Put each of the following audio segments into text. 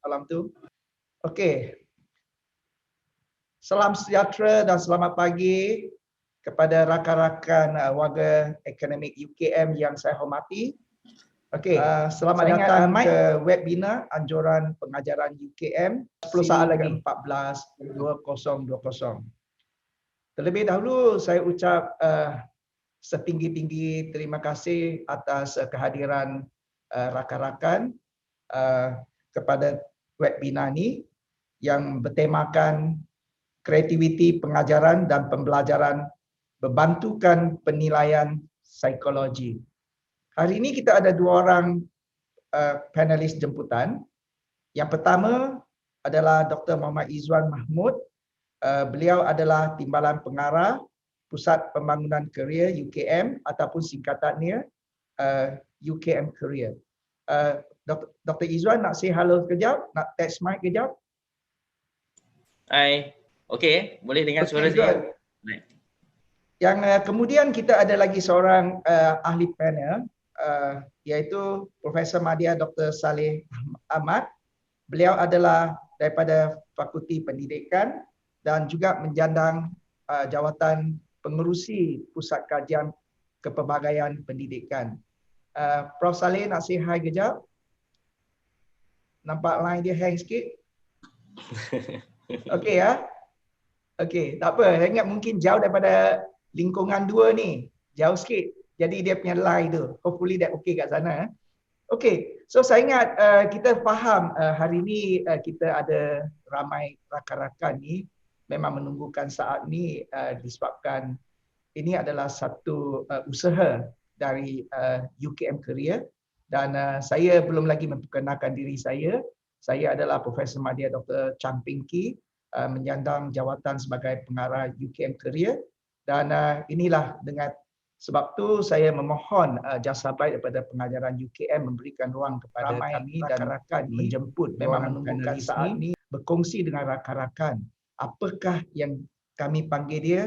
malam tu. Okey. Salam sejahtera dan selamat pagi kepada rakan-rakan warga akademik UKM yang saya hormati. Okey, selamat datang ke webinar anjuran pengajaran UKM 10 saat lagi 14.2020. Terlebih dahulu saya ucap setinggi-tinggi terima kasih atas kehadiran rakan-rakan kepada webinar ini yang bertemakan kreativiti pengajaran dan pembelajaran berbantukan penilaian psikologi. Hari ini kita ada dua orang panelis jemputan. Yang pertama adalah Dr. Muhammad Izzuan Mahmud. Beliau adalah Timbalan Pengarah Pusat Pembangunan Kerjaya UKM ataupun singkatannya UKM Career. Dr. Izzuan nak say hello kejap, nak test mic kejap. Hai, okey, boleh dengar suara saya? Yang kemudian kita ada lagi seorang ahli panel iaitu Profesor Madya Dr. Saleh Ahmad. Beliau adalah daripada Fakulti Pendidikan dan juga menjandang jawatan pengerusi Pusat Kajian Kepelbagaian Pendidikan. Prof Saleh nak say hi kejap. Nampak line dia hang sikit. Okey ya. Okey, tak apa. Saya ingat mungkin jauh daripada lingkungan dua ni. Jauh sikit. Jadi dia punya line tu. Hopefully that okey kat sana. Okey. So saya ingat kita faham hari ni kita ada ramai rakan-rakan ni memang menunggukan saat ni disebabkan ini adalah satu usaha dari UKM Career dan saya belum lagi memperkenalkan diri saya. Saya adalah Profesor Madya Dr. Chang Ping Ki, menyandang jawatan sebagai pengarah UKM Career dan inilah dengan sebab tu saya memohon jasa baik daripada pengajaran UKM memberikan ruang kepada kami dan rakan menjemput memang menunggukan saat ini berkongsi dengan rakan-rakan apakah yang kami panggil dia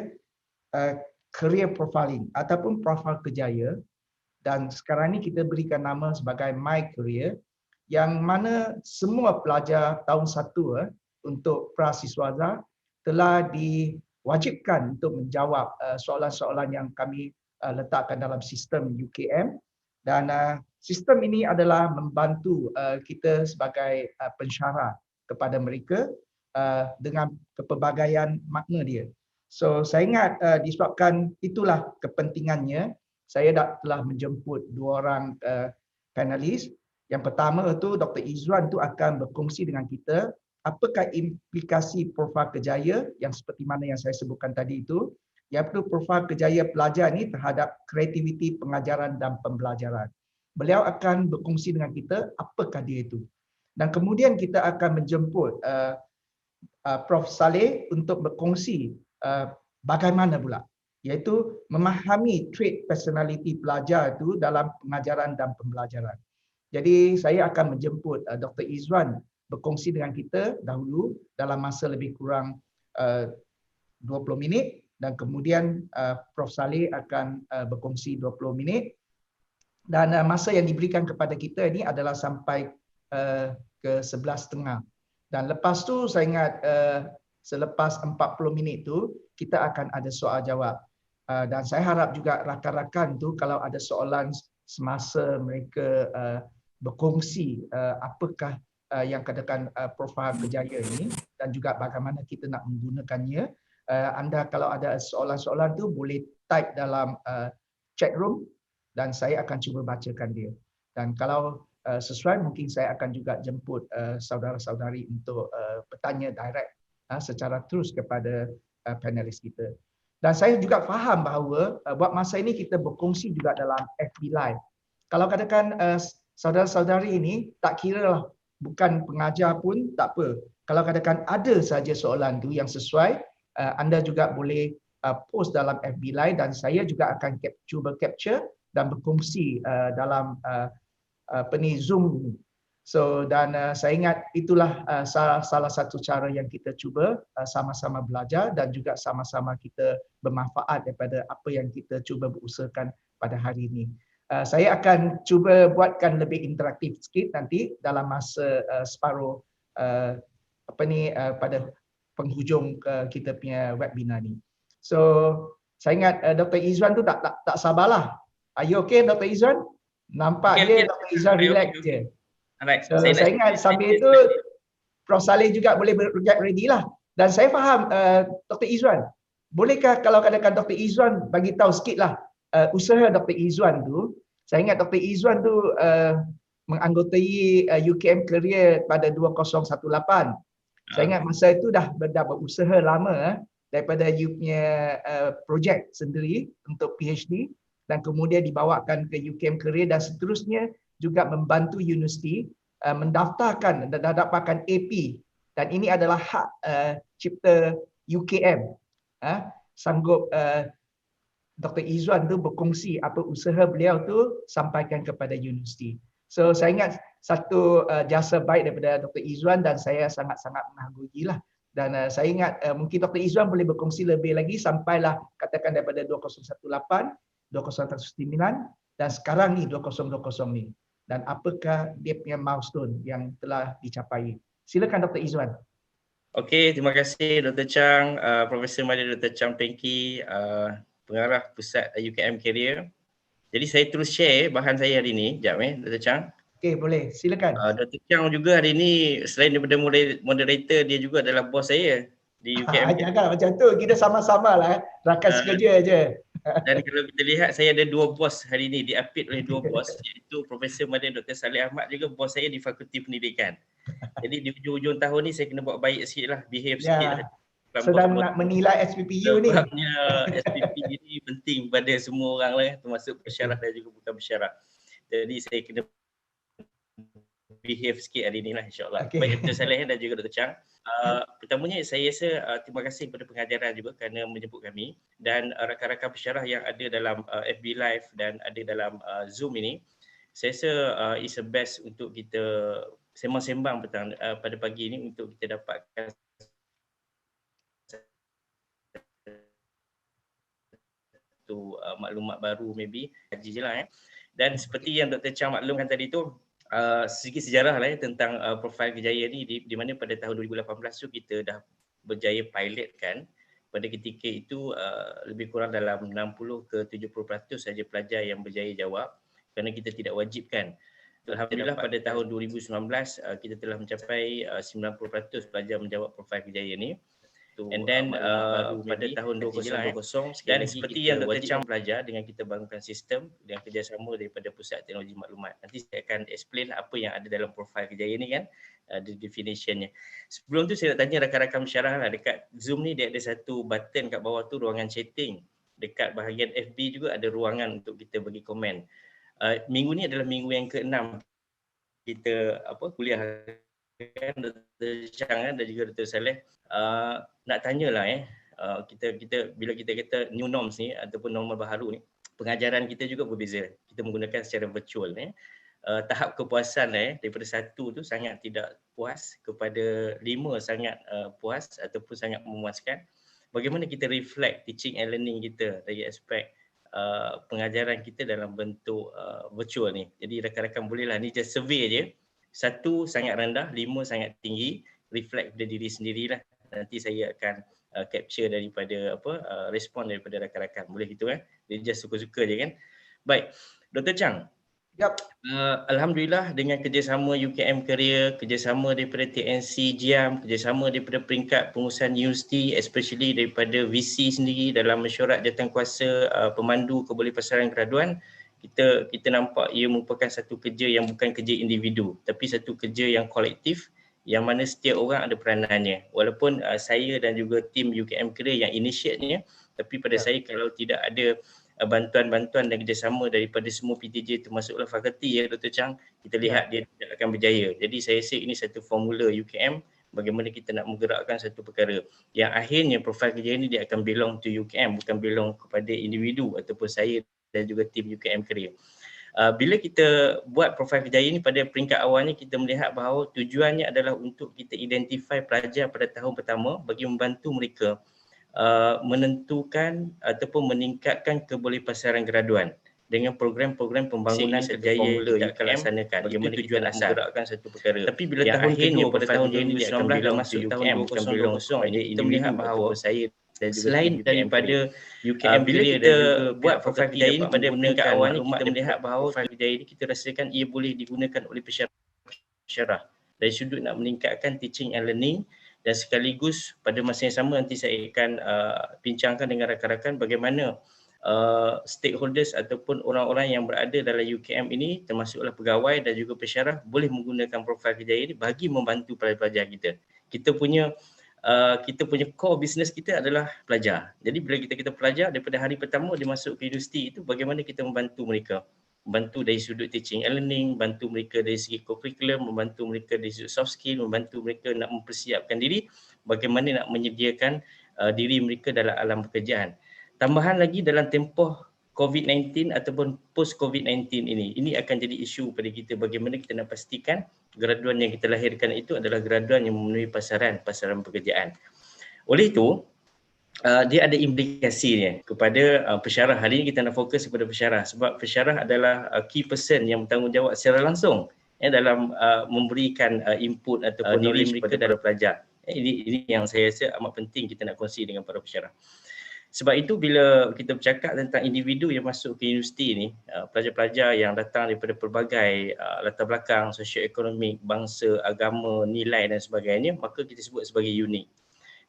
career profiling ataupun profil kerjaya dan sekarang ni kita berikan nama sebagai My Career yang mana semua pelajar tahun 1 untuk prasiswaza telah diwajibkan untuk menjawab soalan-soalan yang kami letakkan dalam sistem UKM dan sistem ini adalah membantu kita sebagai pensyarah kepada mereka dengan kepelbagaian makna dia. So saya ingat disebabkan itulah kepentingannya saya telah menjemput dua orang panelis. Yang pertama itu Dr. Izzuan tu akan berkongsi dengan kita apakah implikasi profil kerjaya yang seperti mana yang saya sebutkan tadi itu, iaitu profil kerjaya pelajar ni terhadap kreativiti pengajaran dan pembelajaran. Beliau akan berkongsi dengan kita apakah dia itu. Dan kemudian kita akan menjemput Prof Saleh untuk berkongsi bagaimana pula, iaitu memahami trait personality pelajar itu dalam pengajaran dan pembelajaran. Jadi saya akan menjemput Dr. Izzuan berkongsi dengan kita dahulu dalam masa lebih kurang 20 minit dan kemudian Prof Saleh akan berkongsi 20 minit dan masa yang diberikan kepada kita ini adalah sampai ke 11.30 dan lepas tu saya ingat selepas 40 minit tu kita akan ada soal jawab dan saya harap juga rakan-rakan tu kalau ada soalan semasa mereka berkongsi apakah yang katakan profil kerjaya ini dan juga bagaimana kita nak menggunakannya. Anda kalau ada soalan-soalan tu boleh type dalam chat room dan saya akan cuba bacakan dia. Dan kalau sesuai mungkin saya akan juga jemput saudara-saudari untuk bertanya direct secara terus kepada panelis kita. Dan saya juga faham bahawa buat masa ini kita berkongsi juga dalam FB Live. Kalau katakan saudara-saudari ini tak kira lah bukan pengajar pun tak apa. Kalau katakan ada saja soalan tu yang sesuai, anda juga boleh post dalam FB Live dan saya juga akan cuba capture dan berkongsi dalam Zoom. So dan saya ingat itulah salah satu cara yang kita cuba sama-sama belajar dan juga sama-sama kita bermanfaat daripada apa yang kita cuba berusahakan pada hari ini. Saya akan cuba buatkan lebih interaktif sikit nanti dalam masa separuh pada penghujung kita punya webinar ni. So saya ingat Dr. Izzuan tu tak sabarlah. Are you okay Dr. Izzuan? Nampak dia Dr. Izzuan relax je. Alright. So saya ingat sambil itu Prof Saleh juga boleh get ready lah. Dan saya faham Dr. Izzuan. Bolehkah kalau katakan Dr. Izzuan bagi tahu sikitlah usaha Dr. Izzuan tu. Saya ingat Dr. Izzuan tu menganggotai UKM Career pada 2018. Saya ingat masa itu dah berusaha lama daripada you punya projek sendiri untuk PhD dan kemudian dibawakan ke UKM Career dan seterusnya juga membantu universiti mendaftarkan dan dapatkan AP dan ini adalah hak cipta UKM. Sanggup Dr. Izzuan tu berkongsi apa usaha beliau tu sampaikan kepada universiti. So saya ingat satu jasa baik daripada Dr. Izzuan dan saya sangat-sangat menghargailah. Dan saya ingat mungkin Dr. Izzuan boleh berkongsi lebih lagi sampailah katakan daripada 2018, 2019 dan sekarang ni 2020 ni. Dan apakah dia punya milestone yang telah dicapai. Silakan Dr. Izzuan. Okey, terima kasih Dr. Chang, Profesor Madya Dr. Chang Pengki, pengarah pusat UKM Career. Jadi saya terus share bahan saya hari ini, sekejap Dr. Chang. Okey, boleh. Silakan. Dr. Chang juga hari ini selain daripada moderator, dia juga adalah bos saya di UKM. Jangan macam tu, kita sama-sama lah rakan sekerja je. Dan kalau kita lihat, saya ada dua bos hari ini, diapit oleh dua bos, iaitu Profesor Madya Dr. Saleh Ahmad juga bos saya di Fakulti Pendidikan. Jadi di hujung-hujung tahun ni saya kena buat baik sikit lah, behave sikit lah. Sedang nak menilai SPPU ni. Sebabnya SPP ni penting pada semua orang lah, termasuk pensyarah dan juga bukan pensyarah. Jadi saya kena behave sikit hari ni lah, insyaAllah. Baik Dr. Saleh dan juga Dr. Chang. Pertamanya saya rasa terima kasih kepada pengajaran juga kerana menjemput kami dan rakan-rakan pensyarah yang ada dalam FB Live dan ada dalam Zoom ini. Saya rasa it's the best untuk kita sembang-sembang pada pagi ini untuk kita dapatkan satu maklumat baru maybe. Kaji je lah. Dan seperti yang Dr. Chang maklumkan tadi tu, sedikit sejarah lah tentang profil kejayaan ni di mana pada tahun 2018 tu kita dah berjaya pilot kan. Pada ketika itu lebih kurang dalam 60 ke 70% saja pelajar yang berjaya jawab kerana kita tidak wajibkan. Alhamdulillah pada tahun 2019 kita telah mencapai 90% pelajar menjawab profil kejayaan ni. And then pada tahun 2020 dan seperti yang Dr. Chang belajar dengan kita bangunkan sistem dengan kerjasama daripada Pusat Teknologi Maklumat. Nanti saya akan explain apa yang ada dalam profil kejayaan ni kan, definitionnya. Sebelum tu saya nak tanya rakan-rakan pensyarah lah, dekat Zoom ni dia ada satu button kat bawah tu ruangan chatting. Dekat bahagian FB juga ada ruangan untuk kita bagi komen. Minggu ni adalah minggu yang ke-6 kita kuliah kan, Dr. Chang dan juga Dr. Saleh. Nak tanyalah kita bila kita kata new norms ni ataupun normal baharu ni, pengajaran kita juga berbeza. Kita menggunakan secara virtual tahap kepuasan daripada 1 tu sangat tidak puas kepada 5 sangat puas ataupun sangat memuaskan. Bagaimana kita reflect teaching and learning kita dari aspek pengajaran kita dalam bentuk virtual ni. Jadi rakan-rakan bolehlah, ni just survey je. 1 sangat rendah, 5 sangat tinggi, reflect pada diri sendirilah. Nanti saya akan capture daripada respon daripada rakan-rakan. Boleh gitu kan? Dia just suka-suka je kan. Baik, Dr. Chang. Yep. Alhamdulillah dengan kerjasama UKM Career, kerjasama daripada TNC JIAM, kerjasama daripada peringkat pengurusan universiti, especially daripada VC sendiri dalam mesyuarat jawatankuasa pemandu kebolehpasaran graduan, kita nampak ia merupakan satu kerja yang bukan kerja individu tapi satu kerja yang kolektif yang mana setiap orang ada peranannya. Walaupun saya dan juga tim UKM Career yang initiate-nya, tapi pada saya kalau tidak ada bantuan-bantuan dan kerjasama daripada semua PTJ termasuklah fakulti Dr. Chang, kita lihat dia tidak akan berjaya. Jadi saya rasa ini satu formula UKM bagaimana kita nak menggerakkan satu perkara yang akhirnya profil kerja ini dia akan belong to UKM, bukan belong kepada individu ataupun saya dan juga tim UKM Career. Bila kita buat profil kejayaan ini pada peringkat awalnya, kita melihat bahawa tujuannya adalah untuk kita identify pelajar pada tahun pertama bagi membantu mereka menentukan ataupun meningkatkan kebolehpasaran graduan. dengan program-program pembangunan kerjaya yang akan laksanakan. Bagaimana tujuan nak menggerakkan satu perkara. Tapi bila tahun kedua pada tahun 2019 dah masuk tahun 2020, jadi kita melihat bahawa saya dan juga selain daripada UKM bila kita buat profil kerjaya ini pada peringkat awal ni, kita melihat bahawa profil kerjaya ini kita rasakan ia boleh digunakan oleh pensyarah dari sudut nak meningkatkan teaching and learning, dan sekaligus pada masa yang sama nanti saya akan bincangkan dengan rakan-rakan bagaimana stakeholders ataupun orang-orang yang berada dalam UKM ini termasuklah pegawai dan juga pensyarah boleh menggunakan profil kerjaya ini bagi membantu pelajar-pelajar kita. Kita punya core business kita adalah pelajar. Jadi bila kita pelajar daripada hari pertama dia masuk ke universiti itu, bagaimana kita membantu mereka. Membantu dari sudut teaching and learning, membantu mereka dari segi curriculum, membantu mereka dari sudut soft skill, membantu mereka nak mempersiapkan diri, bagaimana nak menyediakan diri mereka dalam alam pekerjaan. Tambahan lagi dalam tempoh COVID-19 ataupun post COVID-19 ini akan jadi isu pada kita, bagaimana kita nak pastikan graduan yang kita lahirkan itu adalah graduan yang memenuhi pasaran pekerjaan. Oleh itu, dia ada implikasinya kepada pensyarah. Hari ini kita nak fokus kepada pensyarah sebab pensyarah adalah key person yang bertanggungjawab secara langsung dalam memberikan input ataupun diri mereka dalam pelajar. Ini yang saya rasa amat penting kita nak kongsi dengan para pensyarah. Sebab itu bila kita bercakap tentang individu yang masuk ke universiti ni, pelajar-pelajar yang datang daripada pelbagai latar belakang sosioekonomik, bangsa, agama, nilai dan sebagainya, maka kita sebut sebagai unik.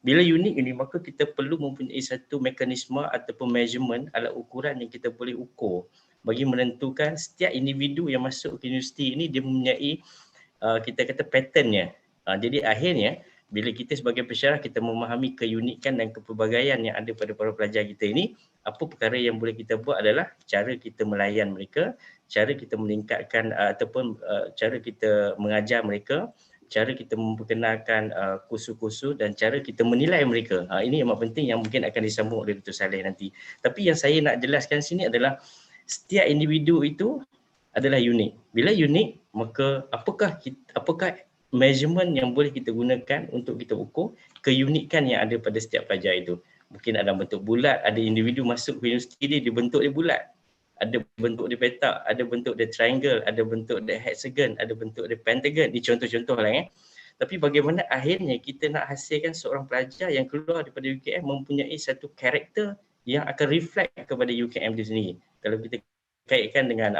Bila unik ini, maka kita perlu mempunyai satu mekanisme ataupun measurement, alat ukuran yang kita boleh ukur bagi menentukan setiap individu yang masuk ke universiti ini dia mempunyai kita kata patternnya. Jadi akhirnya bila kita sebagai pensyarah kita memahami keunikan dan kepelbagaian yang ada pada para pelajar kita ini, apa perkara yang boleh kita buat adalah cara kita melayan mereka, cara kita meningkatkan ataupun cara kita mengajar mereka, cara kita memperkenalkan kursus-kursus dan cara kita menilai mereka. Ini amat penting yang mungkin akan disambung oleh Dr. Saleh nanti. Tapi yang saya nak jelaskan sini adalah setiap individu itu adalah unik. Bila unik, maka apakah measurement yang boleh kita gunakan untuk kita ukur keunikan yang ada pada setiap pelajar itu. Mungkin ada bentuk bulat, ada individu masuk ke universiti dia bentuk dia bulat. Ada bentuk dia petak, ada bentuk dia triangle, ada bentuk dia hexagon, ada bentuk dia pentagon. Ini contoh-contoh lah. Tapi bagaimana akhirnya kita nak hasilkan seorang pelajar yang keluar daripada UKM mempunyai satu karakter yang akan reflect kepada UKM itu sendiri. Kalau kita kaitkan dengan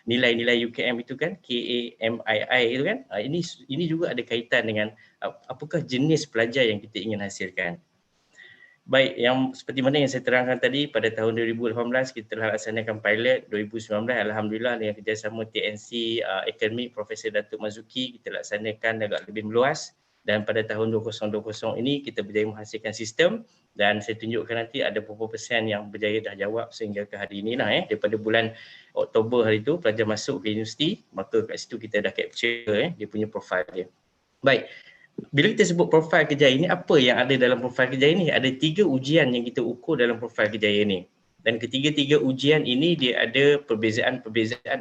nilai-nilai UKM itu kan, KAMII itu kan, ini juga ada kaitan dengan apakah jenis pelajar yang kita ingin hasilkan. Baik, yang seperti mana yang saya terangkan tadi, pada tahun 2018 kita telah laksanakan pilot, 2019 alhamdulillah dengan kerjasama TNC Akademik Profesor Datuk Mazuki kita laksanakan agak lebih meluas, dan pada tahun 2020 ini kita berjaya menghasilkan sistem, dan saya tunjukkan nanti ada beberapa persen yang berjaya dah jawab sehingga ke hari ini daripada bulan Oktober hari itu pelajar masuk ke universiti, maka kat situ kita dah capture dia punya profil dia. Baik. Bila kita sebut profil kerjaya ini, apa yang ada dalam profil kerjaya ini? Ada 3 ujian yang kita ukur dalam profil kerjaya ini. Dan ketiga-tiga ujian ini dia ada perbezaan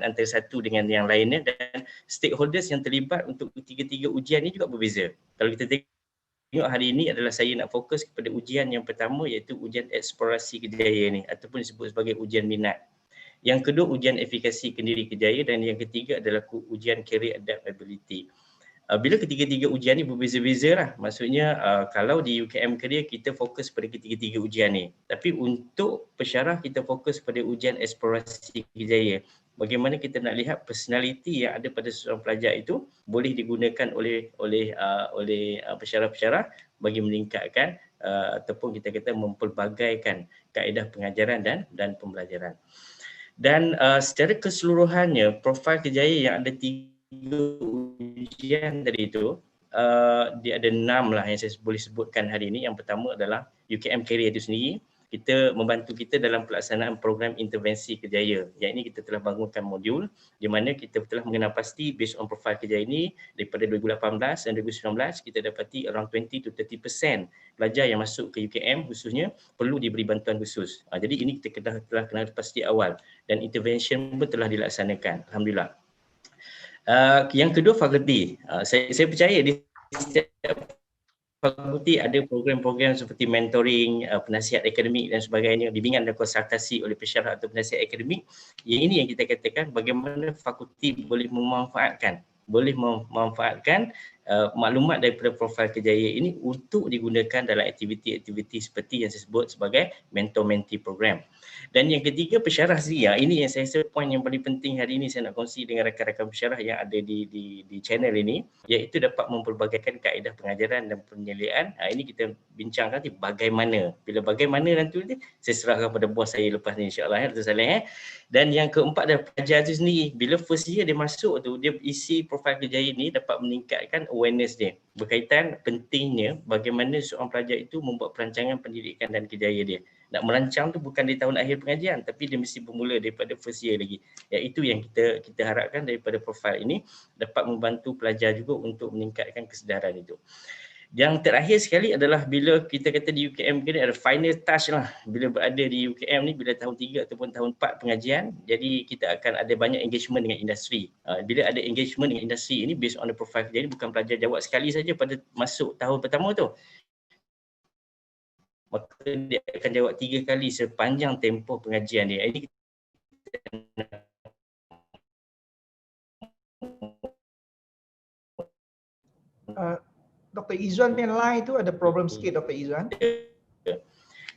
antara satu dengan yang lainnya, dan stakeholders yang terlibat untuk ketiga-tiga ujian ini juga berbeza. Kalau kita tengok hari ini adalah saya nak fokus kepada ujian yang pertama, iaitu ujian eksplorasi kerjaya ini ataupun disebut sebagai ujian minat. Yang kedua ujian efikasi kendiri kerjaya, dan yang ketiga adalah ujian career adaptability. Bila ketiga-tiga ujian ni berbeza-beza lah. Maksudnya kalau di UKM Career kita fokus pada ketiga-tiga ujian ni. Tapi untuk pensyarah kita fokus pada ujian eksplorasi kerjaya. Bagaimana kita nak lihat personality yang ada pada seorang pelajar itu boleh digunakan oleh pensyarah-pensyarah bagi meningkatkan ataupun kita kata mempelbagaikan kaedah pengajaran dan pembelajaran. Dan secara keseluruhannya profil kerjaya yang ada 3 ujian tadi itu, dia ada 6 lah yang saya boleh sebutkan hari ini. Yang pertama adalah UKM Career itu sendiri. Kita membantu kita dalam pelaksanaan program intervensi kerjaya. Yang ini kita telah bangunkan modul di mana kita telah mengenal pasti based on profil kerjaya ini daripada 2018 dan 2019 kita dapati around 20 to 30% pelajar yang masuk ke UKM khususnya perlu diberi bantuan khusus. Jadi ini kita telah kenal pasti awal dan intervention pun telah dilaksanakan. Alhamdulillah. Yang kedua fakulti. Saya percaya di setiap fakulti ada program-program seperti mentoring, penasihat akademik dan sebagainya, bimbingan dan konsultasi oleh pensyarah atau penasihat akademik. Yang ini yang kita katakan bagaimana fakulti boleh memanfaatkan maklumat daripada profil Kejayaan ini untuk digunakan dalam aktiviti-aktiviti seperti yang saya sebut sebagai mentor-mentee program. Dan yang ketiga, pensyarah sendiri, ini yang saya rasa poin yang paling penting hari ini saya nak kongsi dengan rakan-rakan pensyarah yang ada di channel ini, iaitu dapat mempelbagaikan kaedah pengajaran dan penyelidikan. Ini kita bincangkan nanti bagaimana. Bila bagaimana nanti saya serahkan pada bos saya lepas ni insya-Allah Dr. Saleh. Dan yang keempat adalah pelajar itu sendiri. Bila first year dia masuk tu, dia isi profil Kejayaan ini dapat meningkatkan awareness dia berkaitan pentingnya bagaimana seorang pelajar itu membuat perancangan pendidikan dan kerjaya dia. Nak merancang tu bukan di tahun akhir pengajian, tapi dia mesti bermula daripada first year lagi. Iaitu yang kita harapkan daripada profil ini dapat membantu pelajar juga untuk meningkatkan kesedaran itu. Yang terakhir sekali adalah bila kita kata di UKM ni ada final touch lah. Bila berada di UKM ni, bila tahun 3 ataupun tahun 4 pengajian, jadi kita akan ada banyak engagement dengan industri. Bila ada engagement dengan industri ini based on the profile, jadi bukan pelajar jawab sekali saja pada masuk tahun pertama tu. Maka dia akan jawab 3 kali sepanjang tempoh pengajian dia. Ini Dr. Izzuan punya line tu ada problem sikit Dr. Izzuan.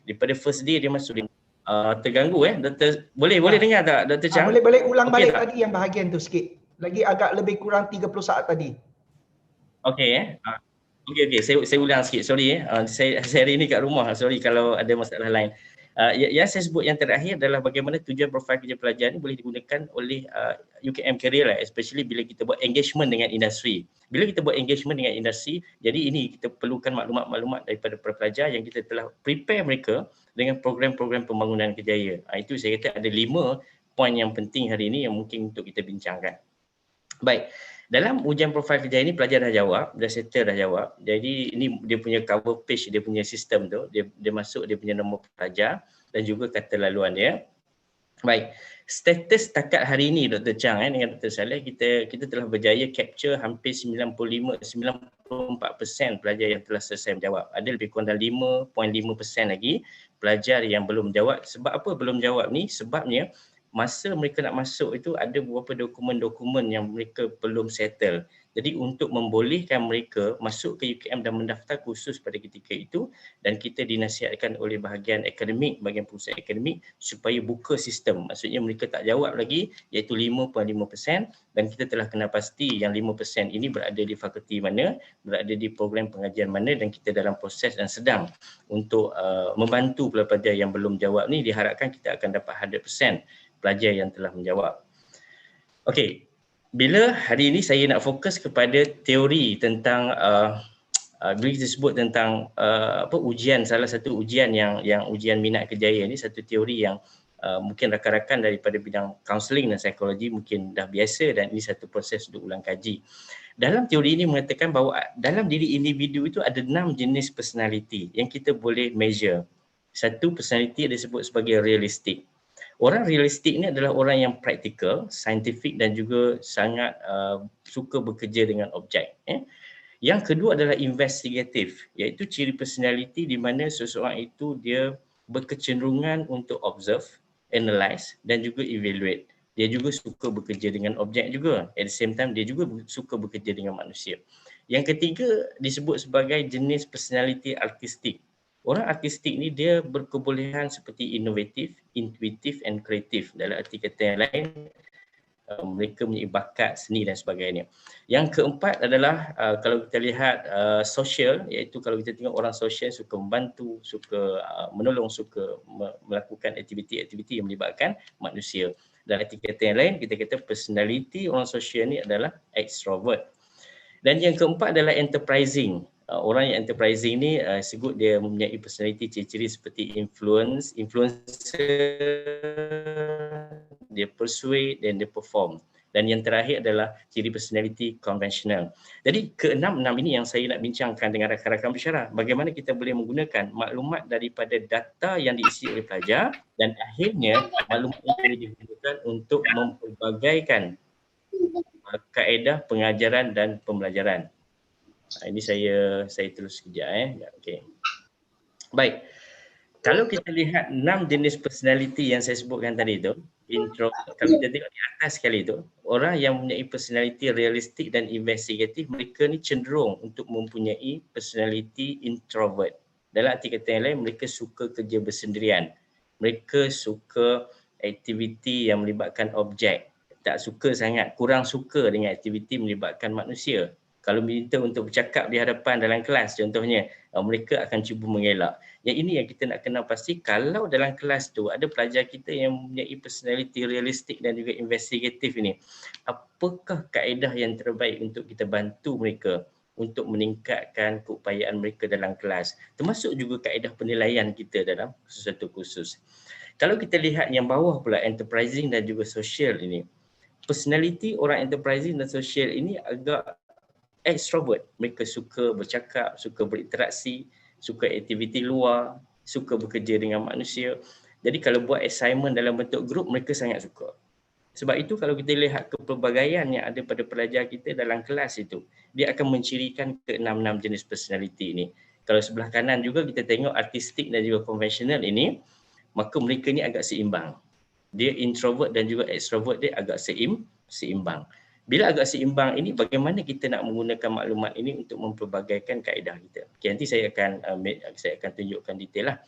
Daripada first day dia masuk terganggu Dr. Boleh dengar tak Dr. Chang? Boleh ulang okay balik tak? tadi yang bahagian tu sikit. Lagi agak lebih kurang 30 saat tadi. Okey Okey, saya ulang sikit. Sorry saya hari ni kat rumah. Sorry kalau ada masalah lain. Yang saya sebut yang terakhir adalah bagaimana tujuan profil kerja pelajar ni boleh digunakan oleh UKM Career lah, especially bila kita buat engagement dengan industri. Bila kita buat engagement dengan industri, jadi ini kita perlukan maklumat-maklumat daripada para pelajar yang kita telah prepare mereka dengan program-program pembangunan kerjaya. Itu saya kata ada 5 poin yang penting hari ini yang mungkin untuk kita bincangkan. Baik. Dalam ujian profil kerja ini pelajar dah jawab, dah settle dah jawab. Jadi ini dia punya cover page, dia punya sistem tu, dia masuk dia punya nombor pelajar dan juga kata laluan dia. Baik. Status setakat hari ini Dr. Chang dengan Dr. Saleh, kita telah berjaya capture hampir 94% pelajar yang telah selesai menjawab. Ada lebih kurang dalam 5.5% lagi pelajar yang belum jawab. Sebab apa belum jawab ni? Sebabnya masa mereka nak masuk itu ada beberapa dokumen-dokumen yang mereka belum settle. Jadi untuk membolehkan mereka masuk ke UKM dan mendaftar kursus pada ketika itu, dan kita dinasihatkan oleh bahagian akademik, bahagian pusat akademik supaya buka sistem. Maksudnya mereka tak jawab lagi iaitu 5.5% dan kita telah kena pasti yang 5% ini berada di fakulti mana, berada di program pengajian mana dan kita dalam proses dan sedang untuk membantu pelajar yang belum jawab ni. Diharapkan kita akan dapat 100% pelajar yang telah menjawab. Okey, bila hari ini saya nak fokus kepada teori tentang bila kita sebut tentang ujian, salah satu ujian yang ujian minat kerjaya ni, satu teori yang mungkin rakan-rakan daripada bidang kaunseling dan psikologi mungkin dah biasa dan ini satu proses untuk ulang kaji. Dalam teori ini mengatakan bahawa dalam diri individu itu ada 6 jenis personality yang kita boleh measure. Satu personality disebut sebagai realistik. Orang realistik ni adalah orang yang praktikal, saintifik dan juga sangat suka bekerja dengan objek. Yang kedua adalah investigatif, iaitu ciri personality di mana seseorang itu dia berkecenderungan untuk observe, analyze dan juga evaluate. Dia juga suka bekerja dengan objek juga. At the same time dia juga suka bekerja dengan manusia. Yang ketiga disebut sebagai jenis personality artistik. Orang artistik ni dia berkebolehan seperti inovatif, intuitif and kreatif. Dalam arti kata yang lain, mereka mempunyai bakat seni dan sebagainya. Yang keempat adalah kalau kita lihat sosial, iaitu kalau kita tengok orang sosial suka membantu, suka menolong, suka melakukan aktiviti-aktiviti yang melibatkan manusia. Dalam arti kata yang lain, kita kata personality orang sosial ni adalah extrovert. Dan yang keempat adalah enterprising. Orang yang enterprising ni sebut dia mempunyai personality ciri-ciri seperti influencer, dia persuade dan dia perform. Dan yang terakhir adalah ciri personality konvensional. Jadi keenam-enam ini yang saya nak bincangkan dengan rakan-rakan pensyarah. Bagaimana kita boleh menggunakan maklumat daripada data yang diisi oleh pelajar dan akhirnya maklumat itu boleh digunakan untuk mempelbagaikan kaedah pengajaran dan pembelajaran. Ini saya terus kejap Okey. Baik. Kalau kita lihat 6 jenis personality yang saya sebutkan tadi tu, kalau kita tengok di atas sekali tu, orang yang mempunyai personality realistik dan investigatif, mereka ni cenderung untuk mempunyai personality introvert. Dalam arti kata yang lain, mereka suka kerja bersendirian. Mereka suka aktiviti yang melibatkan objek. Tak suka sangat, kurang suka dengan aktiviti melibatkan manusia. Kalau minta untuk bercakap di hadapan dalam kelas contohnya, mereka akan cuba mengelak. Yang ini yang kita nak kenal pasti, kalau dalam kelas tu ada pelajar kita yang mempunyai personality realistik dan juga investigatif ini, apakah kaedah yang terbaik untuk kita bantu mereka untuk meningkatkan keupayaan mereka dalam kelas, termasuk juga kaedah penilaian kita dalam sesuatu kursus. Kalau kita lihat yang bawah pula, enterprising dan juga social ini, personality orang enterprising dan social ini agak extrovert. Mereka suka bercakap, suka berinteraksi, suka aktiviti luar, suka bekerja dengan manusia. Jadi kalau buat assignment dalam bentuk grup, mereka sangat suka. Sebab itu kalau kita lihat kepelbagaian yang ada pada pelajar kita dalam kelas itu, dia akan mencirikan ke-6 jenis personality ini. Kalau sebelah kanan juga kita tengok artistik dan juga konvensional ini, maka mereka ni agak seimbang. Dia introvert dan juga extrovert dia agak seimbang. Bila agak seimbang ini, bagaimana kita nak menggunakan maklumat ini untuk mempelbagaikan kaedah kita. Okay, nanti saya akan tunjukkan detail lah.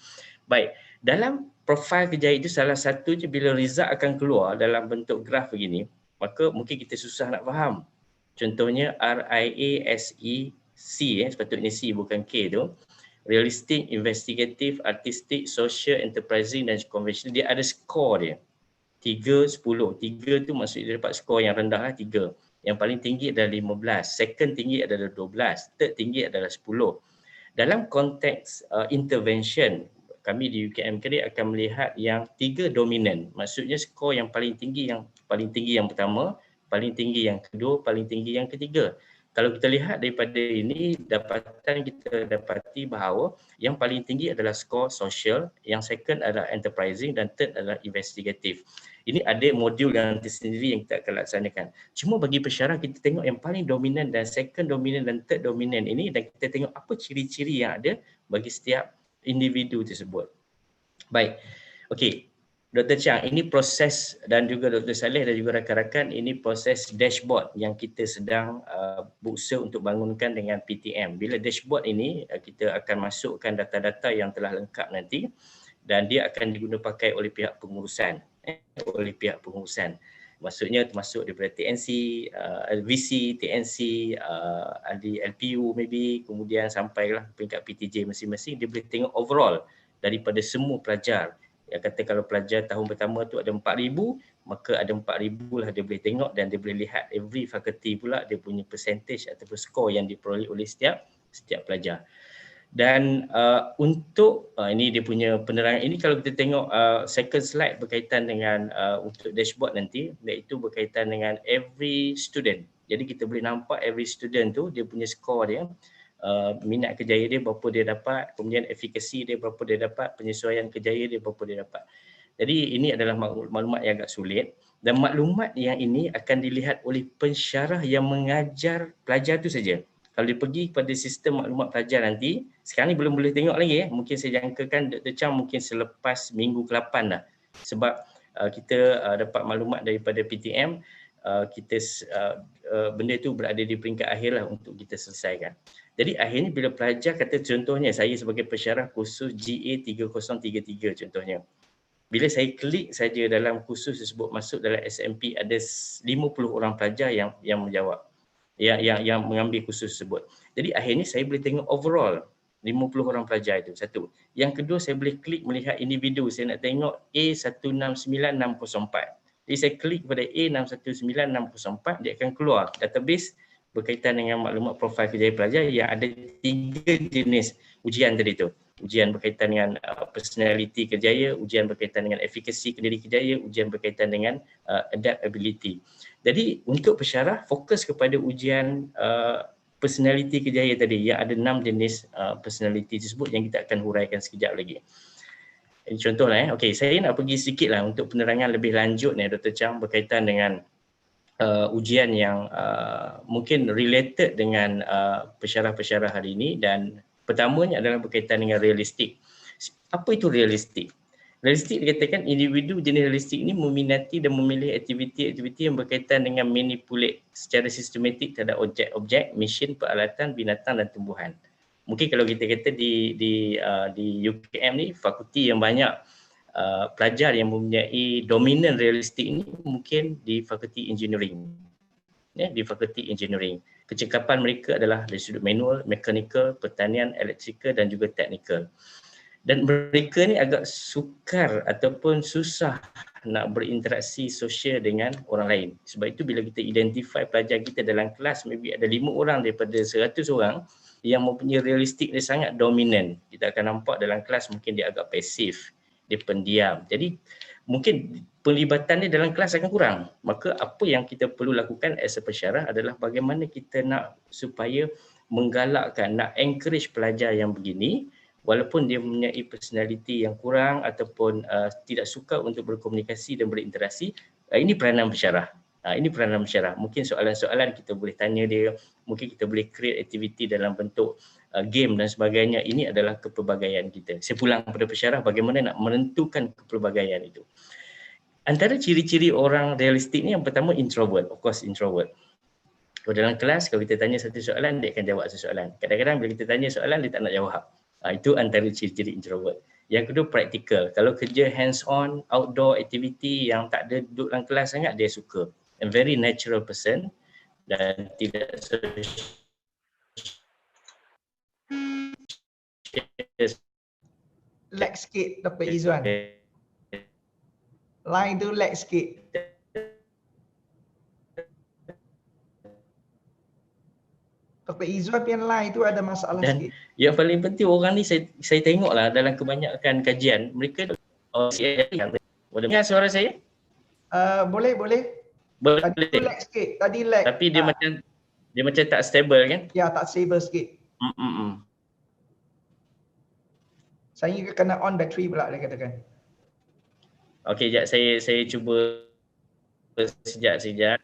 Baik, dalam profil kejayaan itu salah satu je bila result akan keluar dalam bentuk graf begini, maka mungkin kita susah nak faham. Contohnya RIASEC, sepatutnya C bukan K tu. Realistic, investigative, artistic, social, enterprising dan conventional, dia ada skor dia. 3, 10. 3 tu maksudnya dia dapat skor yang rendah lah, 3. Yang paling tinggi adalah 15. Second tinggi adalah 12. Third tinggi adalah 10. Dalam konteks intervention, kami di UKM Kedah akan melihat yang 3 dominan. Maksudnya skor yang paling tinggi yang pertama, paling tinggi yang kedua, paling tinggi yang ketiga. Kalau kita lihat daripada ini, dapatan kita dapati bahawa yang paling tinggi adalah skor social, yang second adalah enterprising dan third adalah investigative. Ini ada modul yang tersendiri yang kita akan laksanakan. Cuma bagi pensyarah kita tengok yang paling dominan dan second dominan dan third dominan ini, dan kita tengok apa ciri-ciri yang ada bagi setiap individu tersebut. Baik, okey. Dr. Chang, ini proses dan juga Dr. Saleh dan juga rakan-rakan, ini proses dashboard yang kita sedang berusaha untuk bangunkan dengan PTM. Bila dashboard ini, kita akan masukkan data-data yang telah lengkap nanti dan dia akan digunakan pakai oleh pihak pengurusan. Maksudnya termasuk daripada TNC, VC, TNC, di LPU maybe, kemudian sampailah peringkat PTJ masing-masing, dia boleh tengok overall daripada semua pelajar. Yang kata kalau pelajar tahun pertama tu ada 4,000, maka ada 4,000 lah dia boleh tengok dan dia boleh lihat every faculty pula dia punya percentage ataupun skor yang diperoleh oleh setiap pelajar. Dan untuk ini dia punya penerangan ini, kalau kita tengok second slide berkaitan dengan untuk dashboard nanti, iaitu berkaitan dengan every student. Jadi kita boleh nampak every student tu dia punya skor dia. Minat kerjaya dia berapa dia dapat, kemudian efikasi dia berapa dia dapat, penyesuaian kerjaya dia berapa dia dapat. Jadi ini adalah maklumat yang agak sulit dan maklumat yang ini akan dilihat oleh pensyarah yang mengajar pelajar tu saja. Kalau dia pergi kepada sistem maklumat pelajar nanti, sekarang ni belum boleh tengok lagi mungkin saya jangkakan Dr. Chang mungkin selepas minggu ke-8 dah. Sebab kita dapat maklumat daripada PTM, benda itu berada di peringkat akhir lah untuk kita selesaikan. Jadi akhirnya bila pelajar kata, contohnya saya sebagai pensyarah kursus GA 3033 contohnya. Bila saya klik saja dalam kursus tersebut masuk dalam SMP, ada 50 orang pelajar yang menjawab, yang mengambil kursus tersebut. Jadi akhirnya saya boleh tengok overall 50 orang pelajar itu, satu. Yang kedua, saya boleh klik melihat individu. Saya nak tengok A169604. Jadi saya klik pada A619604, dia akan keluar database berkaitan dengan maklumat profil kerjaya pelajar yang ada 3 jenis ujian tadi tu. Ujian berkaitan dengan personality kerjaya, ujian berkaitan dengan efikasi kendiri kerjaya, ujian berkaitan dengan adaptability. Jadi untuk pensyarah fokus kepada ujian personality kerjaya tadi yang ada 6 jenis personality tersebut yang kita akan huraikan sekejap lagi. Ini contohlah Okey, saya nak pergi sedikitlah untuk penerangan lebih lanjut Dr. Chang berkaitan dengan ujian yang mungkin related dengan pesyarah-pesyarah hari ini, dan pertamanya adalah berkaitan dengan realistik. Apa itu realistik? Realistik dikatakan individu jenis realistik ini meminati dan memilih aktiviti-aktiviti yang berkaitan dengan manipulate secara sistematik terhadap objek-objek, mesin, peralatan, binatang dan tumbuhan. Mungkin kalau kita kata di UKM ni, fakulti yang banyak pelajar yang mempunyai dominan realistik ini mungkin di fakulti engineering. Di fakulti engineering. Kecekapan mereka adalah dari sudut manual, mechanical, pertanian, elektrikal dan juga teknikal. Dan mereka ni agak sukar ataupun susah nak berinteraksi sosial dengan orang lain. Sebab itu bila kita identify pelajar kita dalam kelas, maybe ada 5 orang daripada 100 orang yang mempunyai realistik dia sangat dominan. Kita akan nampak dalam kelas mungkin dia agak pasif, dia pendiam. Jadi mungkin pelibatan dia dalam kelas akan kurang. Maka apa yang kita perlu lakukan as a pesyarah adalah bagaimana kita nak supaya menggalakkan, nak encourage pelajar yang begini, walaupun dia mempunyai personality yang kurang ataupun tidak suka untuk berkomunikasi dan berinteraksi, ini peranan pesyarah. Ini peranan pesyarah. Mungkin soalan-soalan kita boleh tanya dia, mungkin kita boleh create aktiviti dalam bentuk game dan sebagainya. Ini adalah kepelbagaian kita. Saya pulang kepada pesyarah bagaimana nak menentukan kepelbagaian itu. Antara ciri-ciri orang realistik ni yang pertama introvert, of course introvert. Kalau dalam kelas, kalau kita tanya satu soalan, dia akan jawab satu soalan. Kadang-kadang bila kita tanya soalan, dia tak nak jawab. Itu antara ciri-ciri introvert. Yang kedua practical. Kalau kerja hands-on, outdoor activity yang tak ada duduk dalam kelas sangat, dia suka. A very natural person dan tidak Lag sikit Dr. Izzuan. Line tu lag sikit. Dr. Izzuan punya line tu ada masalah dan sikit. Yang paling penting orang ni saya tengoklah dalam kebanyakan kajian mereka dengar suara saya? Boleh. Tadi lag sikit. Tadi lag. Tapi dia macam tak stable kan? Ya, tak stable sikit. Saya kena on battery pula dia katakan. Okey, sekejap saya cuba sekejap.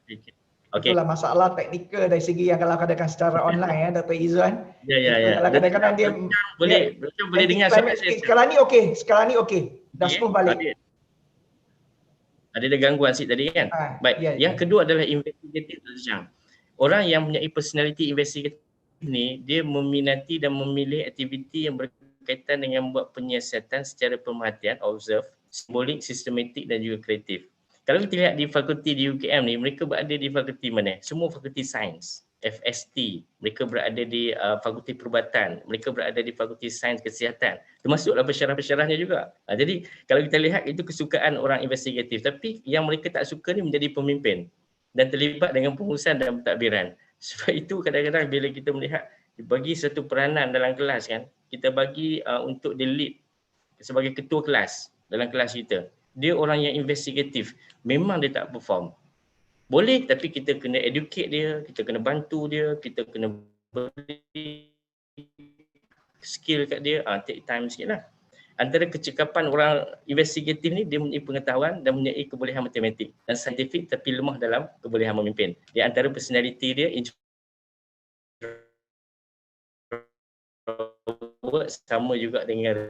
Okay. Itulah masalah teknikal dari segi yang kalau katakan secara online Dr. Izzuan. Ya. Kalau kadang-kadang dia boleh dengar suara saya. Sekarang ni okey. Dah smooth balik. Ada gangguan sikit tadi kan? Baik. Yang kedua adalah investigative research. Orang yang mempunyai personality investigative ni, dia meminati dan memilih aktiviti yang berkaitan dengan membuat penyiasatan secara pemerhatian, observe, simbolik, sistematik dan juga kreatif. Kalau kita lihat di fakulti di UKM ni, mereka berada di fakulti mana? Semua fakulti sains, FST, mereka berada di fakulti perubatan, mereka berada di fakulti sains kesihatan, termasuklah pesyarah-pesyarahnya juga. Jadi kalau kita lihat itu kesukaan orang investigatif, tapi yang mereka tak suka ni menjadi pemimpin dan terlibat dengan pengurusan dan pentadbiran. Sebab itu kadang-kadang bila kita melihat bagi satu peranan dalam kelas kan, kita bagi untuk dia lead sebagai ketua kelas dalam kelas kita. Dia orang yang investigatif, memang dia tak perform. Boleh, tapi kita kena educate dia, kita kena bantu dia, kita kena beri skill kat dia, take time sikit lah. Antara kecekapan orang investigatif ni, dia mempunyai pengetahuan dan mempunyai kebolehan matematik dan saintifik tapi lemah dalam kebolehan memimpin. Di antara personality dia, introvert sama juga dengan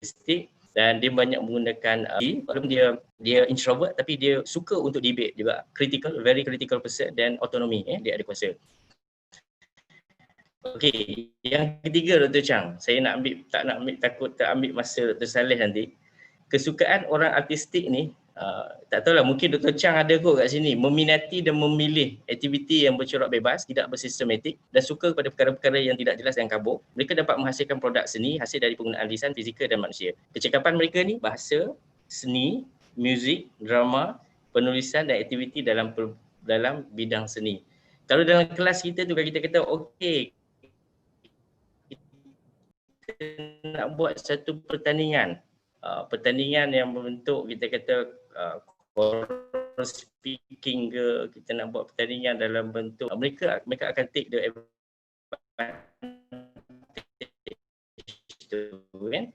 realistik, dan dia banyak menggunakan walaupun dia introvert tapi dia suka untuk debate juga, very critical person dan autonomi, dia ada kuasa. Okey, yang ketiga Dr. Chang, saya tak nak ambil takut tak ambil masa Dr. Saleh nanti. Kesukaan orang artistik ni, tak tahulah, mungkin Dr. Chang ada kot kat sini, meminati dan memilih aktiviti yang bercorak bebas, tidak bersistematik dan suka pada perkara-perkara yang tidak jelas dan kabur. Mereka dapat menghasilkan produk seni hasil dari penggunaan lisan, fizikal dan manusia. Kecekapan mereka ni bahasa, seni, muzik, drama, penulisan dan aktiviti dalam bidang seni. Kalau dalam kelas kita tu, kalau kita kata okey, nak buat satu pertandingan yang membentuk kita kata choral speaking ke, kita nak buat pertandingan dalam bentuk mereka akan take the advantage tu kan,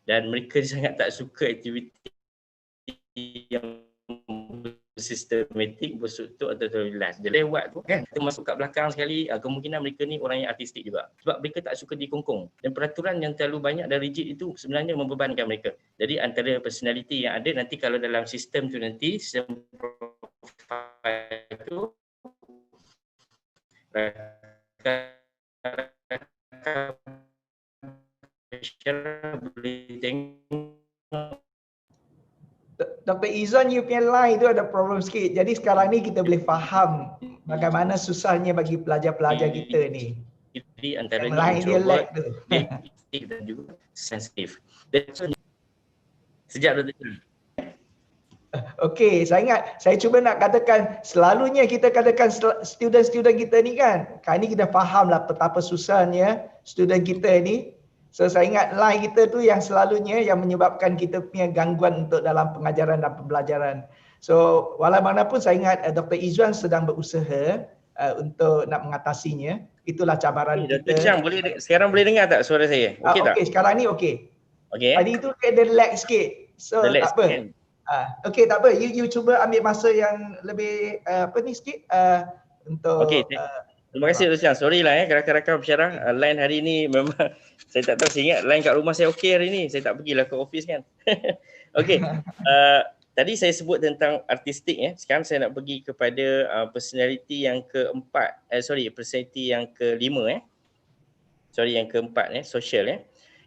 dan mereka sangat tak suka aktiviti yang bersistematik, berstruktur atau terjelas. Dia lewat tu kan, kita masuk kat belakang sekali, kemungkinan mereka ni orang yang artistik juga. Sebab mereka tak suka dikongkong. Dan peraturan yang terlalu banyak dan rigid itu sebenarnya membebankan mereka. Jadi antara personality yang ada nanti kalau dalam sistem tu nanti, sistem profile tu, boleh tengok. Dr. Izzuan, you punya line tu ada problem sikit. Jadi sekarang ni kita boleh faham bagaimana susahnya bagi pelajar-pelajar kita ni. Jadi Yang antaranya line dia lag introvert, tu. dia dan juga sensitif. Dan sejak dari Okey, saya cuba nak katakan selalunya kita katakan student-student kita ni kan, kali ni kita faham lah betapa susahnya student kita ni. So saya ingat line kita tu yang selalunya yang menyebabkan kita punya gangguan untuk dalam pengajaran dan pembelajaran. So walaupun saya ingat Dr. Izzuan sedang berusaha untuk nak mengatasinya. Itulah cabaran Dr. kita. Chang, sekarang boleh dengar tak suara saya? Okey tak? Okey, sekarang ni okey. Okey. Tadi tu ada lag sikit. So tak apa. Kan? Okey, tak apa. You cuba ambil masa yang lebih sikit untuk terima kasih Dr. Chang. Sorry lah rakan-rakan pensyarah. Line hari ni memang saya tak tahu, saya ingat line kat rumah saya okey hari ni. Saya tak pergilah ke office kan. Okey. Tadi saya sebut tentang artistik Sekarang saya nak pergi kepada personality yang keempat. Personality yang kelima yang keempat social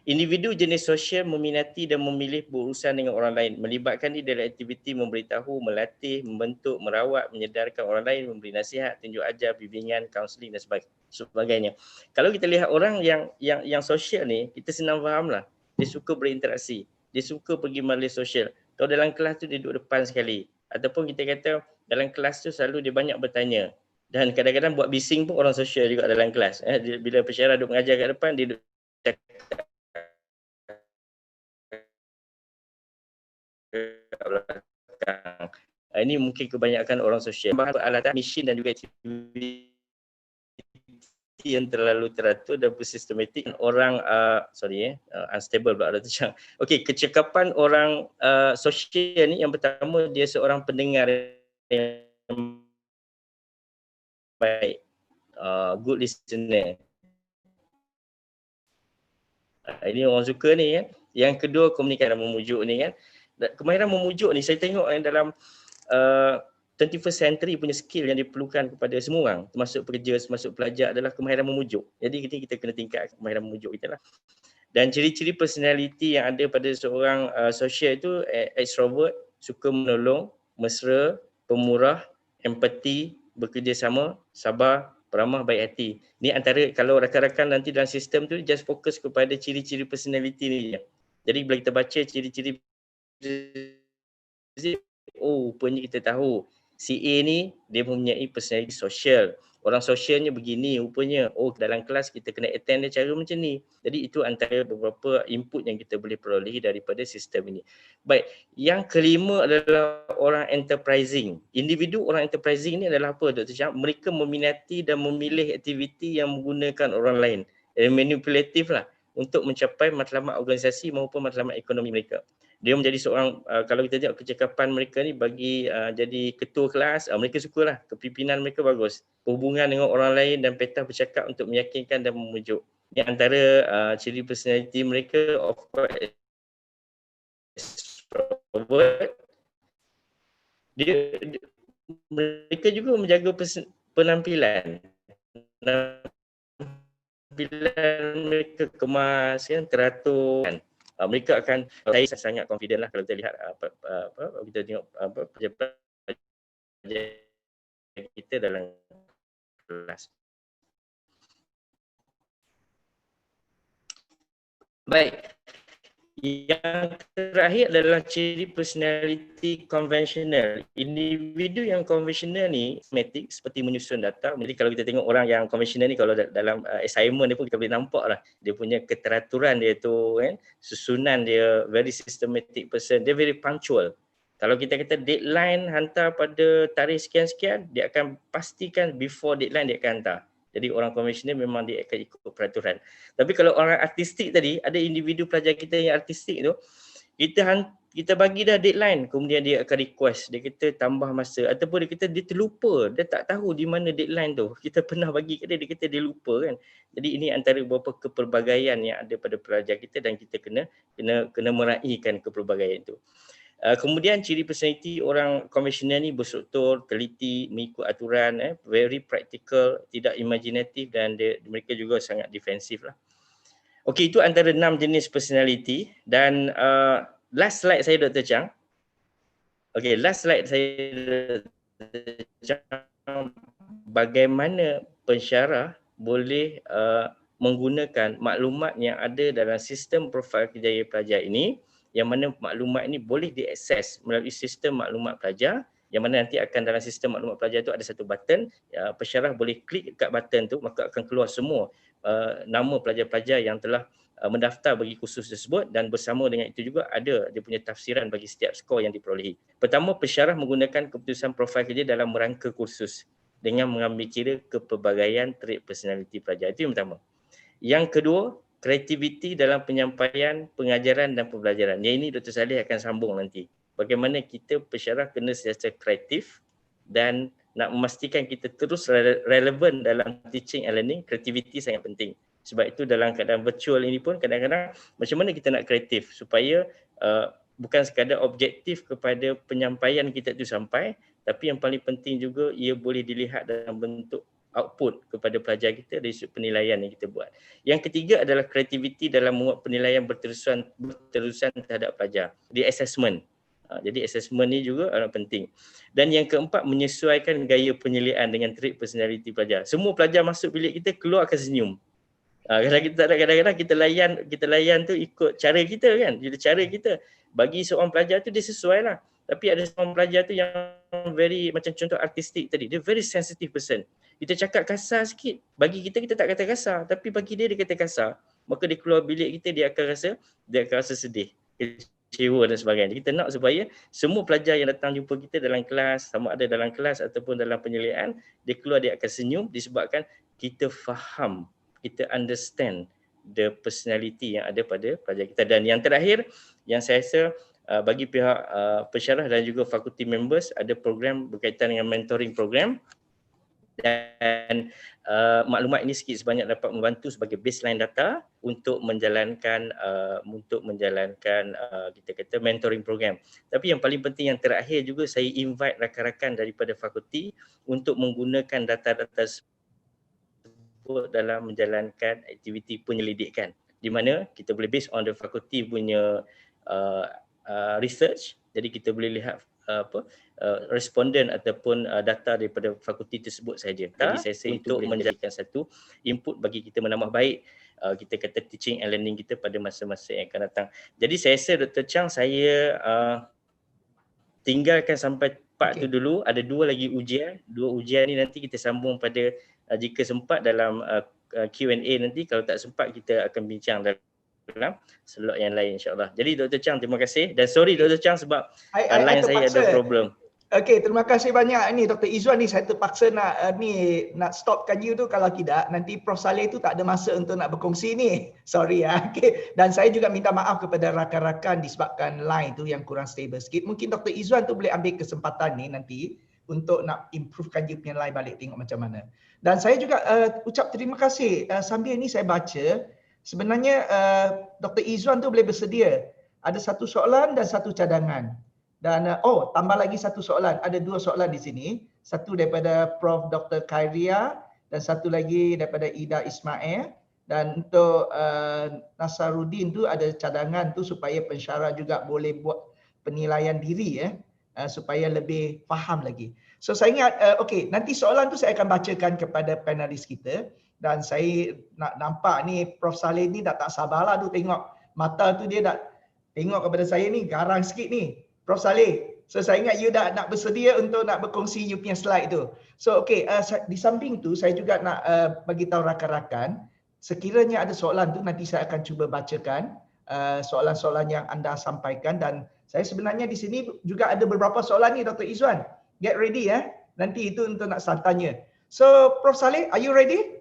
Individu jenis sosial meminati dan memilih berurusan dengan orang lain, melibatkan diri dalam aktiviti memberitahu, melatih, membentuk, merawat, menyedarkan orang lain, memberi nasihat, tunjuk ajar, bimbingan, kaunseling dan sebagainya. Kalau kita lihat orang yang sosial ni, kita senang fahamlah. Dia suka berinteraksi, dia suka pergi majlis sosial. Kalau dalam kelas tu dia duduk depan sekali, ataupun kita kata dalam kelas tu selalu dia banyak bertanya. Dan kadang-kadang buat bising pun orang sosial juga dalam kelas. Bila pensyarah duduk mengajar kat depan, dia duduk cakap belakang. Ini mungkin kebanyakan orang sosial. Bahan peralatan, mesin dan juga aktiviti yang terlalu teratur dan bersistematik. Orang unstable pula Dr. Chang. Okey, kecekapan orang sosial ni yang pertama, dia seorang pendengar yang baik, good listener. Ini orang suka ni kan. Yang kedua, komunikasi dan memujuk ni kan. Kemahiran memujuk ni saya tengok dalam 21st century punya skill yang diperlukan kepada semua orang, termasuk pekerja, termasuk pelajar, adalah kemahiran memujuk. Jadi kita kena tingkatkan kemahiran memujuk kita lah. Dan ciri-ciri personality yang ada pada seorang sosial itu extrovert, suka menolong, mesra, pemurah, empati, bekerjasama, sabar, peramah, baik hati. Ni antara, kalau rakan-rakan nanti dalam sistem tu just fokus kepada ciri-ciri personality ni je. Jadi bila kita baca ciri-ciri, rupanya kita tahu si A ni dia mempunyai personality sosial. Orang sosialnya begini rupanya. Dalam kelas kita kena attend dia cara macam ni. Jadi itu antara beberapa input yang kita boleh perolehi daripada sistem ini. Baik, yang kelima adalah orang enterprising. Individu orang enterprising ni adalah apa Dr. Syah? Mereka meminati dan memilih aktiviti yang menggunakan orang lain. Manipulatif lah untuk mencapai matlamat organisasi maupun matlamat ekonomi mereka. Dia menjadi seorang, kalau kita tengok kecekapan mereka ni bagi jadi ketua kelas, mereka sukalah, kepimpinan mereka bagus. Hubungan dengan orang lain dan peta bercakap untuk meyakinkan dan memujuk. Ini antara ciri personality mereka. Of course, mereka juga menjaga penampilan. Penampilan mereka kemas kan, teratur kan. Mereka akan, saya sangat confident lah kalau kita lihat kita tengok pelajar kita dalam kelas. Baik, yang terakhir adalah ciri personality konvensional. Individu yang konvensional ni sistematik, seperti menyusun data. Jadi kalau kita tengok orang yang konvensional ni, kalau dalam assignment dia pun kita boleh nampak lah dia punya keteraturan dia tu kan, susunan dia, very systematic person, dia very punctual. Kalau kita kata deadline hantar pada tarikh sekian-sekian, dia akan pastikan before deadline dia akan hantar. Jadi orang konvensional memang dia akan ikut peraturan. Tapi kalau orang artistik tadi, ada individu pelajar kita yang artistik tu, kita kita bagi dah deadline, kemudian dia akan request, dia kata tambah masa, ataupun dia kata dia terlupa, dia tak tahu di mana deadline tu. Kita pernah bagi ke dia, dia kata dia lupa kan. Jadi ini antara beberapa kepelbagaian yang ada pada pelajar kita dan kita kena meraihkan kepelbagaian itu. Kemudian ciri personality orang konvensional ni berstruktur, teliti, mengikut aturan, very practical, tidak imaginatif dan mereka juga sangat defensif lah. Okey, itu antara 6 jenis personality dan last slide saya Dr. Chang. Okey, last slide saya Dr. Chang, bagaimana pensyarah boleh menggunakan maklumat yang ada dalam sistem profil kejayaan pelajar ini, yang mana maklumat ini boleh diakses melalui sistem maklumat pelajar, yang mana nanti akan dalam sistem maklumat pelajar itu ada satu button, pensyarah boleh klik dekat button tu, maka akan keluar semua nama pelajar-pelajar yang telah mendaftar bagi kursus tersebut, dan bersama dengan itu juga ada dia punya tafsiran bagi setiap skor yang diperolehi. Pertama, pensyarah menggunakan keputusan profil kerja dalam merangka kursus dengan mengambil kira kepelbagaian trait personality pelajar. Itu yang pertama. Yang kedua, kreativiti dalam penyampaian, pengajaran dan pembelajaran. Yang ini Dr. Saleh akan sambung nanti. Bagaimana kita pensyarah kena sentiasa kreatif dan nak memastikan kita terus relevan dalam teaching and learning, kreativiti sangat penting. Sebab itu dalam keadaan virtual ini pun kadang-kadang macam mana kita nak kreatif supaya bukan sekadar objektif kepada penyampaian kita itu sampai, tapi yang paling penting juga ia boleh dilihat dalam bentuk output kepada pelajar kita dari sudut penilaian yang kita buat. Yang ketiga adalah kreativiti dalam membuat penilaian berterusan terhadap pelajar di assessment. Jadi assessment ni juga penting. Dan yang keempat, menyesuaikan gaya penyeliaan dengan trait personality pelajar. Semua pelajar masuk bilik kita keluar akan senyum. Kadang-kadang kita layan tu ikut cara kita kan. Jadi cara kita bagi seorang pelajar tu dia sesuai lah. Tapi ada seorang pelajar tu yang very macam contoh artistik tadi, dia very sensitive person. Kita cakap kasar sikit, bagi kita tak kata kasar, tapi bagi dia kata kasar. Maka dia keluar bilik kita dia akan rasa sedih, kecewa dan sebagainya. Kita nak supaya semua pelajar yang datang jumpa kita dalam kelas, sama ada dalam kelas ataupun dalam penyeliaan, dia keluar dia akan senyum disebabkan kita faham, kita understand the personality yang ada pada pelajar kita. Dan yang terakhir, yang saya rasa bagi pihak pensyarah dan juga fakulti members, ada program berkaitan dengan mentoring program, dan maklumat ini sikit sebanyak dapat membantu sebagai baseline data untuk menjalankan kita kata mentoring program. Tapi yang paling penting yang terakhir juga, saya invite rakan-rakan daripada fakulti untuk menggunakan data-data tersebut dalam menjalankan aktiviti penyelidikan, di mana kita boleh based on the fakulti punya research. Jadi kita boleh lihat responden ataupun data daripada fakulti tersebut saja. Jadi saya rasa untuk menjadikan satu input bagi kita menambah baik kita kata teaching and learning kita pada masa-masa yang akan datang. Jadi saya rasa Dr. Chang, saya tinggalkan sampai part tu dulu. Ada dua ujian ni nanti kita sambung pada jika sempat dalam Q&A nanti. Kalau tak sempat kita akan bincang dalam slot yang lain insyaAllah. Jadi Dr. Chang, terima kasih. Dan sorry Dr. Chang sebab line saya ada problem. Okey, terima kasih banyak ni Dr. Izzuan ni. Saya terpaksa nak stopkan you tu, kalau tidak nanti Prof Saleh tu tak ada masa untuk nak berkongsi ni. Sorry ya. Okey, dan saya juga minta maaf kepada rakan-rakan disebabkan line tu yang kurang stable sikit. Mungkin Dr. Izzuan tu boleh ambil kesempatan ni nanti untuk nak improvekan you punya line balik, tengok macam mana. Dan saya juga ucap terima kasih. Sambil ni saya baca, sebenarnya Dr. Izzuan tu boleh bersedia. Ada satu soalan dan satu cadangan. Dan tambah lagi satu soalan. Ada dua soalan di sini. Satu daripada Prof. Dr. Khairia dan satu lagi daripada Ida Ismail. Dan untuk Nasaruddin tu ada cadangan tu supaya pensyarah juga boleh buat penilaian diri supaya lebih faham lagi. So saya ingat nanti soalan tu saya akan bacakan kepada panelis kita. Dan saya nak nampak ni Prof Saleh ni dah tak sabarlah tu tengok mata tu, dia dah tengok kepada saya ni garang sikit ni Prof Saleh. So saya ingat you dah nak bersedia untuk nak berkongsi you punya slide tu. So di samping tu saya juga nak bagi tahu rakan-rakan, sekiranya ada soalan tu nanti saya akan cuba bacakan soalan-soalan yang anda sampaikan. Dan saya sebenarnya di sini juga ada beberapa soalan ni Dr. Izzuan. Get ready nanti itu untuk nak tanya. So Prof Saleh, are you ready?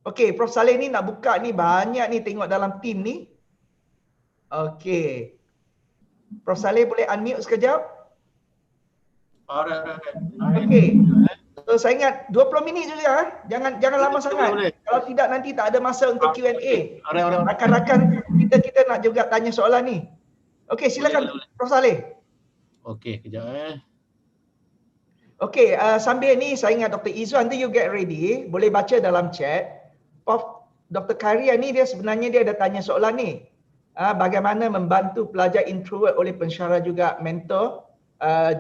Okey, Prof Saleh ni nak buka ni banyak ni tengok dalam team ni. Okey. Prof Saleh boleh unmute sekejap? Alright. Okey. So saya ingat 20 minit saja. Jangan lama sangat. Boleh. Kalau tidak nanti tak ada masa untuk Q&A. Alright. Rakan-rakan kita nak juga tanya soalan ni. Okey, silakan Boleh. Prof Saleh. Okey, kejap Okey, sambil ni saya ingat Dr. Izzuan, nanti you get ready, boleh baca dalam chat. Prof Dr. Karya ni dia sebenarnya dia ada tanya soalan ni. Bagaimana membantu pelajar introvert oleh pensyarah juga mentor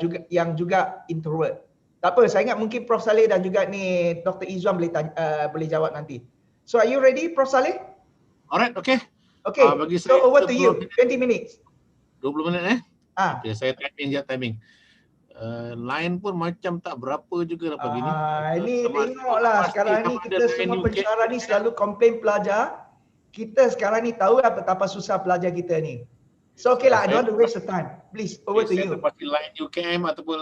juga yang juga introvert. Tak apa, saya ingat mungkin Prof Saleh dan juga ni Dr. Izzuan boleh jawab nanti. So are you ready Prof Saleh? Alright, okey. Okay, bagi so saya over to you, 20 minutes. 20 minit Okey, saya timing. Line pun macam tak berapa juga lah pagi ni. Ini tengoklah sekarang ni kita semua pensyarah ni selalu komplain pelajar. Kita sekarang ni tahu betapa susah pelajar kita ni. So okay lah, I don't want to waste the time. Please, over to you. Saya terpaksa line UKM ataupun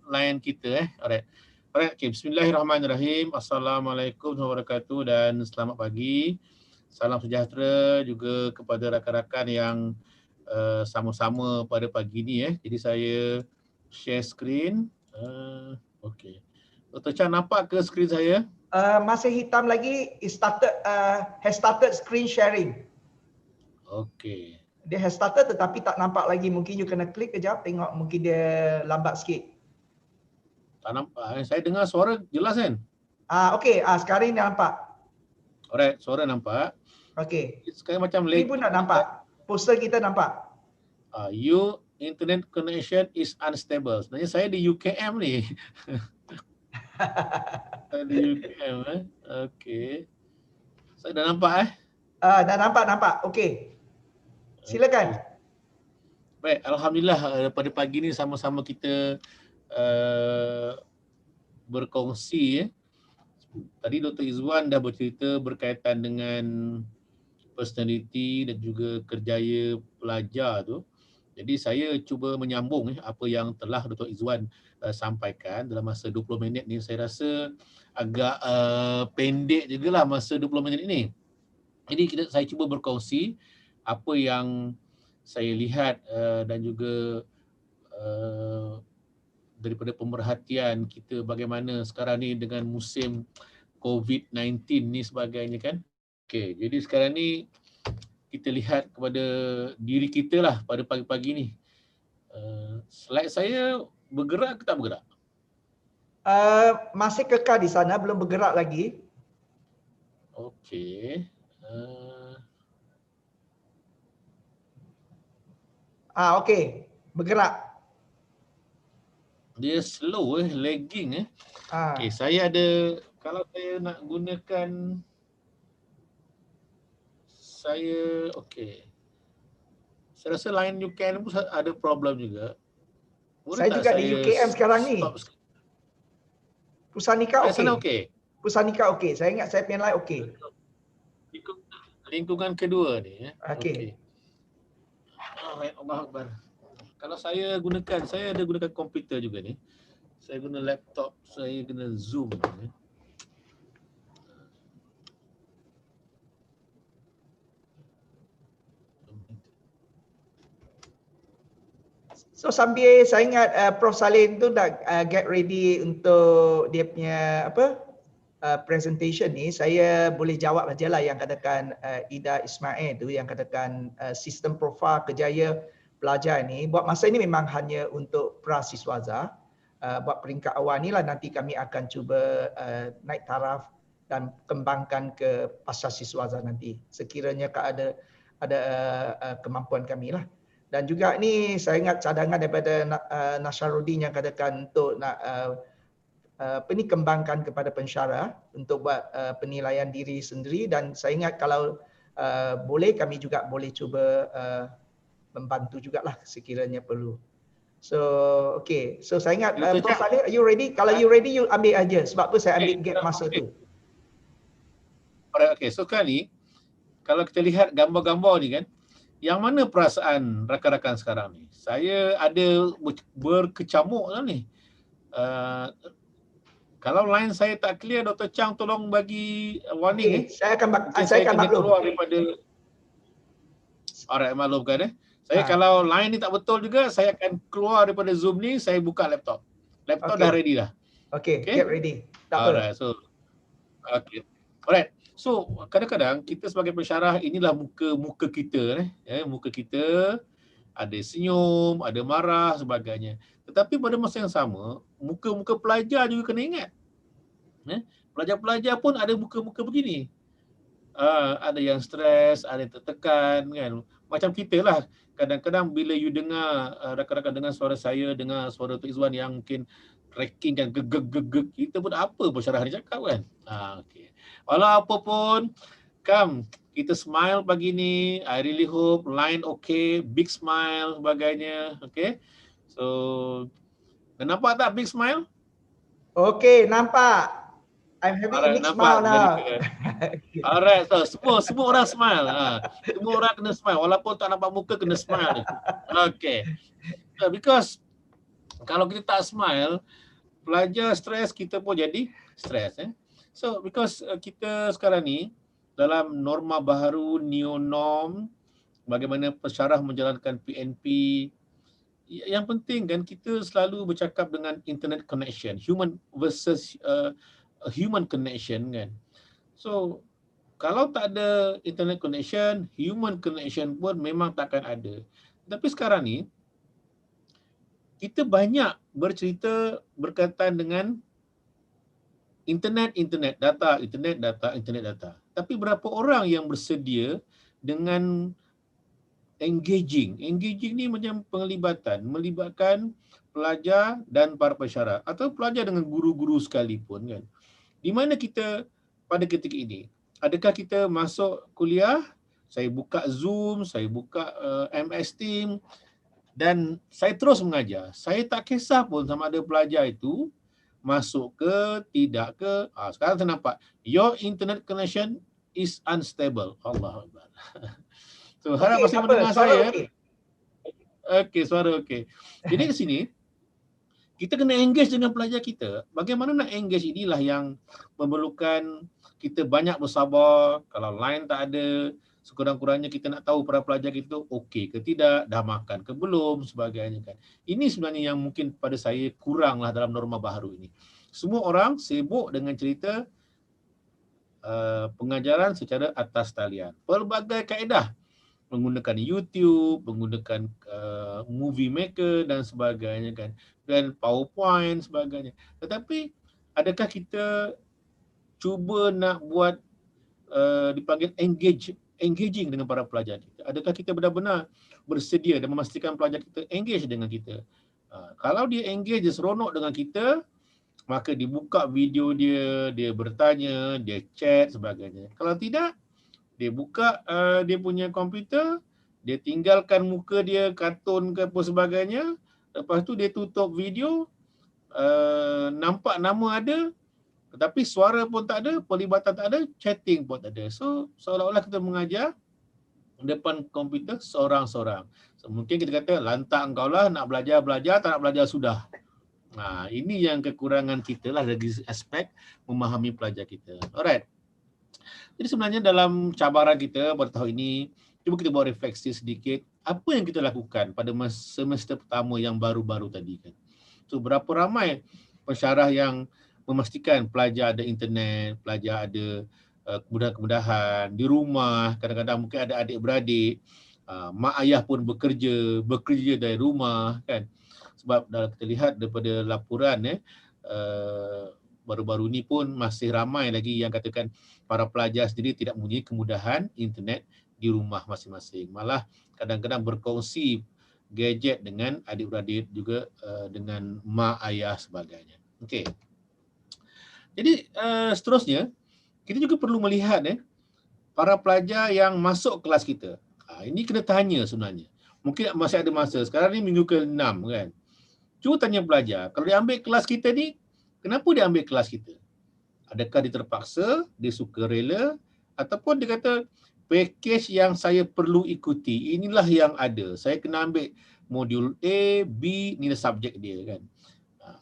line kita Alright. Okay, bismillahirrahmanirrahim. Assalamualaikum warahmatullahi wabarakatuh dan selamat pagi. Salam sejahtera juga kepada rakan-rakan yang sama-sama pada pagi ni Jadi saya share screen. Okey. Dr. Chan nampak ke skrin saya? Masih hitam lagi, has started screen sharing. Okey. Dia has started tetapi tak nampak lagi. Mungkin you kena klik kejap, tengok mungkin dia lambat sikit. Tak nampak. Saya dengar suara jelas kan? Okey, sekarang ni nampak. Alright, suara nampak. Okey. Sekarang macam Ini pun nak nampak. Poster kita nampak. Your internet connection is unstable. Sebenarnya saya di UKM ni. Di UKM Okey. Saya dah nampak Dah nampak. Okey. Silakan. Baik, alhamdulillah pada pagi ni sama-sama kita berkongsi Tadi Dr. Izzuan dah bercerita berkaitan dengan personality dan juga kerjaya pelajar tu. Jadi saya cuba menyambung apa yang telah Dr. Izzuan sampaikan dalam masa 20 minit ni. Saya rasa agak pendek jugalah masa 20 minit ini. Jadi saya cuba berkongsi apa yang saya lihat dan juga daripada pemerhatian kita bagaimana sekarang ni dengan musim COVID-19 ni sebagainya kan. Okey, jadi sekarang ni kita lihat kepada diri kita lah pada pagi-pagi ni. Slide saya bergerak ke tak bergerak? Masih kekal di sana, belum bergerak lagi. Okey. Okey, bergerak. Dia slow lagging Okey, saya ada, kalau saya nak gunakan okey. Saya rasa line UKM pun ada problem juga. Saya juga di UKM sekarang ni. Pusanika okey. Sana okey. Pusanika okey. Saya ingat saya punya line okey. Lingkungan kedua ni Okey. Allahu Akbar. Kalau saya ada gunakan komputer juga ni. Saya guna laptop, saya guna Zoom So sambil saya ingat Prof Saleh tu dah get ready untuk dia punya presentation ni, saya boleh jawab aja lah yang katakan Ida Ismail tu yang katakan sistem profil kerjaya pelajar ni buat masa ini memang hanya untuk prasiswaza. Buat peringkat awal ni lah nanti kami akan cuba naik taraf dan kembangkan ke pasasiswaza nanti sekiranya ada kemampuan kami lah. Dan juga ni saya ingat cadangan daripada Nasharuddin yang katakan untuk nak kembangkan kepada pensyarah untuk buat penilaian diri sendiri, dan saya ingat kalau boleh kami juga boleh cuba membantu jugalah sekiranya perlu. So okay, so saya ingat Prof Saleh, are you ready? Kalau you ready, you ambil aja sebab apa saya ambil gap masa tu. Alright, okay. So kali kalau kita lihat gambar-gambar ni kan, yang mana perasaan rakan-rakan sekarang ni? Saya ada berkecamuk lah ni. Kalau line saya tak clear, Dr. Chang tolong bagi warning. Saya akan maklum. Keluar daripada. Alright, maklumkan Saya kalau line ni tak betul juga, saya akan keluar daripada Zoom ni, saya buka laptop. Laptop dah ready dah. Okay, get ready. Tak apa. Alright, so okay. Alright. So kadang-kadang kita sebagai pensyarah, inilah muka kita muka kita ada senyum, ada marah sebagainya. Tetapi pada masa yang sama, muka-muka pelajar juga kena ingat. Pelajar-pelajar pun ada muka-muka begini. Ada yang stres, ada yang tertekan kan. Macam kita lah. Kadang-kadang bila you dengar rakan-rakan dengar suara saya, dengar suara Tok Izwan yang mungkin tracking kan gegeg, kita pun apa pensyarah ni cakap kan. Okay. Walau apa pun, come kita smile pagi ni. I really hope line okay, big smile sebagainya. Okay. So nampak tak big smile? Okay, nampak. I'm having a big smile now. Alright, so semua orang smile. Semua orang kena smile. Walaupun tak nampak muka, kena smile. Okay. So, because kalau kita tak smile, pelajar stres, kita pun jadi stres. So, because kita sekarang ni dalam norma baru, new norm, bagaimana pensyarah menjalankan PNP, yang penting kan kita selalu bercakap dengan internet connection, human versus human connection kan. So kalau tak ada internet connection, human connection pun memang takkan ada. Tapi sekarang ni kita banyak bercerita berkaitan dengan internet data. Tapi berapa orang yang bersedia dengan engaging ni macam melibatkan pelajar dan para pensyarah atau pelajar dengan guru-guru sekalipun kan. Di mana kita pada ketika ini? Adakah kita masuk kuliah, saya buka Zoom, saya buka MS Team dan saya terus mengajar. Saya tak kisah pun sama ada pelajar itu masuk ke, tidak ke. Sekarang saya nampak, your internet connection is unstable. Allah Akbar. So harap masih mendengar saya. Okey, suara okey. Jadi di sini kita kena engage dengan pelajar kita. Bagaimana nak engage inilah yang memerlukan kita banyak bersabar. Kalau line tak ada, sekurang-kurangnya kita nak tahu para pelajar kita okey ke tidak, dah makan ke belum, sebagainya kan. Ini sebenarnya yang mungkin pada saya kuranglah dalam norma baru ini. Semua orang sibuk dengan cerita pengajaran secara atas talian. Pelbagai kaedah, menggunakan YouTube, menggunakan movie maker dan sebagainya kan, dan PowerPoint sebagainya. Tetapi adakah kita cuba nak buat dipanggil engaging dengan para pelajar kita? Adakah kita benar-benar bersedia dan memastikan pelajar kita engage dengan kita? Kalau dia engage, dia seronok dengan kita, maka dibuka video dia, dia bertanya, dia chat sebagainya. Kalau tidak, dia buka dia punya komputer, dia tinggalkan muka dia, kartun ke apa sebagainya, lepas tu dia tutup video, nampak nama ada, tetapi suara pun tak ada, pelibatan tak ada, chatting pun tak ada. So seolah-olah kita mengajar depan komputer seorang-seorang. So, mungkin kita kata, lantak engkau lah, nak belajar, tak nak belajar sudah. Ini yang kekurangan kita lah dari aspek memahami pelajar kita. Alright. Jadi sebenarnya dalam cabaran kita pada tahun ini, cuba kita buat refleksi sedikit, apa yang kita lakukan pada semester pertama yang baru-baru tadi kan. So berapa ramai pensyarah yang memastikan pelajar ada internet, pelajar ada kemudahan-kemudahan di rumah, kadang-kadang mungkin ada adik-beradik, mak ayah pun bekerja dari rumah kan. Sebab kita lihat daripada laporan baru-baru ni pun masih ramai lagi yang katakan para pelajar sendiri tidak mempunyai kemudahan internet di rumah masing-masing. Malah kadang-kadang berkongsi gadget dengan adik-beradik juga dengan mak ayah sebagainya. Okey. Jadi seterusnya kita juga perlu melihat para pelajar yang masuk kelas kita. Ini kena tanya sebenarnya. Mungkin masih ada masa. Sekarang ni minggu ke-6 kan. Cuba tanya pelajar, kalau dia ambil kelas kita ni, kenapa dia ambil kelas kita? Adakah dia terpaksa, dia suka rela, ataupun dia kata, package yang saya perlu ikuti, inilah yang ada. Saya kena ambil modul A, B, inilah subjek dia kan.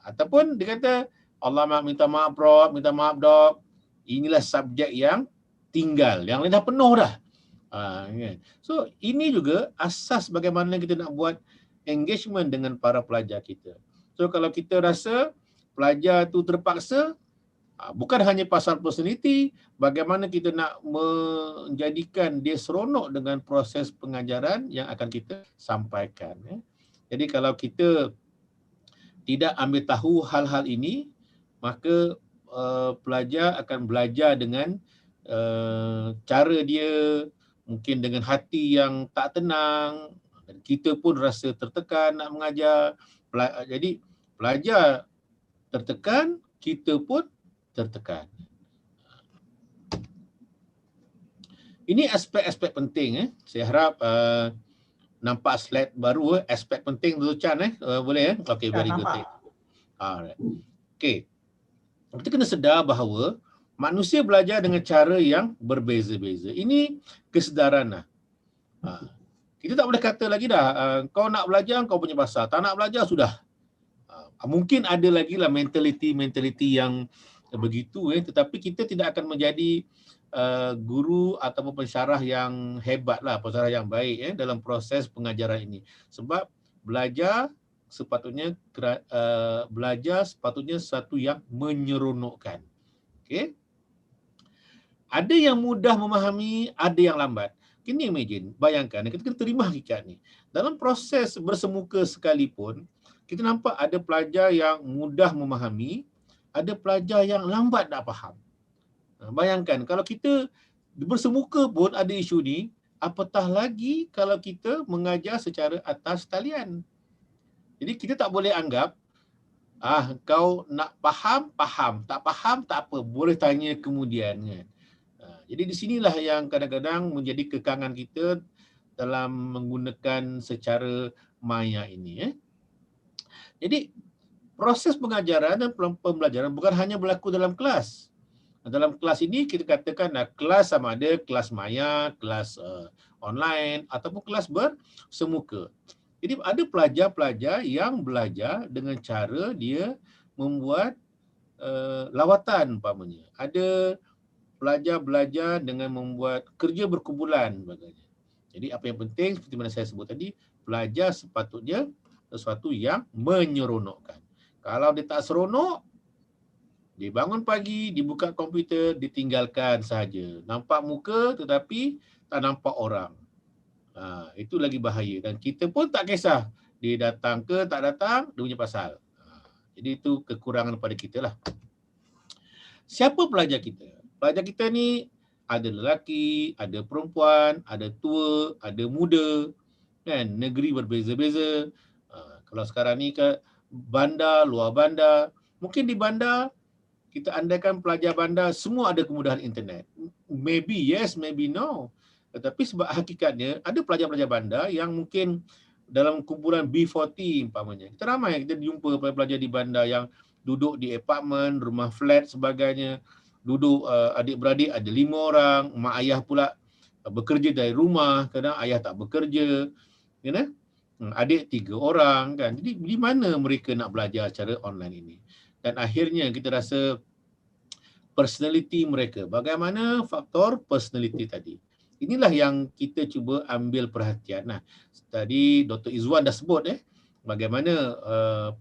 Ataupun dia kata, Allah minta maaf Prof, minta maaf Dok, inilah subjek yang tinggal. Yang lain dah penuh dah. Kan? So ini juga asas bagaimana kita nak buat engagement dengan para pelajar kita. So kalau kita rasa pelajar tu terpaksa, bukan hanya pasal personality, bagaimana kita nak menjadikan dia seronok dengan proses pengajaran yang akan kita sampaikan. Jadi kalau kita tidak ambil tahu hal-hal ini, maka pelajar akan belajar dengan cara dia, mungkin dengan hati yang tak tenang, dan kita pun rasa tertekan nak mengajar. Jadi pelajar tertekan, kita pun tertekan. Ini aspek-aspek penting. Saya harap nampak slide baru, aspek penting Dr. Chan. Boleh? Okay, very good. Alright. Okay. Kita kena sedar bahawa manusia belajar dengan cara yang berbeza-beza. Ini kesedaran lah. Kita tak boleh kata lagi dah, kau nak belajar, kau punya pasal. Tak nak belajar, sudah. Mungkin ada lagi lah mentality yang begitu, tetapi kita tidak akan menjadi guru ataupun pensyarah yang hebat lah, pensyarah yang baik dalam proses pengajaran ini. Sebab belajar sepatutnya satu yang menyeronokkan. Okay? Ada yang mudah memahami, ada yang lambat. Kini imagine, bayangkan, kita kena terima hakikat ni. Dalam proses bersemuka sekalipun, kita nampak ada pelajar yang mudah memahami, ada pelajar yang lambat nak faham. Bayangkan, kalau kita bersemuka pun ada isu ni, apatah lagi kalau kita mengajar secara atas talian. Jadi kita tak boleh anggap, kau nak faham, tak faham, tak apa, boleh tanya kemudian, kan. Jadi di sinilah yang kadang-kadang menjadi kekangan kita dalam menggunakan secara maya ini. Jadi proses pengajaran dan pembelajaran bukan hanya berlaku dalam kelas. Dalam kelas ini kita katakan kelas sama ada kelas maya, kelas online ataupun kelas bersemuka. Jadi ada pelajar-pelajar yang belajar dengan cara dia membuat lawatan umpamanya. Ada pelajar belajar dengan membuat kerja berkumpulan sebagainya. Jadi apa yang penting seperti mana saya sebut tadi, belajar sepatutnya sesuatu yang menyeronokkan. Kalau dia tak seronok, dia bangun pagi, dibuka komputer, ditinggalkan saja. Nampak muka tetapi tak nampak orang. Itu lagi bahaya. Dan kita pun tak kisah dia datang ke tak datang, dia punya pasal. Jadi itu kekurangan pada kita lah. Siapa pelajar kita? Pelajar kita ni ada lelaki, ada perempuan, ada tua, ada muda, kan? Negeri berbeza-beza. Kalau sekarang ni ke bandar, luar bandar, mungkin di bandar kita andaikan pelajar bandar semua ada kemudahan internet. Maybe yes, maybe no. Tetapi sebab hakikatnya ada pelajar-pelajar bandar yang mungkin dalam kumpulan B40 umpamanya. Kita ramai kita jumpa pelajar di bandar yang duduk di apartmen, rumah flat sebagainya. Duduk adik-beradik ada 5 orang, mak ayah pula bekerja dari rumah, kadang ayah tak bekerja, adik 3 orang kan. Jadi di mana mereka nak belajar secara online ini? Dan akhirnya kita rasa personality mereka, bagaimana faktor personality tadi. Inilah yang kita cuba ambil perhatian. Nah, tadi Dr. Izwan dah sebut bagaimana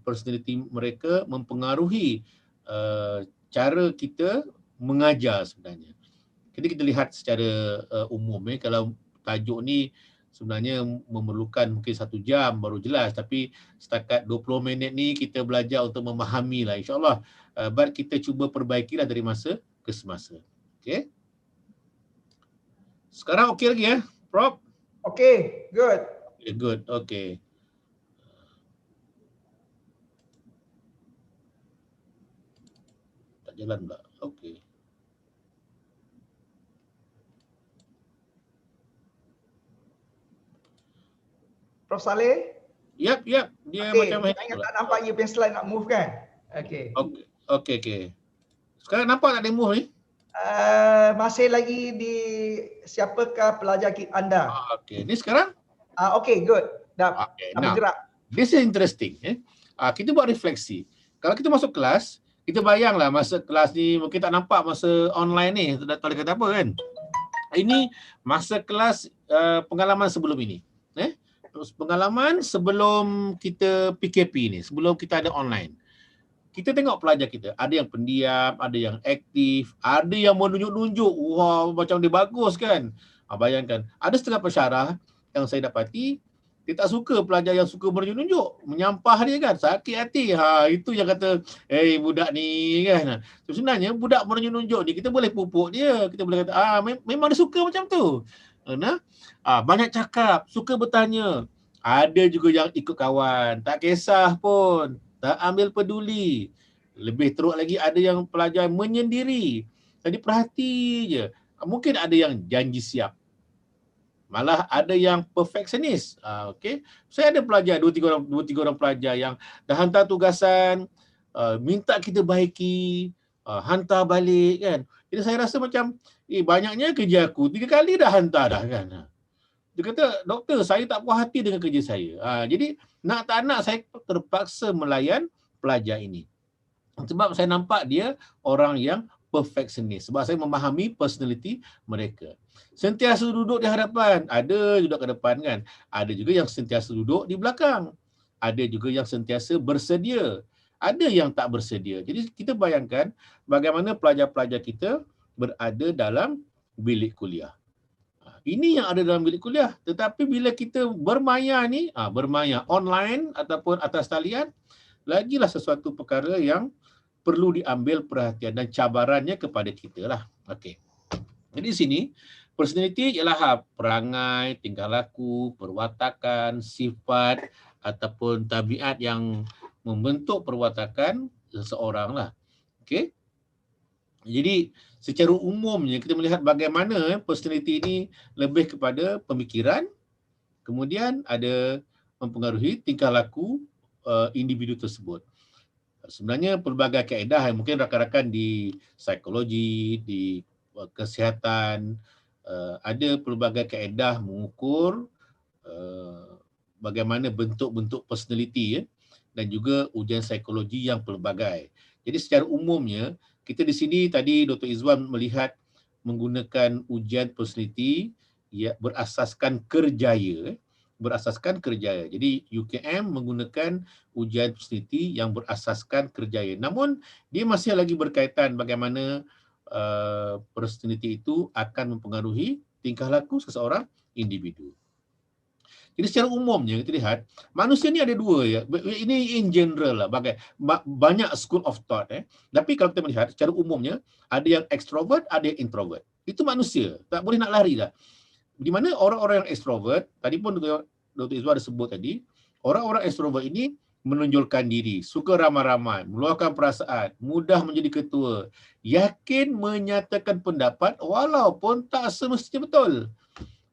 personality mereka mempengaruhi cara kita mengajar sebenarnya. Jadi kita lihat secara umum kalau tajuk ni sebenarnya memerlukan mungkin 1 jam baru jelas, tapi setakat 20 minit ni kita belajar untuk memahami lah, insyaAllah. But kita cuba perbaikilah dari masa ke semasa. Okay. Sekarang okey lagi Prof? Okay, good. Good, okay. Tak jalan pula, okay. Prof Saleh? Yap. Dia macam saya ingat tak nampak you punya slide nak move kan? Okay. Sekarang nampak tak dia move ni? Masih lagi di siapakah pelajar anda? Okay. Ni sekarang? Okay, good. Dah bergerak. This is interesting. Kita buat refleksi. Kalau kita masuk kelas, kita bayanglah masa kelas ni mungkin tak nampak masa online ni. Tak boleh kata apa kan? Ini masa kelas pengalaman sebelum ini. Terus pengalaman sebelum kita PKP ni, sebelum kita ada online. Kita tengok pelajar kita, ada yang pendiam, ada yang aktif, ada yang menunjuk-nunjuk. Wah, macam dia bagus kan. Bayangkan, ada setengah pensyarah yang saya dapati, dia tak suka pelajar yang suka menunjuk-nunjuk, menyampah dia kan, sakit hati. Itu yang kata, budak ni kan. Sebenarnya budak menunjuk-nunjuk ni, kita boleh pupuk dia, kita boleh kata, memang dia suka macam tu. Banyak cakap, suka bertanya. Ada juga yang ikut kawan, tak kisah pun, tak ambil peduli. Lebih teruk lagi ada yang pelajar menyendiri. Jadi perhati je. Mungkin ada yang janji siap. Malah ada yang perfectionist. Okay. Saya ada pelajar, 2-3 orang pelajar yang dah hantar tugasan, minta kita baiki, hantar balik kan. Jadi saya rasa macam, banyaknya kerja aku, 3 kali dah hantar dah kan. Dia kata, doktor, saya tak puas hati dengan kerja saya. Jadi, nak tak nak saya terpaksa melayan pelajar ini. Sebab saya nampak dia orang yang perfectionist. Sebab saya memahami personality mereka. Sentiasa duduk di hadapan. Ada duduk ke depan kan. Ada juga yang sentiasa duduk di belakang. Ada juga yang sentiasa bersedia. Ada yang tak bersedia. Jadi, kita bayangkan bagaimana pelajar-pelajar kita berada dalam bilik kuliah. Ini yang ada dalam bilik kuliah. Tetapi bila kita bermaya ni, bermaya online ataupun atas talian, lagilah sesuatu perkara yang perlu diambil perhatian dan cabarannya kepada kita lah. Okey. Jadi sini, personality ialah perangai, tingkah laku, perwatakan, sifat ataupun tabiat yang membentuk perwatakan seseorang lah. Okey. Jadi secara umumnya kita melihat bagaimana personality ini lebih kepada pemikiran, kemudian ada mempengaruhi tingkah laku individu tersebut. Sebenarnya pelbagai kaedah yang mungkin rakan-rakan di psikologi, di kesihatan, ada pelbagai kaedah mengukur bagaimana bentuk-bentuk personality dan juga ujian psikologi yang pelbagai. Jadi secara umumnya kita di sini tadi Dr. Izwan melihat menggunakan ujian personality berasaskan kerjaya. Jadi UKM menggunakan ujian personality yang berasaskan kerjaya. Namun dia masih lagi berkaitan bagaimana personality itu akan mempengaruhi tingkah laku seseorang individu. Jadi secara umumnya kita lihat manusia ni ada dua ya. Ini in general lah, banyak school of thought Tapi kalau kita melihat secara umumnya ada yang extrovert, ada yang introvert. Itu manusia, tak boleh nak lari dah. Di mana orang-orang yang extrovert, tadi pun Dr. Izwan ada sebut tadi, orang-orang extrovert ini menonjolkan diri, suka ramai-ramai, meluahkan perasaan, mudah menjadi ketua, yakin menyatakan pendapat walaupun tak semestinya betul.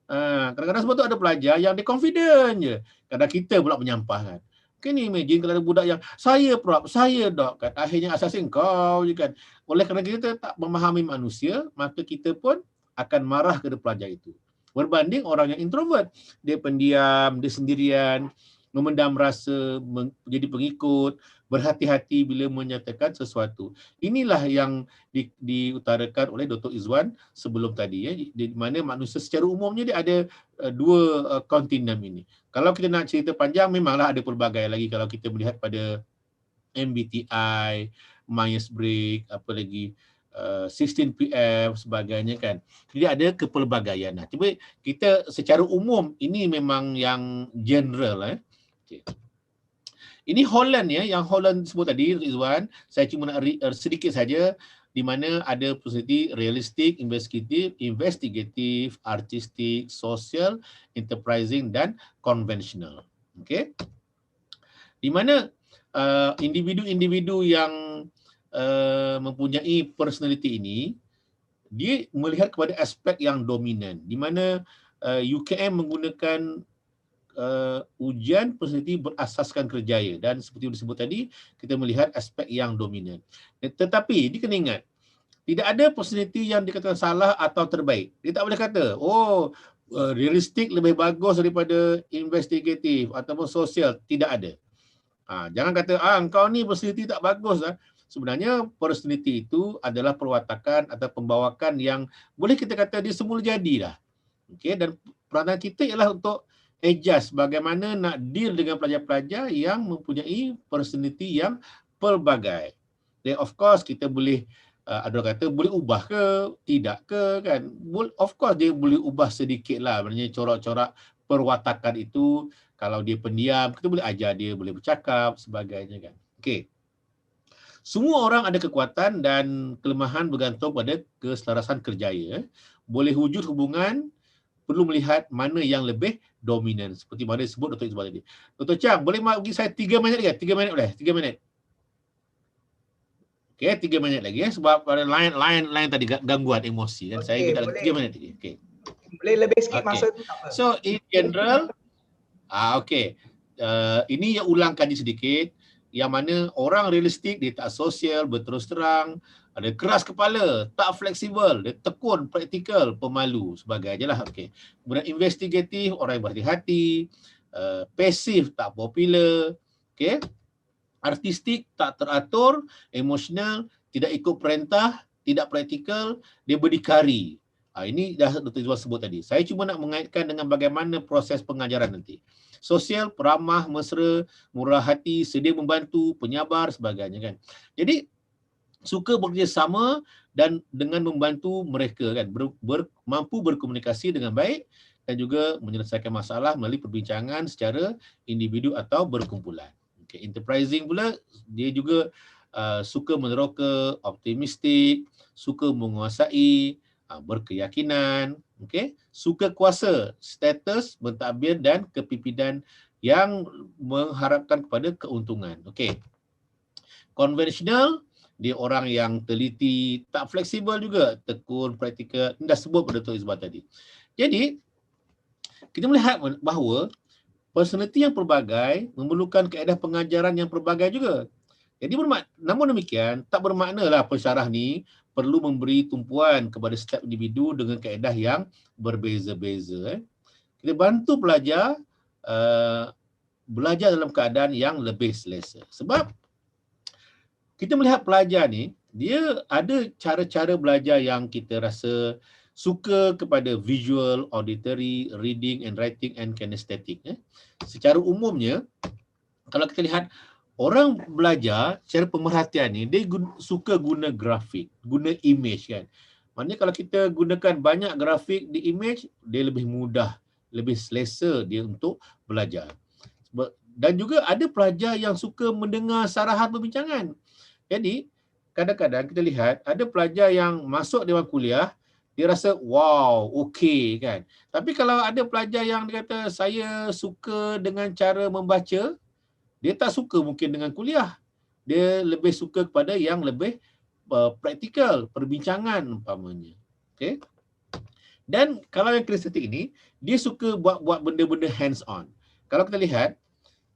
Kadang-kadang sebab tu ada pelajar yang dia confident je. Kadang kita pula menyampahkan. Kan imagine kalau ada budak yang saya prof, saya dok kan. Akhirnya asasi kau je kan. Oleh kerana kita tak memahami manusia, maka kita pun akan marah kepada pelajar itu. Berbanding orang yang introvert. Dia pendiam, dia sendirian, memendam rasa, menjadi pengikut, berhati-hati bila menyatakan sesuatu. Inilah yang diutarakan oleh Dr. Izwan sebelum tadi di mana manusia secara umumnya dia ada dua kontinem ini. Kalau kita nak cerita panjang memanglah ada pelbagai lagi kalau kita melihat pada MBTI, Myers-Briggs, apa lagi 16PF sebagainya kan. Jadi ada kepelbagaian. Cuma kita secara umum ini memang yang general Okay. Ini Holland yang Holland sebut tadi Rizwan, saya cuma nak sedikit saja di mana ada personality realistic, investigative, artistic, social, enterprising dan conventional. Okey. Di mana individu-individu yang mempunyai personality ini dia melihat kepada aspek yang dominan di mana UKM menggunakan ujian personality berasaskan kerjaya dan seperti yang disebut tadi kita melihat aspek yang dominan. Tetapi dia kena ingat tidak ada personality yang dikatakan salah atau terbaik. Dia tak boleh kata realistik lebih bagus daripada investigatif ataupun sosial. Tidak ada. Jangan kata engkau ni personality tak bagus lah. sebenarnya personality itu adalah perwatakan atau pembawakan yang boleh kita kata dia semula jadi dah. Okey, dan peranan kita ialah untuk adjust bagaimana nak deal dengan pelajar-pelajar yang mempunyai personality yang pelbagai. Dan of course kita boleh ada orang kata boleh ubah ke, tidak ke kan. Of course dia boleh ubah sedikit lah, maknanya corak-corak perwatakan itu. Kalau dia pendiam, kita boleh ajar dia boleh bercakap sebagainya kan. Okey. Semua orang ada kekuatan dan kelemahan bergantung pada keselarasan kerjaya. Boleh wujud hubungan, perlu melihat mana yang lebih dominan. Seperti mana disebut Dr. Iqbal tadi. Dr. Chang, boleh bagi saya 3 minit lagi? 3 minit boleh? 3 minit. Okey, 3 minit lagi ya. Sebab pada lain tadi gangguan emosi kan. Saya minta lagi 3 minit lagi. Okey. Boleh lebih sikit Okey. masa tu tak apa. So in general, okey. Ini yang ulang kaji sedikit. Yang mana orang realistik, dia tak sosial, berterus terang, ada keras kepala, tak fleksibel, dia tekun, praktikal, pemalu, sebagainya lah. Okay. Kemudian investigatif, orang yang berhati-hati, pasif, tak popular, okay. Artistik, tak teratur, emosional, tidak ikut perintah, tidak praktikal, dia berdikari. Ini dah Dr. Iqbal sebut tadi. Saya cuma nak mengaitkan dengan bagaimana proses pengajaran nanti. Sosial, peramah, mesra, murah hati, sedia membantu, penyabar, sebagainya kan. Jadi suka bekerjasama dan dengan membantu mereka kan, mampu berkomunikasi dengan baik dan juga menyelesaikan masalah melalui perbincangan secara individu atau berkumpulan. Okay. Enterprising pula, dia juga suka meneroka, optimistik, suka menguasai, berkeyakinan, okay. Suka kuasa, status, mentadbir dan kepimpinan yang mengharapkan kepada keuntungan. Okay. Konvensional, dia orang yang teliti, tak fleksibel juga, tekun, praktikal. Ini dah sebut pada Dr. Iqbal tadi. Jadi, kita melihat bahawa personaliti yang pelbagai memerlukan kaedah pengajaran yang pelbagai juga. Jadi namun demikian, tak bermaknalah pensyarah ni perlu memberi tumpuan kepada setiap individu dengan kaedah yang berbeza-beza. Kita bantu pelajar belajar dalam keadaan yang lebih selesa. Sebab kita melihat pelajar ni, dia ada cara-cara belajar yang kita rasa suka kepada visual, auditory, reading and writing and kinesthetic. Secara umumnya, kalau kita lihat orang belajar secara pemerhatian ni, dia suka guna grafik, guna image kan. Maknanya kalau kita gunakan banyak grafik di image, dia lebih mudah, lebih selesa dia untuk belajar. Dan juga ada pelajar yang suka mendengar sarahan perbincangan. Jadi, kadang-kadang kita lihat ada pelajar yang masuk dewan kuliah, dia rasa wow, okey kan. Tapi kalau ada pelajar yang dia kata saya suka dengan cara membaca, dia tak suka mungkin dengan kuliah. Dia lebih suka kepada yang lebih praktikal, perbincangan umpamanya. Okey. Dan kalau yang kinestetik ini, dia suka buat benda-benda hands on. Kalau kita lihat,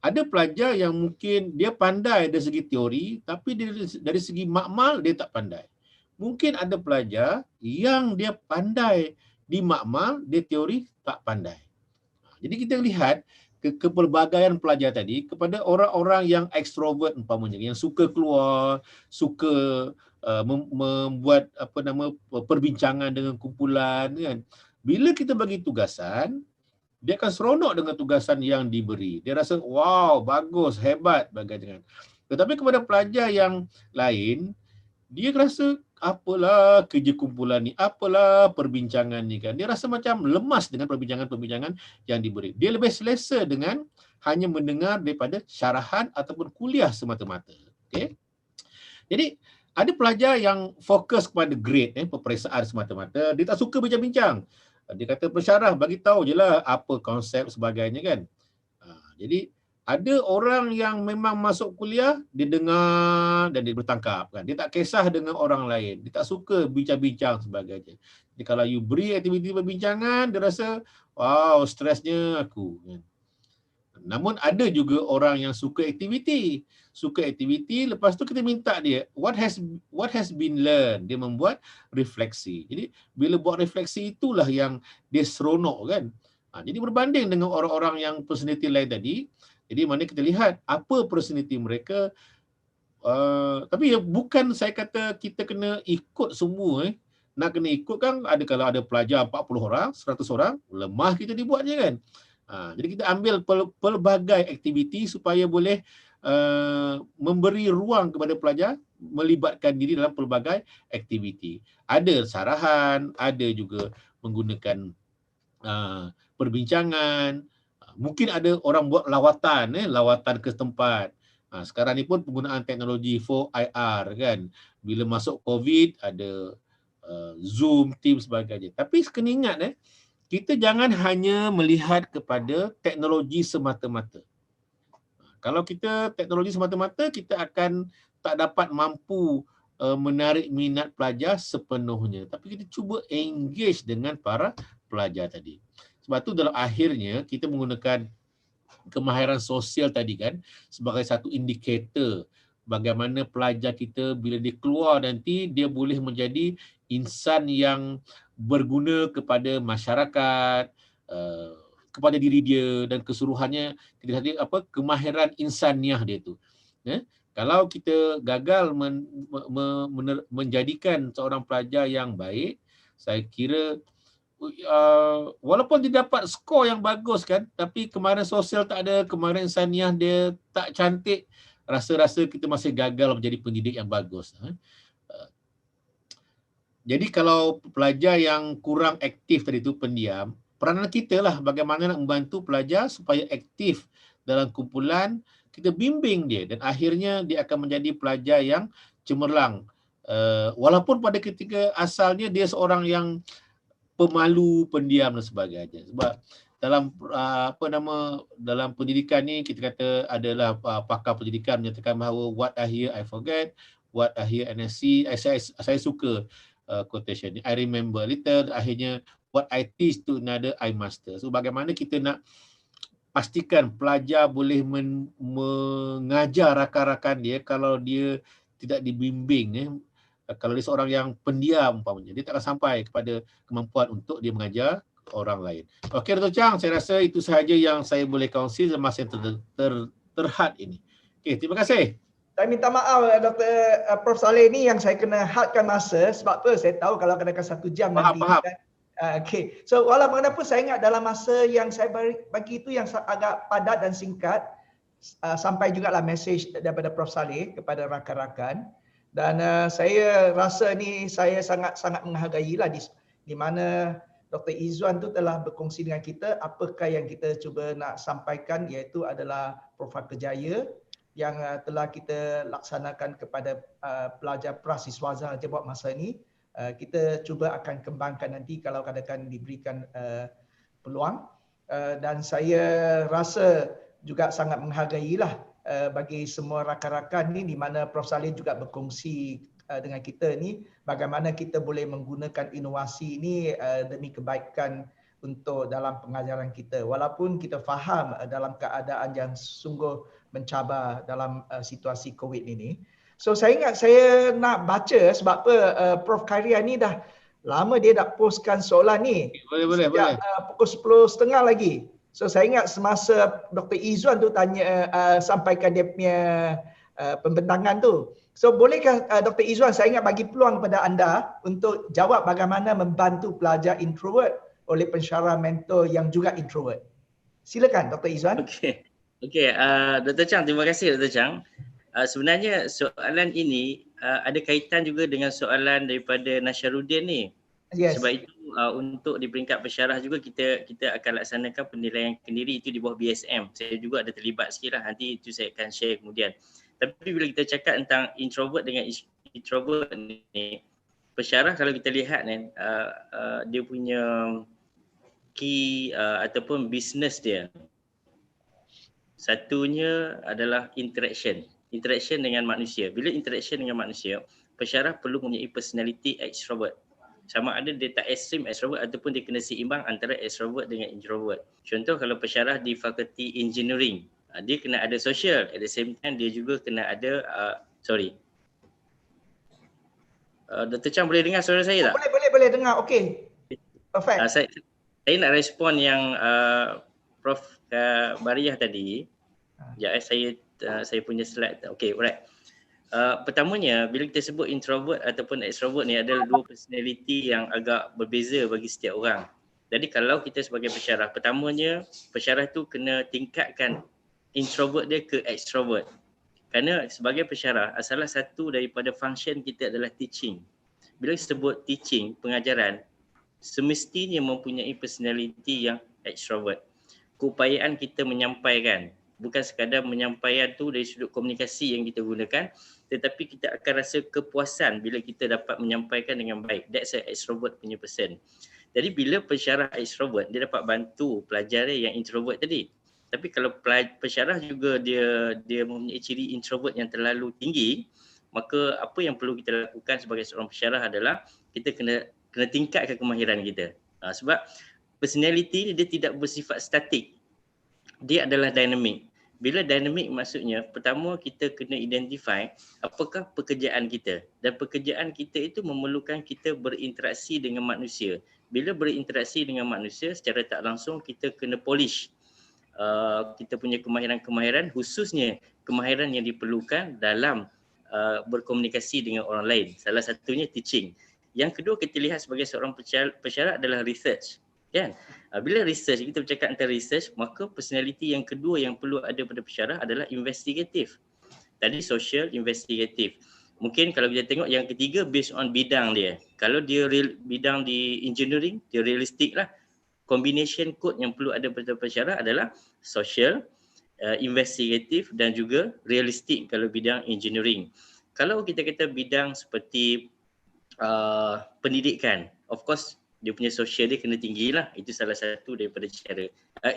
ada pelajar yang mungkin dia pandai dari segi teori, tapi dari segi makmal dia tak pandai. Mungkin ada pelajar yang dia pandai di makmal, dia teori tak pandai. Jadi kita lihat kepelbagaian pelajar tadi kepada orang-orang yang ekstrovert umpamanya, yang suka keluar, suka membuat perbincangan dengan kumpulan kan. Bila kita bagi tugasan, dia akan seronok dengan tugasan yang diberi. Dia rasa, wow, bagus, hebat, bagaikan. Tetapi kepada pelajar yang lain, dia rasa, apalah kerja kumpulan ni, apalah perbincangan ni kan. Dia rasa macam lemas dengan perbincangan-perbincangan yang diberi. Dia lebih selesa dengan hanya mendengar daripada syarahan ataupun kuliah semata-mata. Okay? Jadi, ada pelajar yang fokus kepada grade, peperiksaan semata-mata. Dia tak suka bincang-bincang. Dia kata pensyarah bagi tahu je lah apa konsep sebagainya kan. Jadi ada orang yang memang masuk kuliah, dia dengar dan dia bertangkap kan. Dia tak kisah dengan orang lain. Dia tak suka bincang-bincang sebagainya. Jadi kalau you beri aktiviti perbincangan, dia rasa wow, stresnya aku kan. Namun ada juga orang yang suka aktiviti. Lepas tu kita minta dia what has been learned. Dia membuat refleksi. Jadi bila buat refleksi itulah yang dia seronok kan. Jadi berbanding dengan orang-orang yang personality lain tadi, jadi mana kita lihat apa personality mereka Tapi bukan saya kata kita kena ikut semua. Nak kena ikut kan kalau ada pelajar 40 orang, 100 orang, lemah kita dibuatnya kan. Jadi kita ambil pelbagai aktiviti supaya boleh memberi ruang kepada pelajar melibatkan diri dalam pelbagai aktiviti. Ada sarahan, ada juga menggunakan perbincangan. Mungkin ada orang buat lawatan ke tempat. Sekarang ni pun penggunaan teknologi 4IR kan. Bila masuk COVID ada Zoom, Teams sebagainya. Tapi kena ingat kita jangan hanya melihat kepada teknologi semata-mata. Kalau kita teknologi semata-mata, kita akan tak dapat mampu menarik minat pelajar sepenuhnya. Tapi kita cuba engage dengan para pelajar tadi. Sebab tu dalam akhirnya kita menggunakan kemahiran sosial tadi kan sebagai satu indikator bagaimana pelajar kita bila dia keluar nanti dia boleh menjadi insan yang berguna kepada masyarakat, kepada diri dia dan keseluruhannya. Kita kata kemahiran insaniah dia tu. Kalau kita gagal menjadikan seorang pelajar yang baik, saya kira walaupun dia dapat skor yang bagus kan, tapi kemahiran sosial tak ada, kemahiran insaniah dia tak cantik, rasa-rasa kita masih gagal menjadi pendidik yang bagus. Jadi kalau pelajar yang kurang aktif tadi tu pendiam, peranan kita lah bagaimana nak membantu pelajar supaya aktif dalam kumpulan, kita bimbing dia dan akhirnya dia akan menjadi pelajar yang cemerlang. Walaupun pada ketika asalnya dia seorang yang pemalu, pendiam dan sebagainya. Sebab dalam dalam pendidikan ni kita kata adalah pakar pendidikan menyatakan bahawa what I hear I forget, what I hear and I see. Saya suka quotation ni. I remember little, akhirnya what I teach to another I master. So bagaimana kita nak pastikan pelajar boleh mengajar rakan-rakan dia kalau dia tidak dibimbing. Kalau dia seorang yang pendiam umpamanya, dia tak akan sampai kepada kemampuan untuk dia mengajar orang lain. Okey Dr. Chang, saya rasa itu sahaja yang saya boleh kongsi dalam masa yang terhad ini. Okey, terima kasih. Saya minta maaf Dr. Prof Saleh ni yang saya kena hadkan masa sebab apa saya tahu kalau kena 1 jam nanti. Faham. Okey. So walaupun apa saya ingat dalam masa yang saya bagi itu yang agak padat dan singkat, sampai jugalah mesej daripada Prof Saleh kepada rakan-rakan. Dan saya rasa ni saya sangat-sangat menghargailah di mana Dr. Izzuan tu telah berkongsi dengan kita apakah yang kita cuba nak sampaikan, iaitu adalah profil kerjaya yang telah kita laksanakan kepada pelajar prasiswaza je buat masa ni. Kita cuba akan kembangkan nanti kalau katakan diberikan peluang. Dan saya rasa juga sangat menghargailah bagi semua rakan-rakan ni di mana Prof Saleh juga berkongsi dengan kita ni bagaimana kita boleh menggunakan inovasi ini demi kebaikan untuk dalam pengajaran kita, walaupun kita faham dalam keadaan yang sungguh mencabar dalam situasi COVID ini. So saya ingat saya nak baca sebab apa Prof Khairia ni dah lama dia dah postkan soalan ni. Boleh. Pukul 10.30 lagi. So saya ingat semasa Dr. Izzuan tu tanya sampaikan dia punya pembentangan tu. So bolehkah Dr. Izzuan saya ingat bagi peluang kepada anda untuk jawab bagaimana membantu pelajar introvert oleh pensyarah mentor yang juga introvert. Silakan Dr. Izzuan. Okey, Dr. Chang, terima kasih Dr. Chang. Sebenarnya soalan ini ada kaitan juga dengan soalan daripada Nasharuddin ni. Yes. Sebab itu untuk di peringkat pensyarah juga kita akan laksanakan penilaian kendiri itu di bawah BSM. Saya juga ada terlibat sikit lah, nanti itu saya akan share kemudian. Tapi bila kita cakap tentang introvert dengan introvert ni, pensyarah kalau kita lihat ni dia punya key ataupun business dia, satunya adalah interaction dengan manusia. Bila interaction dengan manusia, pensyarah perlu mempunyai personality extrovert. Sama ada dia tak ekstrim extrovert ataupun dia kena seimbang antara extrovert dengan introvert. Contoh kalau pensyarah di fakulti engineering, dia kena ada social, at the same time dia juga kena ada Dr. Chang boleh dengar suara saya tak? Boleh dengar. Okey. Perfect. Saya nak respon yang Prof Bariah tadi. Sekejap saya punya slide. Okey, alright. Pertamanya, bila kita sebut introvert ataupun extrovert ni adalah dua personality yang agak berbeza bagi setiap orang. Jadi kalau kita sebagai pensyarah, pertamanya pensyarah tu kena tingkatkan introvert dia ke extrovert. Kerana sebagai pensyarah, salah satu daripada function kita adalah teaching. Bila sebut teaching, pengajaran, semestinya mempunyai personality yang extrovert. Keupayaan kita menyampaikan, bukan sekadar menyampaikan tu dari sudut komunikasi yang kita gunakan, tetapi kita akan rasa kepuasan bila kita dapat menyampaikan dengan baik. That's an extrovert punya person. Jadi bila pensyarah extrovert, dia dapat bantu pelajar yang introvert tadi. Tapi kalau pensyarah juga dia mempunyai ciri introvert yang terlalu tinggi, maka apa yang perlu kita lakukan sebagai seorang pensyarah adalah kita kena tingkatkan kemahiran kita. Sebab personality ni dia tidak bersifat statik. Dia adalah dynamic. Bila dynamic maksudnya, pertama kita kena identify apakah pekerjaan kita. Dan pekerjaan kita itu memerlukan kita berinteraksi dengan manusia. Bila berinteraksi dengan manusia, secara tak langsung kita kena polish kita punya kemahiran-kemahiran, khususnya kemahiran yang diperlukan dalam berkomunikasi dengan orang lain. Salah satunya teaching. Yang kedua kita lihat sebagai seorang pensyarah adalah research. Kan? Bila research, kita bercakap tentang research, maka personality yang kedua yang perlu ada pada pensyarah adalah investigative. Tadi social, investigative. Mungkin kalau kita tengok yang ketiga based on bidang dia. Kalau dia bidang di engineering, dia realistik lah. Combination code yang perlu ada pada pensyarah adalah social, investigative dan juga realistik kalau bidang engineering. Kalau kita kata bidang seperti pendidikan, of course dia punya sosial dia kena tinggi lah. Itu salah satu daripada cara.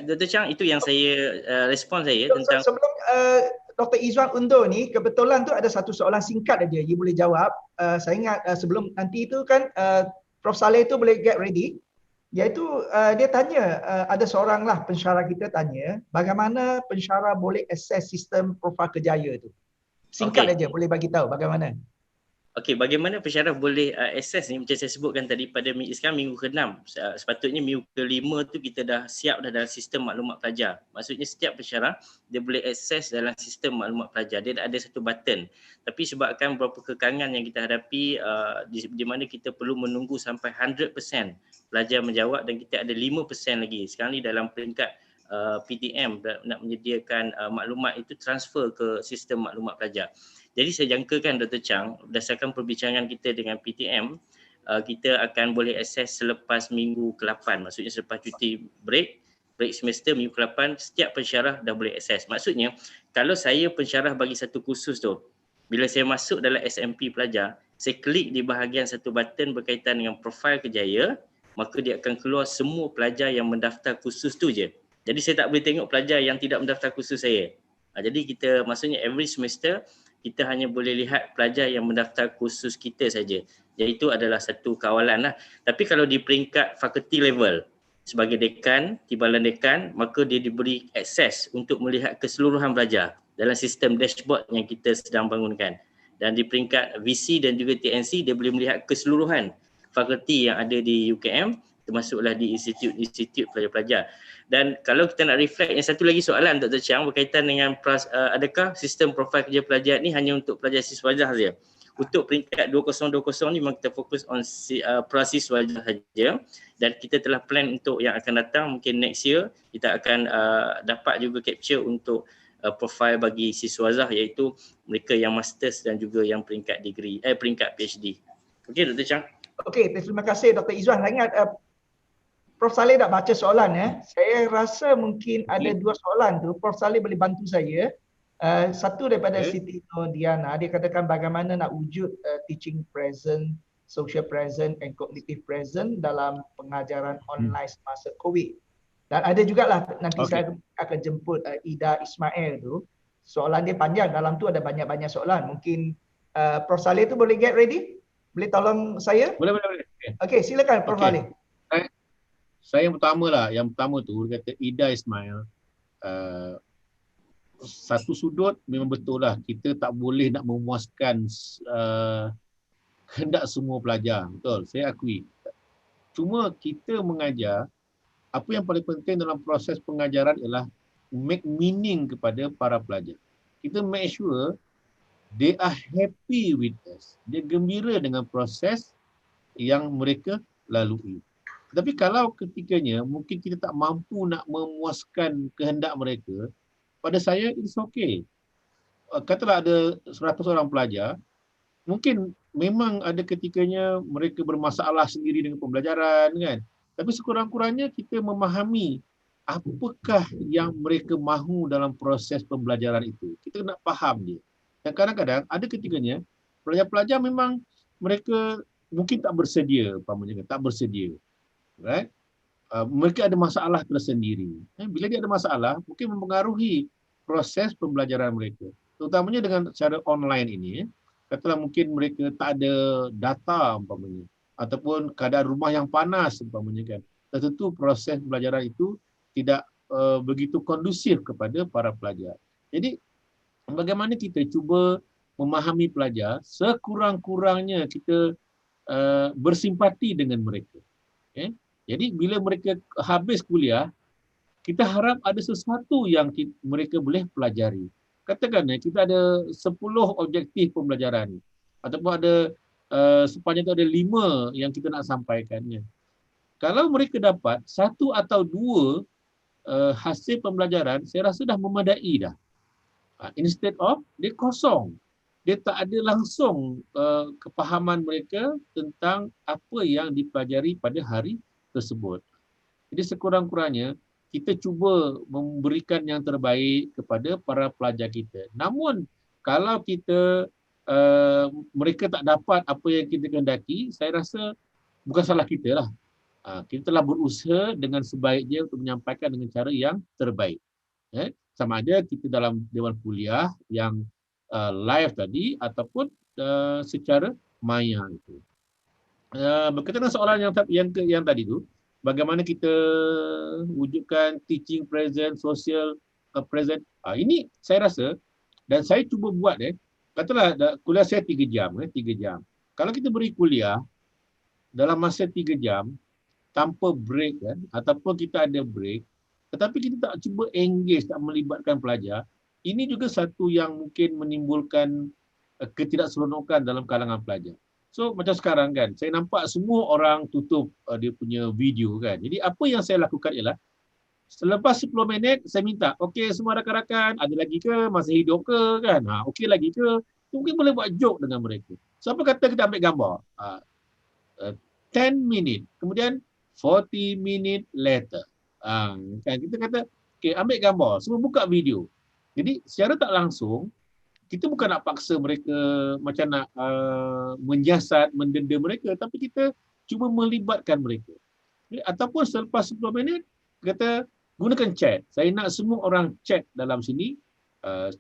Dr. Chang, itu yang saya respon saya tentang. Sebelum Dr. Izwan undur ni, kebetulan tu ada satu soalan singkat aja. You boleh jawab. Saya ingat sebelum nanti itu kan Prof. Saleh tu boleh get ready. Iaitu dia tanya, ada seorang lah pensyarah kita tanya, bagaimana pensyarah boleh akses sistem profil kerjaya tu? Singkat aja, boleh bagi tahu bagaimana? Okey, bagaimana pensyarah boleh akses ni, macam saya sebutkan tadi pada sekarang minggu ke-6. Sepatutnya minggu ke-5 tu kita dah siap dah dalam sistem maklumat pelajar. Maksudnya setiap pensyarah dia boleh akses dalam sistem maklumat pelajar. Dia ada satu button. Tapi sebabkan beberapa kekangan yang kita hadapi di mana kita perlu menunggu sampai 100% pelajar menjawab dan kita ada 5% lagi. Sekarang ni dalam peringkat PTM nak menyediakan maklumat itu transfer ke sistem maklumat pelajar. Jadi saya jangkakan Dr. Chang, berdasarkan perbincangan kita dengan PTM, kita akan boleh akses selepas minggu ke-8. Maksudnya selepas cuti break semester minggu ke-8, setiap pensyarah dah boleh akses. Maksudnya kalau saya pensyarah bagi satu kursus tu, bila saya masuk dalam SMP pelajar, saya klik di bahagian satu button berkaitan dengan profil kerjaya, maka dia akan keluar semua pelajar yang mendaftar kursus tu je. Jadi saya tak boleh tengok pelajar yang tidak mendaftar kursus saya. Jadi kita maksudnya every semester kita hanya boleh lihat pelajar yang mendaftar kursus kita saja. Jadi itu adalah satu kawalan lah. Tapi kalau di peringkat fakulti level, sebagai dekan, timbalan dekan, maka dia diberi akses untuk melihat keseluruhan pelajar dalam sistem dashboard yang kita sedang bangunkan. Dan di peringkat VC dan juga TNC, dia boleh melihat keseluruhan fakulti yang ada di UKM, termasuklah di institut pelajar-pelajar. Dan kalau kita nak reflect, yang satu lagi soalan Dr. Chang berkaitan dengan adakah sistem profil kerja pelajar ni hanya untuk pelajar siswajah saja? Untuk peringkat 2020 ni memang kita fokus on prasiswajah saja, dan kita telah plan untuk yang akan datang, mungkin next year kita akan dapat juga capture untuk profil bagi siswajah, iaitu mereka yang masters dan juga yang peringkat degree, peringkat PhD. Okey Dr. Chang. Okey, terima kasih Dr. Izwan. Saya ingat Prof. Saleh dah baca soalan ya. Saya rasa mungkin ada dua soalan tu. Prof. Saleh boleh bantu saya. Satu daripada Siti Diana, dia katakan bagaimana nak wujud teaching present, social present and cognitive present dalam pengajaran online semasa COVID. Dan ada jugalah nanti saya akan jemput Ida Ismail tu. Soalan dia panjang, dalam tu ada banyak-banyak soalan. Mungkin Prof. Saleh tu boleh get ready? Boleh tolong saya? Boleh. Okey, silakan Prof. Saleh. Saya yang pertama tu dia kata Ida Ismail, satu sudut memang betul lah, kita tak boleh nak memuaskan kehendak semua pelajar, betul, saya akui. Cuma kita mengajar, apa yang paling penting dalam proses pengajaran ialah make meaning kepada para pelajar. Kita make sure they are happy with us. Dia gembira dengan proses yang mereka lalui. Tapi kalau ketikanya mungkin kita tak mampu nak memuaskan kehendak mereka, pada saya it's okay. Katalah ada 100 orang pelajar, mungkin memang ada ketikanya mereka bermasalah sendiri dengan pembelajaran kan. Tapi sekurang-kurangnya kita memahami apakah yang mereka mahu dalam proses pembelajaran itu. Kita nak faham dia. Dan kadang-kadang ada ketikanya pelajar-pelajar memang mereka mungkin tak bersedia, tak bersedia. Right? Mereka ada masalah tersendiri. Bila dia ada masalah, mungkin mempengaruhi proses pembelajaran mereka. Terutamanya dengan cara online ini. Katalah mungkin mereka tak ada data umpamanya, ataupun keadaan rumah yang panas umpamanya kan. Tentu proses pembelajaran itu tidak begitu kondusif kepada para pelajar. Jadi bagaimana kita cuba memahami pelajar, sekurang-kurangnya kita bersimpati dengan mereka. Okay? Jadi bila mereka habis kuliah, kita harap ada sesuatu yang mereka boleh pelajari. Katakan kita ada 10 objektif pembelajaran ataupun ada sepanjang itu ada 5 yang kita nak sampaikannya. Kalau mereka dapat 1 atau 2 hasil pembelajaran, saya rasa dah memadai dah. Instead of dia kosong. Dia tak ada langsung kepahaman mereka tentang apa yang dipelajari pada hari tersebut. Jadi sekurang-kurangnya kita cuba memberikan yang terbaik kepada para pelajar kita. Namun kalau kita mereka tak dapat apa yang kita kehendaki, saya rasa bukan salah kita lah. Kita telah berusaha dengan sebaiknya untuk menyampaikan dengan cara yang terbaik. Sama ada kita dalam dewan kuliah yang live tadi ataupun secara maya itu. Berkaitan dengan soalan yang tadi tu, bagaimana kita wujudkan teaching present, social present. Ini saya rasa, dan saya cuba buat katalah kuliah saya 3 jam. 3 jam. Kalau kita beri kuliah dalam masa 3 jam, tanpa break kan, ataupun kita ada break, tetapi kita tak cuba engage, tak melibatkan pelajar, ini juga satu yang mungkin menimbulkan ketidakseronokan dalam kalangan pelajar. So macam sekarang kan, saya nampak semua orang tutup dia punya video kan. Jadi apa yang saya lakukan ialah, selepas 10 minit saya minta, okey semua rakan-rakan, ada lagi ke, masih hidup ke kan? Okey lagi ke? Mungkin boleh buat joke dengan mereka. So apa kata kita ambil gambar? 10 minit, kemudian 40 minit later. Kan kita kata, okey ambil gambar, semua buka video. Jadi secara tak langsung, kita bukan nak paksa mereka macam nak menyiasat, mendenda mereka, tapi kita cuba melibatkan mereka. Ataupun selepas 10 minit, kata gunakan chat. Saya nak semua orang chat dalam sini.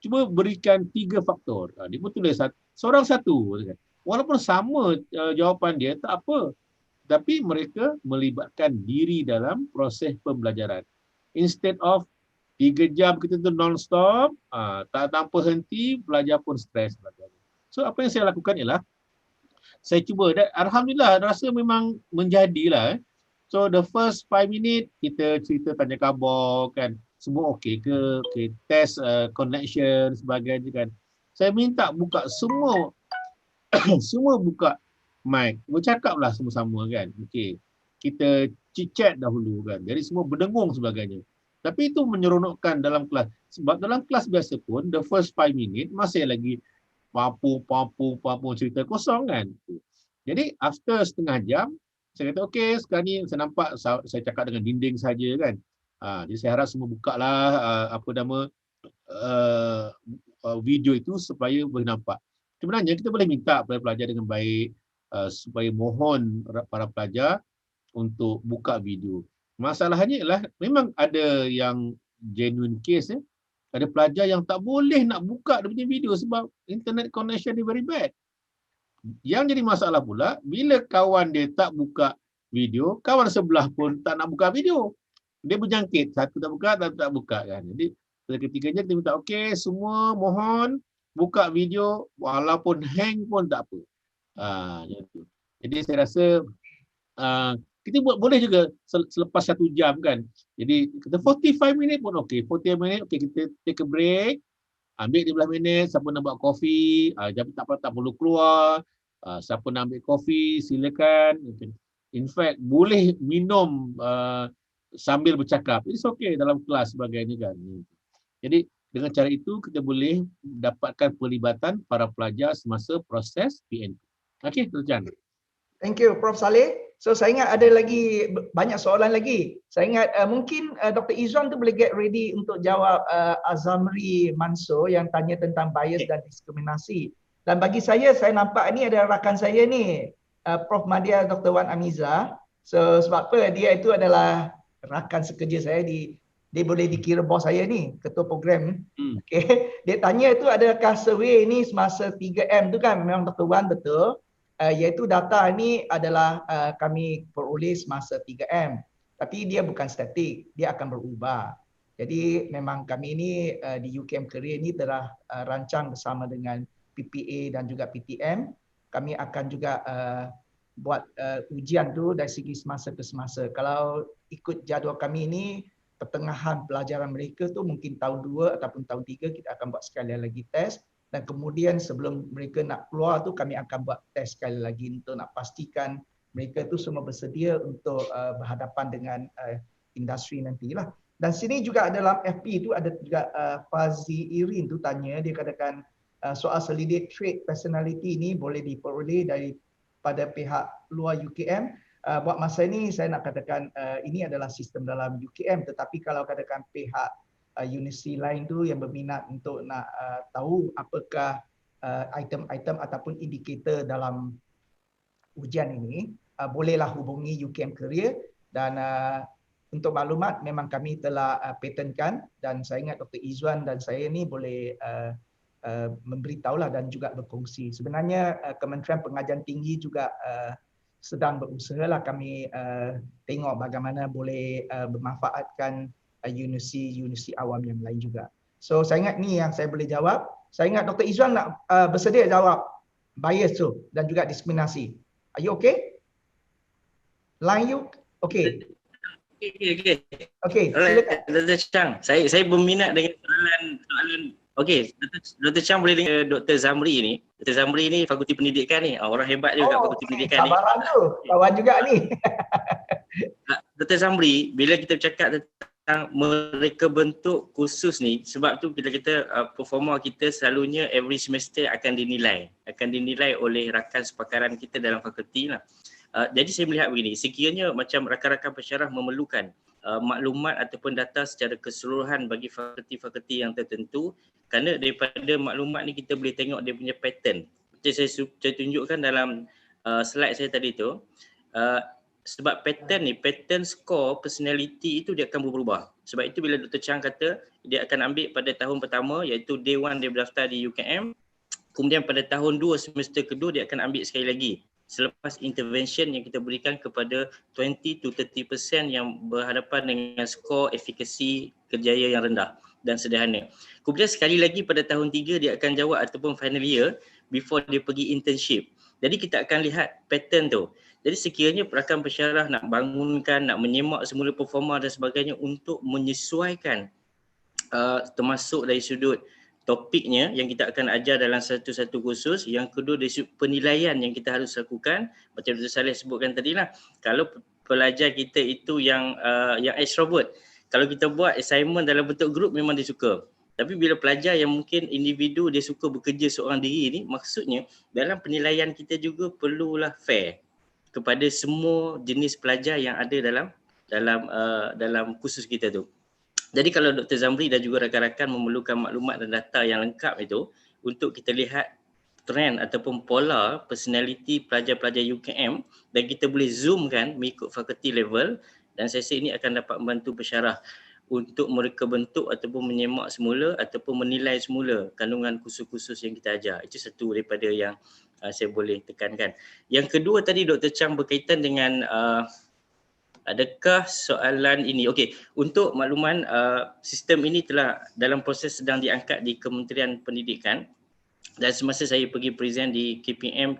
Cuba berikan 3 faktor. Dia pun tulis seorang satu. Walaupun sama jawapan dia, tak apa. Tapi mereka melibatkan diri dalam proses pembelajaran. Instead of 3 jam kita tu non-stop, tak tanpa henti, pelajar pun stres. So apa yang saya lakukan ialah, saya cuba, dan alhamdulillah rasa memang menjadilah. So the first 5 minit kita cerita tanya khabar kan, semua okey ke, test connection sebagainya kan. Saya minta buka semua semua buka mic, bercakaplah sama-sama kan. Okey, kita chit-chat dahulu kan, jadi semua berdengung sebagainya. Tapi itu menyeronokkan dalam kelas. Sebab dalam kelas biasa pun, the first 5 minit masih lagi papu cerita kosong kan. Jadi after setengah jam, saya kata okey, sekarang ni saya nampak saya cakap dengan dinding saja kan. Jadi saya harap semua buka lah video itu supaya boleh nampak. Sebenarnya kita boleh minta kepada pelajar dengan baik supaya mohon para pelajar untuk buka video. Masalahnya ialah memang ada yang genuine case ada pelajar yang tak boleh nak buka dia punya video sebab internet connection dia very bad. Yang jadi masalah pula bila kawan dia tak buka video, kawan sebelah pun tak nak buka video. Dia berjangkit, satu tak buka, satu tak buka kan. Jadi ketiganya kita minta okey semua mohon buka video walaupun hang pun tak apa. Jadi saya rasa kita boleh juga selepas 1 jam kan. Jadi kita 45 minit pun okey. 45 minit okey, kita take a break. Ambil 15 minit, siapa nak buat kopi, tak perlu keluar. Siapa nak ambil kopi, silakan. In fact, boleh minum sambil bercakap. It's okay dalam kelas sebagainya kan. Jadi dengan cara itu kita boleh dapatkan pelibatan para pelajar semasa proses PNP. Okey, Dr. Chan. Thank you Prof Saleh. So saya ingat ada lagi banyak soalan lagi. Saya ingat mungkin Dr. Izzuan tu boleh get ready untuk jawab Azamri Mansur yang tanya tentang bias dan diskriminasi. Dan bagi saya nampak ni ada rakan saya ni, Prof Madia Dr. Wan Amiza. So sebab apa, dia itu adalah rakan sekerja saya, dia boleh dikira bos saya ni, ketua program. Okay. Dia tanya tu adakah survey ni semasa 3M tu kan, memang Dr. Wan betul. Iaitu data ni adalah kami peroleh semasa 3M. Tapi dia bukan statik, dia akan berubah. Jadi memang kami ni di UKM Career ni telah rancang bersama dengan PPA dan juga PTM. Kami akan juga buat ujian tu dari segi semasa ke semasa. Kalau ikut jadual kami ni, pertengahan pelajaran mereka tu mungkin tahun 2 ataupun tahun 3 kita akan buat sekali lagi test. Dan kemudian sebelum mereka nak keluar tu kami akan buat test sekali lagi untuk nak pastikan mereka tu semua bersedia untuk berhadapan dengan industri nantilah. Dan sini juga dalam FP tu ada juga Fazi Irin tu tanya, dia katakan soal solidate trait personality ni boleh diperoleh daripada pihak luar UKM. Buat masa ini saya nak katakan ini adalah sistem dalam UKM, tetapi kalau katakan pihak universiti lain tu yang berminat untuk nak tahu apakah item-item ataupun indikator dalam ujian ini, bolehlah hubungi UKM Career. Dan untuk maklumat memang kami telah patentkan, dan saya ingat Dr. Izzuan dan saya ni boleh memberitahulah dan juga berkongsi. Sebenarnya Kementerian Pengajian Tinggi juga sedang berusahalah kami tengok bagaimana boleh bermanfaatkan universiti awam yang lain juga. So saya ingat ni yang saya boleh jawab. Saya ingat Dr. Izzuan nak bersedia jawab bias tu dan juga diskriminasi. Are you okay? Line you? Okay. Okay, silakan. Dr. Chang, saya berminat dengan soalan. Okey, Dr. Chang boleh dengar Dr. Zamri ni. Dr. Zamri ni Fakulti Pendidikan ni. Orang hebat juga kat Fakulti Pendidikan ni. Sabaran tu. Kawan juga ni. Dr. Zamri, bila kita bercakap tentang mereka bentuk kursus ni, sebab tu bila kita performa kita selalunya every semester akan dinilai oleh rakan sepakaran kita dalam fakulti lah. Jadi saya melihat begini, sekiranya macam rakan-rakan pensyarah memerlukan maklumat ataupun data secara keseluruhan bagi fakulti-fakulti yang tertentu, kerana daripada maklumat ni kita boleh tengok dia punya pattern. Macam saya tunjukkan dalam slide saya tadi tu, sebab pattern score personality itu dia akan berubah. Sebab itu bila Dr. Chang kata dia akan ambil pada tahun pertama, iaitu day 1 dia berdaftar di UKM, kemudian pada tahun 2 semester kedua dia akan ambil sekali lagi selepas intervention yang kita berikan kepada 20 to 30% yang berhadapan dengan skor efikasi kerjaya yang rendah dan sederhana. Kemudian sekali lagi pada tahun 3 dia akan jawab ataupun final year before dia pergi internship. Jadi kita akan lihat pattern tu. Jadi sekiranya rakan pensyarah nak bangunkan, nak menyemak semula performa dan sebagainya untuk menyesuaikan termasuk dari sudut topiknya yang kita akan ajar dalam satu-satu kursus. Yang kedua dari sudut penilaian yang kita harus lakukan. Macam Dr. Saleh sebutkan tadi lah, kalau pelajar kita itu yang extrovert, kalau kita buat assignment dalam bentuk grup memang dia suka. Tapi bila pelajar yang mungkin individu dia suka bekerja seorang diri ni, maksudnya dalam penilaian kita juga perlulah fair kepada semua jenis pelajar yang ada dalam kursus kita tu. Jadi kalau Dr. Zamri dan juga rakan-rakan memerlukan maklumat dan data yang lengkap itu untuk kita lihat trend ataupun pola personality pelajar-pelajar UKM dan kita boleh zoomkan mengikut fakulti level, dan saya rasa ini akan dapat membantu pensyarah untuk mereka bentuk ataupun menyemak semula ataupun menilai semula kandungan kursus-kursus yang kita ajar. Itu satu daripada yang saya boleh tekankan. Yang kedua tadi Dr. Chang berkaitan dengan adakah soalan ini, okey, untuk makluman sistem ini telah dalam proses sedang diangkat di Kementerian Pendidikan, dan semasa saya pergi present di KPM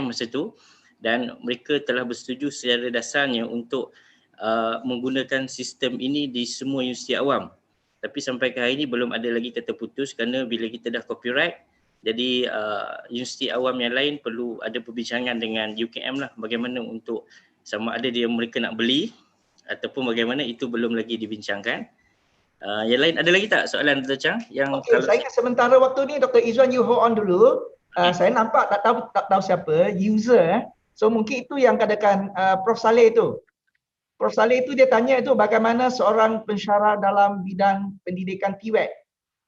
masa tu, dan mereka telah bersetuju secara dasarnya untuk menggunakan sistem ini di semua universiti awam. Tapi sampai ke hari ini belum ada lagi kata putus kerana bila kita dah copyright, jadi universiti awam yang lain perlu ada perbincangan dengan UKM lah bagaimana untuk sama ada mereka nak beli ataupun bagaimana, itu belum lagi dibincangkan. Yang lain ada lagi tak soalan Dr. Chang? Yang Okey, saya ingat sementara waktu ni Dr. Izzuan, you hold on dulu. Saya nampak tak tahu siapa user. So mungkin itu yang katakan Prof Saleh tu. Prof Saleh itu dia tanya itu bagaimana seorang pensyarah dalam bidang pendidikan TVET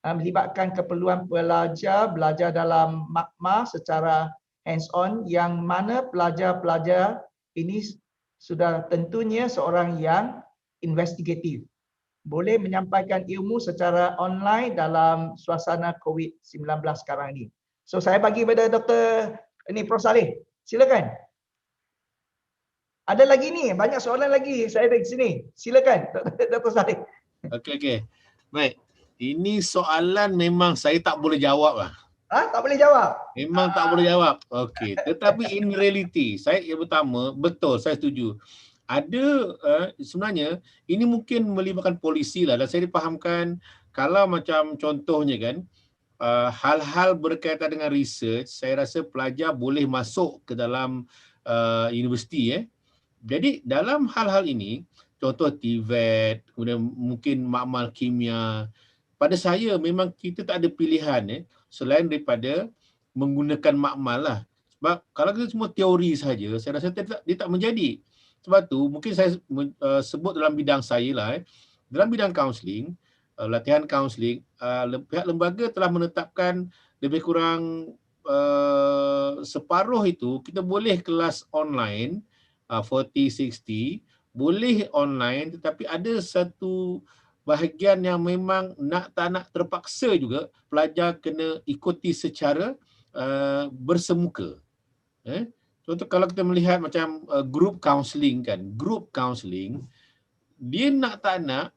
melibatkan keperluan pelajar belajar dalam makma secara hands on, yang mana pelajar-pelajar ini sudah tentunya seorang yang investigatif, boleh menyampaikan ilmu secara online dalam suasana COVID-19 sekarang ini. So saya bagi pada Dr. Prof Saleh. Silakan. Ada lagi ni, banyak soalan lagi saya dari sini. Silakan Dr. Saleh. Okey. Baik. Ini soalan memang saya tak boleh jawab lah. Tak boleh jawab? Memang tak boleh jawab. Okey. Tetapi in reality, saya yang pertama, betul, saya setuju. Ada sebenarnya ini mungkin melibatkan polisi lah, dan saya dipahamkan kalau macam contohnya kan, hal-hal berkaitan dengan research, saya rasa pelajar boleh masuk ke dalam universiti. Jadi dalam hal-hal ini, contoh TVET, kemudian mungkin makmal kimia, pada saya memang kita tak ada pilihan selain daripada menggunakan makmal lah. Sebab kalau kita semua teori saja, saya rasa dia tak menjadi. Sebab tu mungkin saya sebut dalam bidang saya lah. Dalam bidang kaunseling, latihan kaunseling, pihak lembaga telah menetapkan lebih kurang separuh itu kita boleh kelas online, 40-60, boleh online, tetapi ada satu bahagian yang memang tak nak terpaksa juga pelajar kena ikuti secara bersemuka. Contoh kalau kita melihat macam group counselling kan, group counselling, dia tak nak,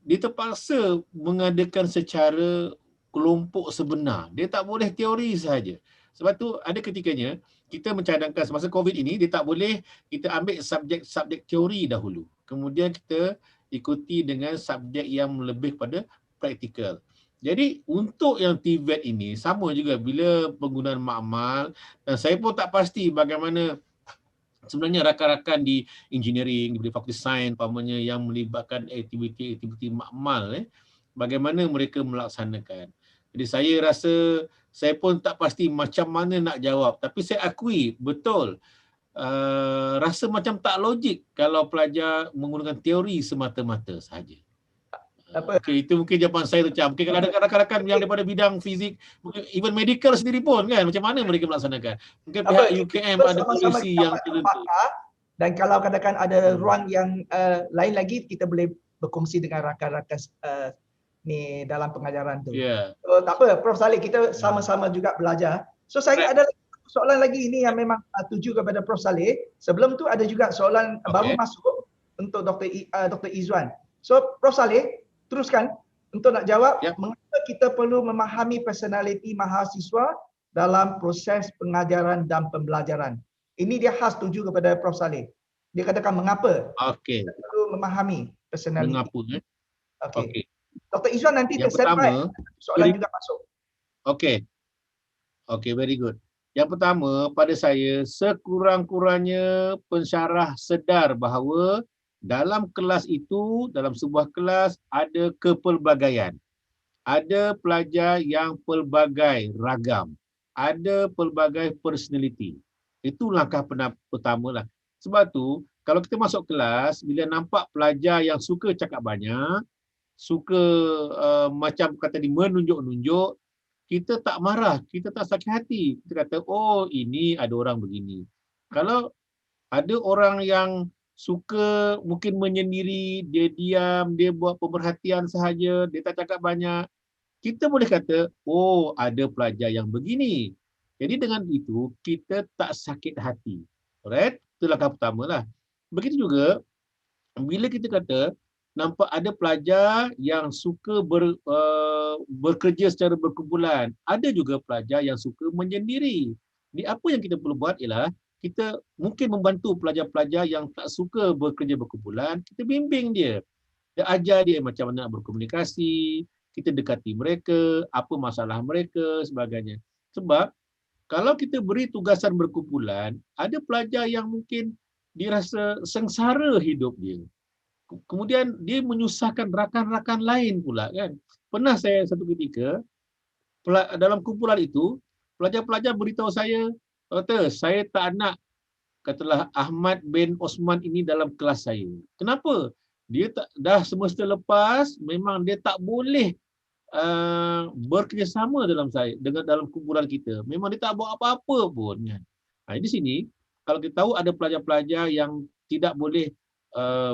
dia terpaksa mengadakan secara kelompok sebenar. Dia tak boleh teori sahaja. Sebab tu ada ketikanya kita mencadangkan semasa COVID ini, dia tak boleh kita ambil subjek teori dahulu. Kemudian kita ikuti dengan subjek yang lebih pada praktikal. Jadi untuk yang TVET ini sama juga bila penggunaan makmal, dan saya pun tak pasti bagaimana sebenarnya rakan-rakan di engineering, di fakulti sains umpamanya yang melibatkan aktiviti makmal, bagaimana mereka melaksanakan. Jadi saya rasa saya pun tak pasti macam mana nak jawab, tapi saya akui betul rasa macam tak logik kalau pelajar menggunakan teori semata-mata sahaja. Okey, itu mungkin jawapan saya tu, Cam. Mungkin kalau ada rakan-rakan yang daripada bidang fizik, mungkin even medical sendiri pun kan, macam mana mereka melaksanakan. Mungkin pihak UKM ada polisi yang tertentu. Dan kalau katakan ada ruang yang lain lagi, kita boleh berkongsi dengan rakan-rakan ni dalam pengajaran tu. So, tak apa, Prof Saleh, kita sama-sama juga belajar. So saya ada soalan lagi ini yang memang tuju kepada Prof Saleh. Sebelum tu ada juga soalan baru masuk untuk Dr. Izzuan. So Prof Saleh, teruskan untuk nak jawab mengapa kita perlu memahami personaliti mahasiswa dalam proses pengajaran dan pembelajaran. Ini dia khas tuju kepada Prof Saleh. Dia katakan mengapa kita perlu memahami personaliti. Mengapa? Okey. Dr. Izzuan nanti yang pertama, soalan juga masuk. Okey, very good. Yang pertama, pada saya sekurang-kurangnya pensyarah sedar bahawa dalam kelas itu, dalam sebuah kelas ada kepelbagaian. Ada pelajar yang pelbagai ragam. Ada pelbagai personality. Itu langkah pertama lah. Sebab tu, kalau kita masuk kelas, bila nampak pelajar yang suka cakap banyak, suka macam kata dia menunjuk-nunjuk, kita tak marah, kita tak sakit hati. Kita kata, oh ini ada orang begini. Kalau ada orang yang suka mungkin menyendiri, dia diam, dia buat pemerhatian sahaja, dia tak cakap banyak, kita boleh kata, oh ada pelajar yang begini. Jadi dengan itu, kita tak sakit hati. Alright? Itu langkah pertama lah. Begitu juga, bila kita kata, nampak ada pelajar yang suka bekerja secara berkumpulan. Ada juga pelajar yang suka menyendiri. Jadi apa yang kita perlu buat ialah, kita mungkin membantu pelajar-pelajar yang tak suka bekerja berkumpulan, kita bimbing dia. Kita ajar dia macam mana berkomunikasi, kita dekati mereka, apa masalah mereka, sebagainya. Sebab kalau kita beri tugasan berkumpulan, ada pelajar yang mungkin dirasa sengsara hidup dia. Kemudian dia menyusahkan rakan-rakan lain pula kan. Pernah saya satu ketika dalam kumpulan itu, pelajar-pelajar beritahu saya, "Doktor, saya tak nak katalah Ahmad bin Osman ini dalam kelas saya." Kenapa? Dia tak, dah semester lepas memang dia tak boleh bekerjasama dalam kumpulan kita. Memang dia tak buat apa-apa pun kan. Di sini kalau kita tahu ada pelajar-pelajar yang tidak boleh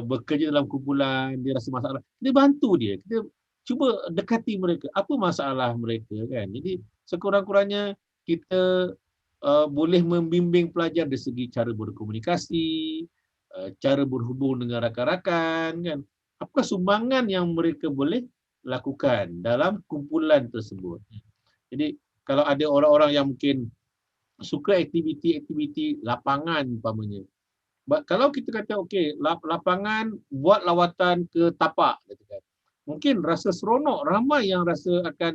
bekerja dalam kumpulan, dia rasa masalah, kita bantu dia. Kita cuba dekati mereka, apa masalah mereka kan. Jadi sekurang-kurangnya kita boleh membimbing pelajar dari segi cara berkomunikasi, cara berhubung dengan rakan-rakan kan. Apakah sumbangan yang mereka boleh lakukan dalam kumpulan tersebut. Jadi kalau ada orang-orang yang mungkin suka aktiviti-aktiviti lapangan umpamanya. Kalau kita kata okey, lapangan buat lawatan ke tapak katakan. Mungkin rasa seronok, ramai yang rasa akan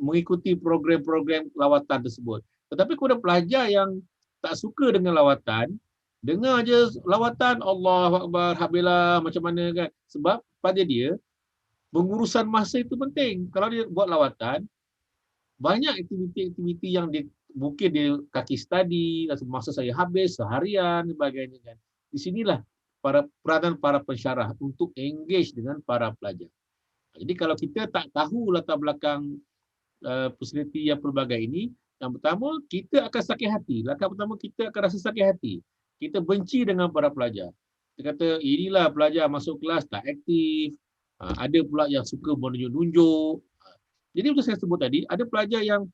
mengikuti program-program lawatan tersebut. Tetapi kepada pelajar yang tak suka dengan lawatan, dengar je lawatan, Allahu Akbar, Alhamdulillah macam mana kan. Sebab pada dia pengurusan masa itu penting. Kalau dia buat lawatan, banyak aktiviti-aktiviti yang mungkin dia kaki study, masa saya habis seharian sebagainya kan. Di sinilah peranan para pensyarah untuk engage dengan para pelajar. Jadi kalau kita tak tahu latar belakang fasiliti yang pelbagai ini, yang pertama kita akan sakit hati. Langkah pertama kita akan rasa sakit hati. Kita benci dengan para pelajar. Kita kata inilah pelajar masuk kelas tak aktif. Ada pula yang suka menunjuk-nunjuk. Jadi macam saya sebut tadi, ada pelajar yang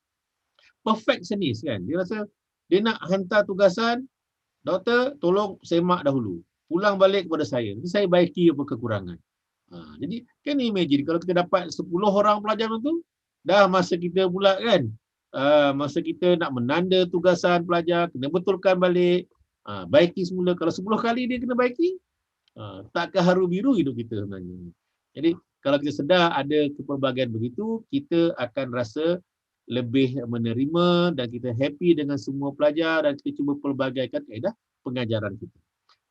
perfectionist kan. Dia rasa dia nak hantar tugasan, doktor tolong semak dahulu. Pulang balik kepada saya. Nanti saya baiki apa kekurangan. Jadi kan imagine kalau kita dapat 10 orang pelajar tu, dah masa kita pula kan. Masa kita nak menanda tugasan pelajar, kena betulkan balik. Baiki semula. Kalau 10 kali dia kena baiki, takkan haru biru hidup kita sebenarnya. Jadi kalau kita sedar ada kepelbagaian begitu, kita akan rasa lebih menerima dan kita happy dengan semua pelajar dan kita cuba pelbagaikan kaedah pengajaran kita.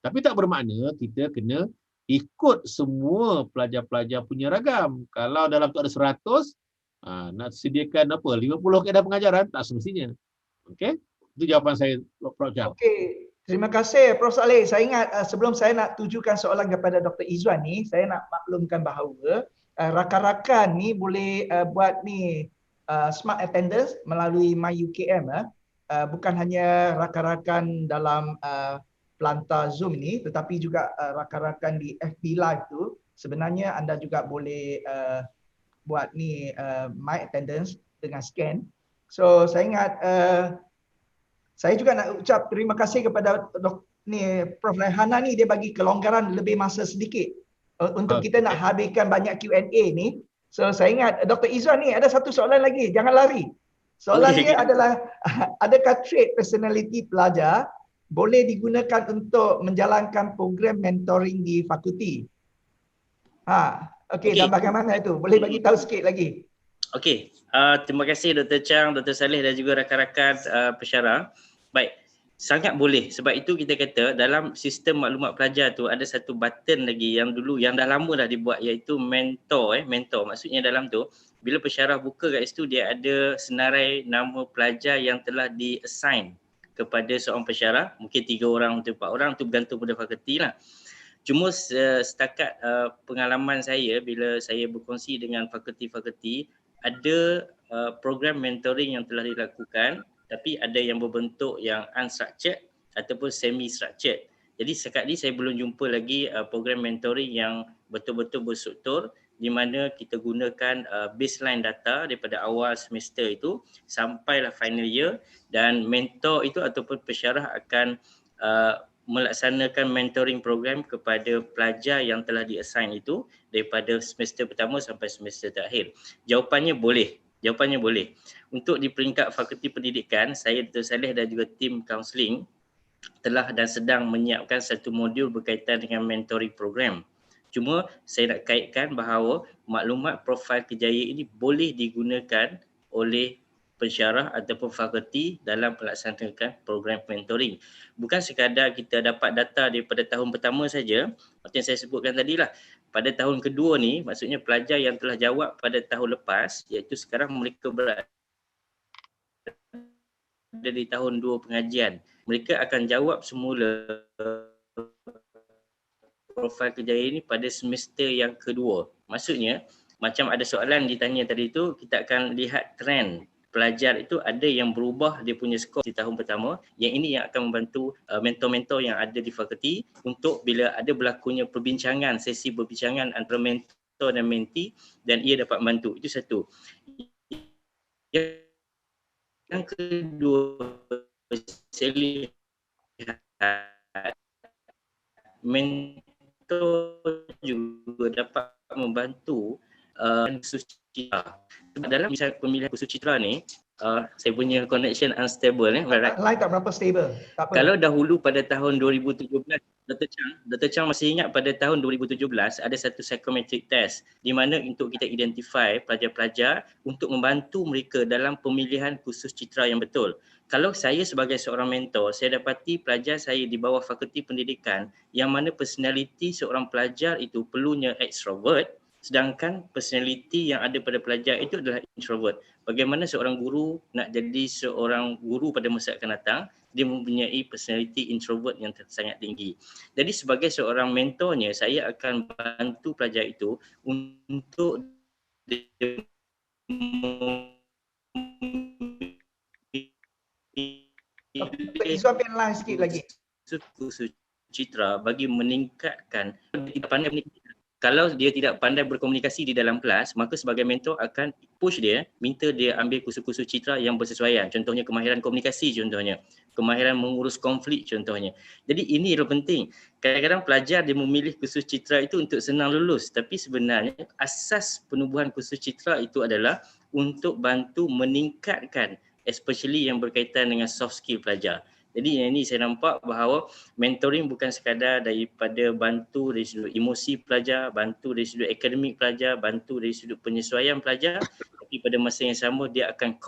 Tapi tak bermakna kita kena ikut semua pelajar-pelajar punya ragam. Kalau dalam tu ada 100, nak sediakan apa 50 kaedah pengajaran, tak semestinya. Okey? Itu jawapan saya, Prof. Jam. Okey. Terima kasih Prof. Saleh. Saya ingat sebelum saya nak tujukan soalan kepada Dr. Izzuan ni, saya nak maklumkan bahawa rakan-rakan ni boleh buat ni smart attendance melalui MyUKM. Bukan hanya rakan-rakan dalam pelantar Zoom ni, tetapi juga rakan-rakan di FB Live tu, sebenarnya anda juga boleh buat ni My Attendance dengan scan. So saya ingat saya juga nak ucap terima kasih kepada Prof. Raihana ni, dia bagi kelonggaran lebih masa sedikit untuk kita nak habiskan banyak Q&A ni. So saya ingat Dr. Izzuan ni ada satu soalan lagi, jangan lari. Soalan dia adalah, adakah trait personality pelajar boleh digunakan untuk menjalankan program mentoring di fakulti? Okey, dan bagaimana itu? Boleh bagi tahu sikit lagi? Okey, terima kasih Dr. Chang, Dr. Saleh dan juga rakan-rakan pensyarah. Baik, sangat boleh. Sebab itu kita kata dalam sistem maklumat pelajar tu ada satu button lagi yang dulu, yang dah lama dah dibuat, iaitu mentor. Mentor maksudnya dalam tu, bila pensyarah buka kat situ, dia ada senarai nama pelajar yang telah di-assign kepada seorang pensyarah. Mungkin 3 orang atau 4 orang, tu bergantung pada fakulti lah. Cuma setakat pengalaman saya bila saya berkongsi dengan fakulti-fakulti, ada program mentoring yang telah dilakukan, tapi ada yang berbentuk yang unstructured ataupun semi-structured. Jadi setakat ni saya belum jumpa lagi program mentoring yang betul-betul berstruktur, di mana kita gunakan baseline data daripada awal semester itu sampailah final year, dan mentor itu ataupun pensyarah akan melaksanakan mentoring program kepada pelajar yang telah di-assign itu daripada semester pertama sampai semester terakhir. Jawapannya boleh. Jawapannya boleh. Untuk di peringkat Fakulti Pendidikan, saya, Dr. Saleh dan juga tim kaunseling telah dan sedang menyiapkan satu modul berkaitan dengan mentoring program. Cuma saya nak kaitkan bahawa maklumat profil kejayaan ini boleh digunakan oleh pensyarah ataupun fakulti dalam melaksanakan program mentoring. Bukan sekadar kita dapat data daripada tahun pertama saja, seperti yang saya sebutkan tadi lah. Pada tahun kedua ni, maksudnya pelajar yang telah jawab pada tahun lepas, iaitu sekarang mereka berada di tahun 2 pengajian. Mereka akan jawab semula profil kejayaan ini pada semester yang kedua. Maksudnya, macam ada soalan ditanya tadi tu, kita akan lihat trend pelajar itu ada yang berubah dia punya skor di tahun pertama. Yang ini yang akan membantu mentor-mentor yang ada di fakulti untuk bila ada berlakunya perbincangan, sesi perbincangan antara mentor dan mentee dan ia dapat membantu. Itu satu. Yang kedua, saya lihat mentor juga dapat membantu khusus citra. Sebab dalam misalnya pemilihan khusus citra ni, saya punya connection unstable. Line tak berapa stable. Tak apa. Kalau dahulu pada tahun 2017, Dr. Chang masih ingat pada tahun 2017 ada satu psychometric test di mana untuk kita identify pelajar-pelajar untuk membantu mereka dalam pemilihan khusus citra yang betul. Kalau saya sebagai seorang mentor, saya dapati pelajar saya di bawah fakulti pendidikan yang mana personality seorang pelajar itu perlunya extrovert, sedangkan personality yang ada pada pelajar itu adalah introvert. Bagaimana seorang guru nak jadi seorang guru pada masa akan datang, dia mempunyai personality introvert yang sangat tinggi. Jadi sebagai seorang mentornya, saya akan bantu pelajar itu untuk Izzuan line sikit lagi. Khusus citra bagi meningkatkan kalau dia tidak pandai berkomunikasi di dalam kelas, maka sebagai mentor akan push dia, minta dia ambil kursus-kursus citra yang bersesuaian. Contohnya kemahiran komunikasi contohnya, kemahiran mengurus konflik contohnya. Jadi ini yang penting. Kadang-kadang pelajar dia memilih kursus citra itu untuk senang lulus, tapi sebenarnya asas penubuhan kursus citra itu adalah untuk bantu meningkatkan especially yang berkaitan dengan soft skill pelajar. Jadi yang ini saya nampak bahawa mentoring bukan sekadar daripada bantu dari sudut emosi pelajar, bantu dari sudut akademik pelajar, bantu dari sudut penyesuaian pelajar, tapi pada masa yang sama dia akan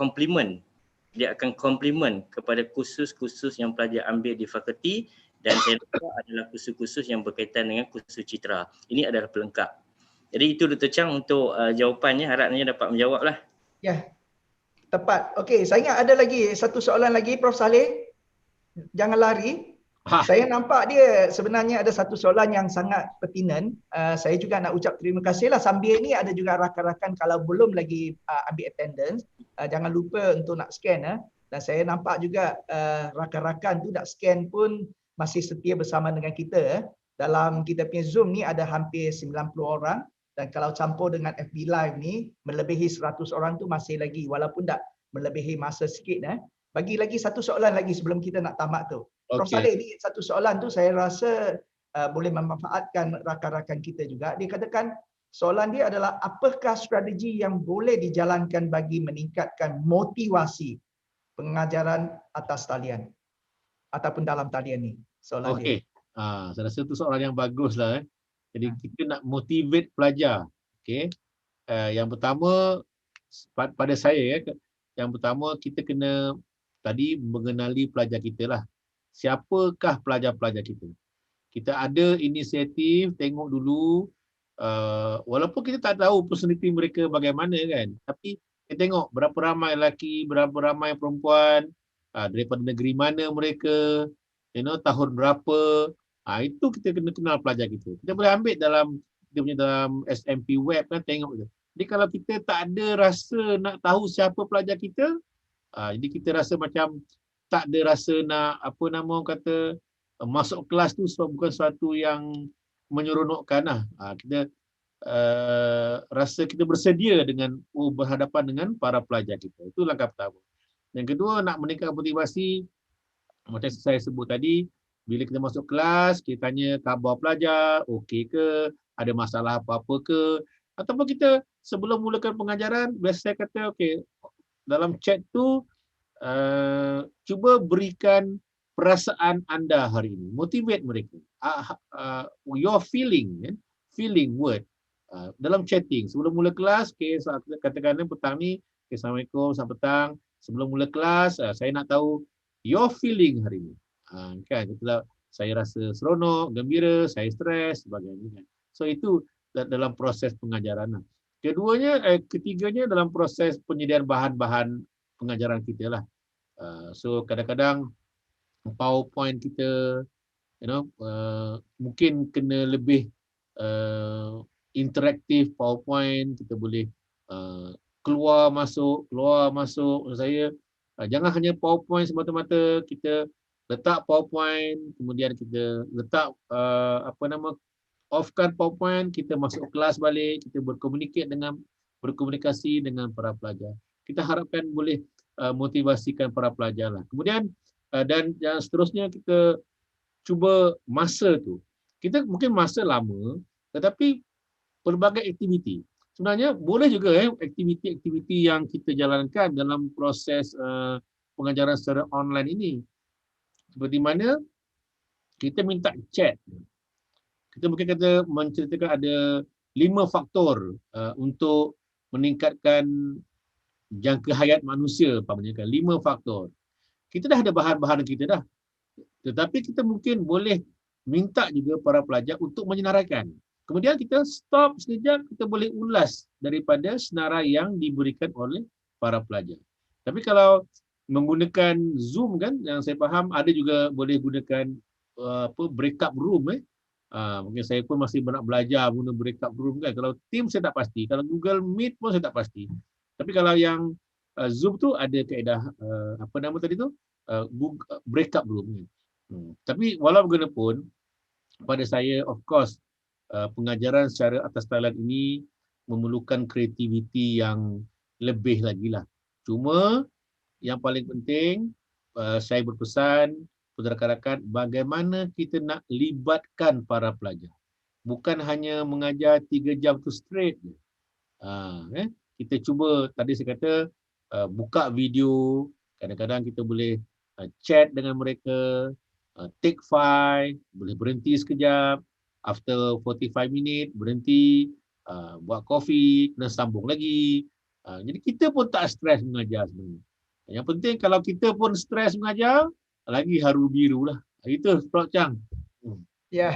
complement kepada kursus-kursus yang pelajar ambil di fakulti dan saya nampak adalah kursus-kursus yang berkaitan dengan kursus citra. Ini adalah pelengkap. Jadi itu Dr. Chang untuk jawapannya, harapnya dapat menjawablah. Ya, tepat. Okey, saya ingat ada lagi satu soalan lagi Prof Saleh. Jangan lari. Saya nampak dia sebenarnya ada satu soalan yang sangat pertinent. Saya juga nak ucap terima kasih lah. Sambil ni ada juga rakan-rakan kalau belum lagi ambil attendance, jangan lupa untuk nak scan. Dan saya nampak juga rakan-rakan tu nak scan pun masih setia bersama dengan kita. Dalam kita punya Zoom ni ada hampir 90 orang. Dan kalau campur dengan FB Live ni, melebihi 100 orang tu masih lagi. Walaupun tak melebihi masa sikit. Bagi lagi satu soalan lagi sebelum kita nak tamat tu. Prof Saleh, ni satu soalan tu saya rasa boleh memanfaatkan rakan-rakan kita juga. Dia katakan soalan dia adalah apakah strategi yang boleh dijalankan bagi meningkatkan motivasi pengajaran atas talian ataupun dalam talian ni. Soalan dia. Saya rasa itu soalan yang bagus lah. Jadi kita nak motivate pelajar. Yang pertama pada saya, yang pertama kita kena tadi mengenali pelajar kita lah. Siapakah pelajar-pelajar kita? Kita ada inisiatif, tengok dulu. Walaupun kita tak tahu personality mereka bagaimana kan. Tapi kita tengok berapa ramai lelaki, berapa ramai perempuan, daripada negeri mana mereka, tahun berapa. Itu kita kena kenal pelajar kita. Kita boleh ambil dalam SMP web kan, tengok je. Jadi kalau kita tak ada rasa nak tahu siapa pelajar kita, jadi kita rasa macam tak ada rasa nak masuk kelas tu bukan sesuatu yang menyeronokkan lah. Kita rasa kita bersedia dengan berhadapan dengan para pelajar kita. Itu langkah pertama. Yang kedua, nak meningkatkan motivasi, macam saya sebut tadi, bila kita masuk kelas, kita tanya khabar pelajar, okey ke, ada masalah apa-apa ke, ataupun kita sebelum mulakan pengajaran, biasa saya kata okey, dalam chat tu cuba berikan perasaan anda hari ini, motivate mereka, your feeling, feeling word dalam chatting. Sebelum mula kelas, okay, katakan petang ni, okay, Assalamualaikum, selamat petang. Sebelum mula kelas, saya nak tahu your feeling hari ni. Kan, itulah saya rasa seronok, gembira, saya stres, sebagainya. Kan. So itu dalam proses pengajaran. Ketiganya dalam proses penyediaan bahan-bahan pengajaran kita lah. So kadang-kadang PowerPoint kita, mungkin kena lebih interaktif PowerPoint. Kita boleh keluar masuk. Maksud saya, jangan hanya PowerPoint semata-mata. Kita letak PowerPoint, kemudian kita letak off-kan PowerPoint, kita masuk kelas balik, kita berkomunikasi dengan para pelajar. Kita harapkan boleh motivasikan para pelajar lah. Kemudian dan yang seterusnya kita cuba masa tu. Kita mungkin masa lama, tetapi pelbagai aktiviti. Sebenarnya boleh juga aktiviti-aktiviti yang kita jalankan dalam proses pengajaran secara online ini. Seperti mana kita minta chat. Kita mungkin kata menceritakan ada 5 faktor untuk meningkatkan jangka hayat manusia, umpamanya kan 5 faktor. Kita dah ada bahan-bahan kita dah. Tetapi kita mungkin boleh minta juga para pelajar untuk menyenaraikan. Kemudian kita stop sekejap, kita boleh ulas daripada senarai yang diberikan oleh para pelajar. Tapi kalau menggunakan Zoom kan, yang saya faham ada juga boleh gunakan breakup room. Mungkin saya pun masih nak belajar guna breakup room kan. Kalau Teams saya tak pasti, kalau Google Meet pun saya tak pasti. Tapi kalau yang Zoom tu ada kaedah apa nama tadi tu? Breakup room. Tapi walau bagaimanapun, pada saya of course pengajaran secara atas talian ini memerlukan kreativiti yang lebih lagi lah. Cuma yang paling penting saya berpesan kepada rakan-rakan bagaimana kita nak libatkan para pelajar. Bukan hanya mengajar 3 jam tu straight. Kita cuba, tadi saya kata buka video, kadang-kadang kita boleh chat dengan mereka, take 5, boleh berhenti sekejap, after 45 minit berhenti, buat kopi, kena sambung lagi. Jadi kita pun tak stres mengajar sebenarnya. Yang penting kalau kita pun stres mengajar, lagi haru biru lah. Itu Prof. Chang. Ya,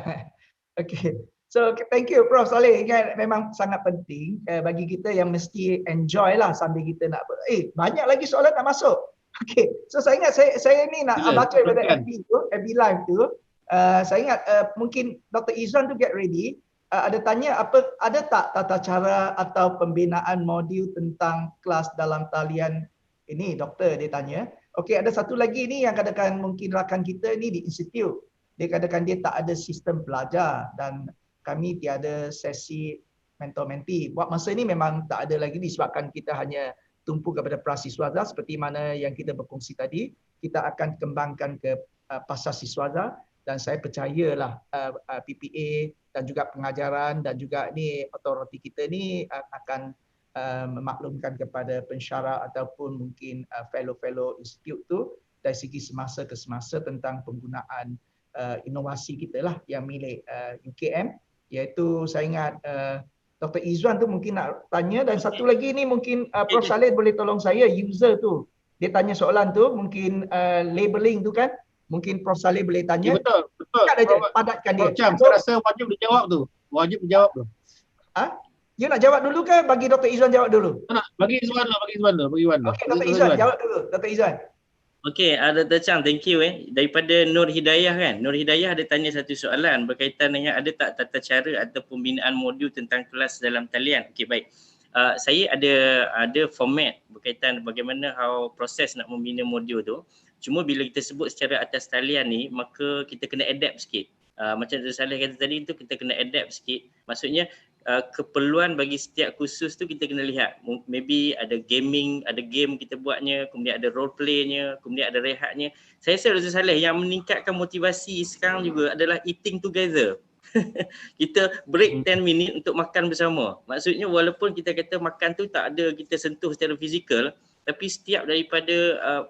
okay. So thank you Prof. Saleh. Ingat memang sangat penting bagi kita yang mesti enjoy lah sambil kita nak banyak lagi soalan nak masuk. Okay, so saya ingat saya ni nak baca daripada FB Live tu. Saya ingat mungkin Dr. Izzuan tu get ready. Ada tanya ada tak tata cara atau pembinaan modul tentang kelas dalam talian ini, doktor dia tanya. Okey, ada satu lagi ni yang kadang-kadang mungkin rakan kita ni di institut. Dia kadang-kadang dia tak ada sistem pelajar dan kami tiada sesi mentor-mentee. Buat masa ni memang tak ada lagi disebabkan kita hanya tumpu kepada prasiswaza seperti mana yang kita berkongsi tadi. Kita akan kembangkan ke pasar siswaza dan saya percayalah PPA dan juga pengajaran dan juga ni autoriti kita ni akan memaklumkan kepada pensyarah ataupun mungkin fellow-fellow institut tu dari segi semasa ke semasa tentang penggunaan inovasi kita lah yang milik UKM, iaitu saya ingat Dr. Izzuan tu mungkin nak tanya dan satu lagi ni mungkin Prof. Saleh boleh tolong saya user tu. Dia tanya soalan tu mungkin labeling tu kan. Mungkin Prof. Saleh boleh tanya. Ya, betul. Padatkan dia. Macam saya rasa wajib dijawab tu. Wajib dijawab tu. You nak jawab dulu ke bagi Dr. Izzuan jawab dulu? Bagi Izzuan lah. Okey, Dr. Izzuan jawab dulu. Dr. Izzuan. Okey, Dr. Chang, thank you. Daripada Nur Hidayah kan. Nur Hidayah ada tanya satu soalan berkaitan dengan ada tak tata cara atau pembinaan modul tentang kelas dalam talian. Okey, baik. Saya ada format berkaitan bagaimana proses nak membina modul tu. Cuma bila kita sebut secara atas talian ni, maka kita kena adapt sikit. Macam Dr. Saleh kata tadi tu, kita kena adapt sikit. Maksudnya keperluan bagi setiap kursus tu kita kena lihat. Maybe ada gaming, ada game kita buatnya, kemudian ada role playnya, kemudian ada rehatnya. Saya rasa Dr. Saleh yang meningkatkan motivasi sekarang juga adalah eating together. Kita break 10 minit untuk makan bersama. Maksudnya walaupun kita kata makan tu tak ada kita sentuh secara fizikal, tapi setiap daripada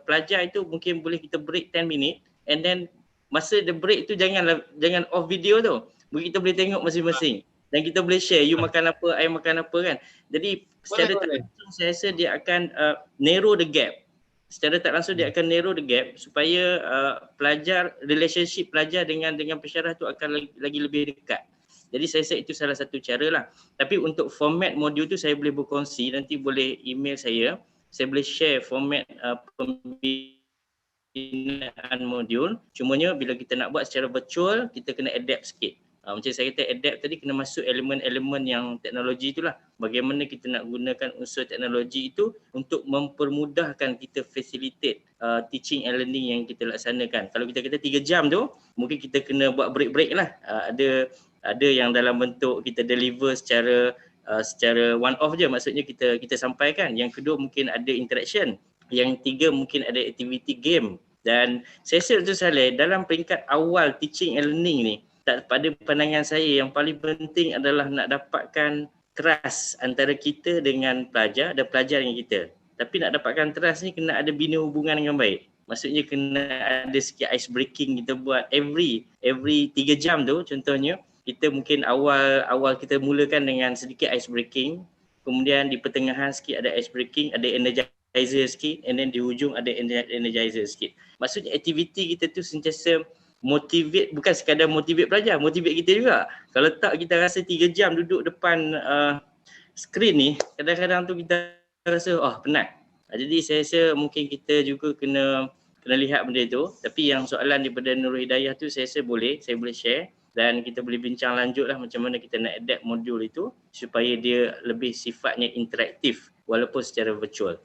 pelajar itu mungkin boleh kita break 10 minit and then masa the break tu jangan off video tu. Kita boleh tengok masing-masing. dan kita boleh share you makan apa, I makan apa kan. Jadi secara tak Boleh. langsung saya rasa dia akan narrow the gap. Secara tak langsung dia akan narrow the gap supaya relationship pelajar dengan pensyarah tu akan lagi lebih dekat. Jadi saya rasa itu salah satu cara lah. Tapi untuk format modul tu saya boleh berkongsi, nanti boleh email saya boleh share format pembinaan modul. Cumanya bila kita nak buat secara virtual, kita kena adapt sikit. Macam saya kata adapt tadi, kena masuk elemen-elemen yang teknologi itulah. Bagaimana kita nak gunakan unsur teknologi itu untuk mempermudahkan kita facilitate teaching and learning yang kita laksanakan. Kalau kita kata 3 jam tu, mungkin kita kena buat break-break lah. Ada yang dalam bentuk kita deliver secara one off je, maksudnya kita sampaikan. Yang kedua mungkin ada interaction. Yang tiga mungkin ada activity game. Dan saya rasa Dr. Saleh, dalam peringkat awal teaching and learning ni, pada pandangan saya yang paling penting adalah nak dapatkan trust antara kita dengan pelajar dan pelajar dengan kita. Tapi nak dapatkan trust ni kena ada bina hubungan dengan baik. Maksudnya kena ada sikit ice breaking kita buat every 3 jam tu. Contohnya kita mungkin awal kita mulakan dengan sedikit ice breaking, kemudian di pertengahan sikit ada ice breaking, ada energizer sikit, and then di hujung ada energizer sikit. Maksudnya aktiviti kita tu sentiasa motivate, bukan sekadar motivate pelajar, motivate kita juga. Kalau tak kita rasa 3 jam duduk depan skrin ni, kadang-kadang tu kita rasa penat. Jadi saya rasa mungkin kita juga kena lihat benda tu. Tapi yang soalan daripada Nurul Hidayah tu saya rasa saya boleh share dan kita boleh bincang lanjut lah macam mana kita nak adapt modul itu supaya dia lebih sifatnya interaktif walaupun secara virtual.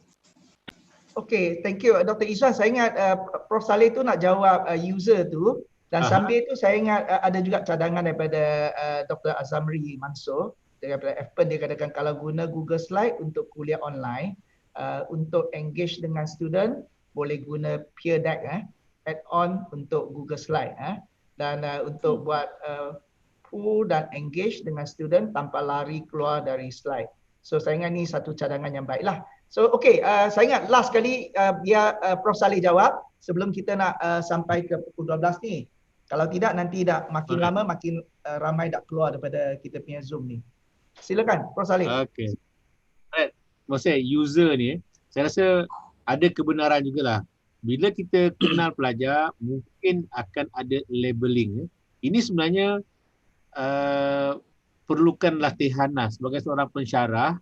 Okay, thank you Dr. Izwan. Saya ingat Prof. Saleh tu nak jawab user tu, dan sambil tu saya ingat ada juga cadangan daripada Dr. Azamri Mansur daripada FPEN. Dia katakan kalau guna Google Slide untuk kuliah online, untuk engage dengan student boleh guna Peer Deck add-on untuk Google Slide dan untuk buat pull dan engage dengan student tanpa lari keluar dari slide. So saya ingat ni satu cadangan yang baiklah. So okay, saya ingat last kali biar Prof. Saleh jawab sebelum kita nak sampai ke pukul 12 ni. Kalau tidak nanti dah makin lama makin ramai dah keluar daripada kita punya Zoom ni. Silakan Prof. Saleh. Okay. Maksudnya user ni, saya rasa ada kebenaran jugalah. Bila kita kenal pelajar, mungkin akan ada labeling. Ini sebenarnya perlukan latihan lah. Sebagai seorang pensyarah,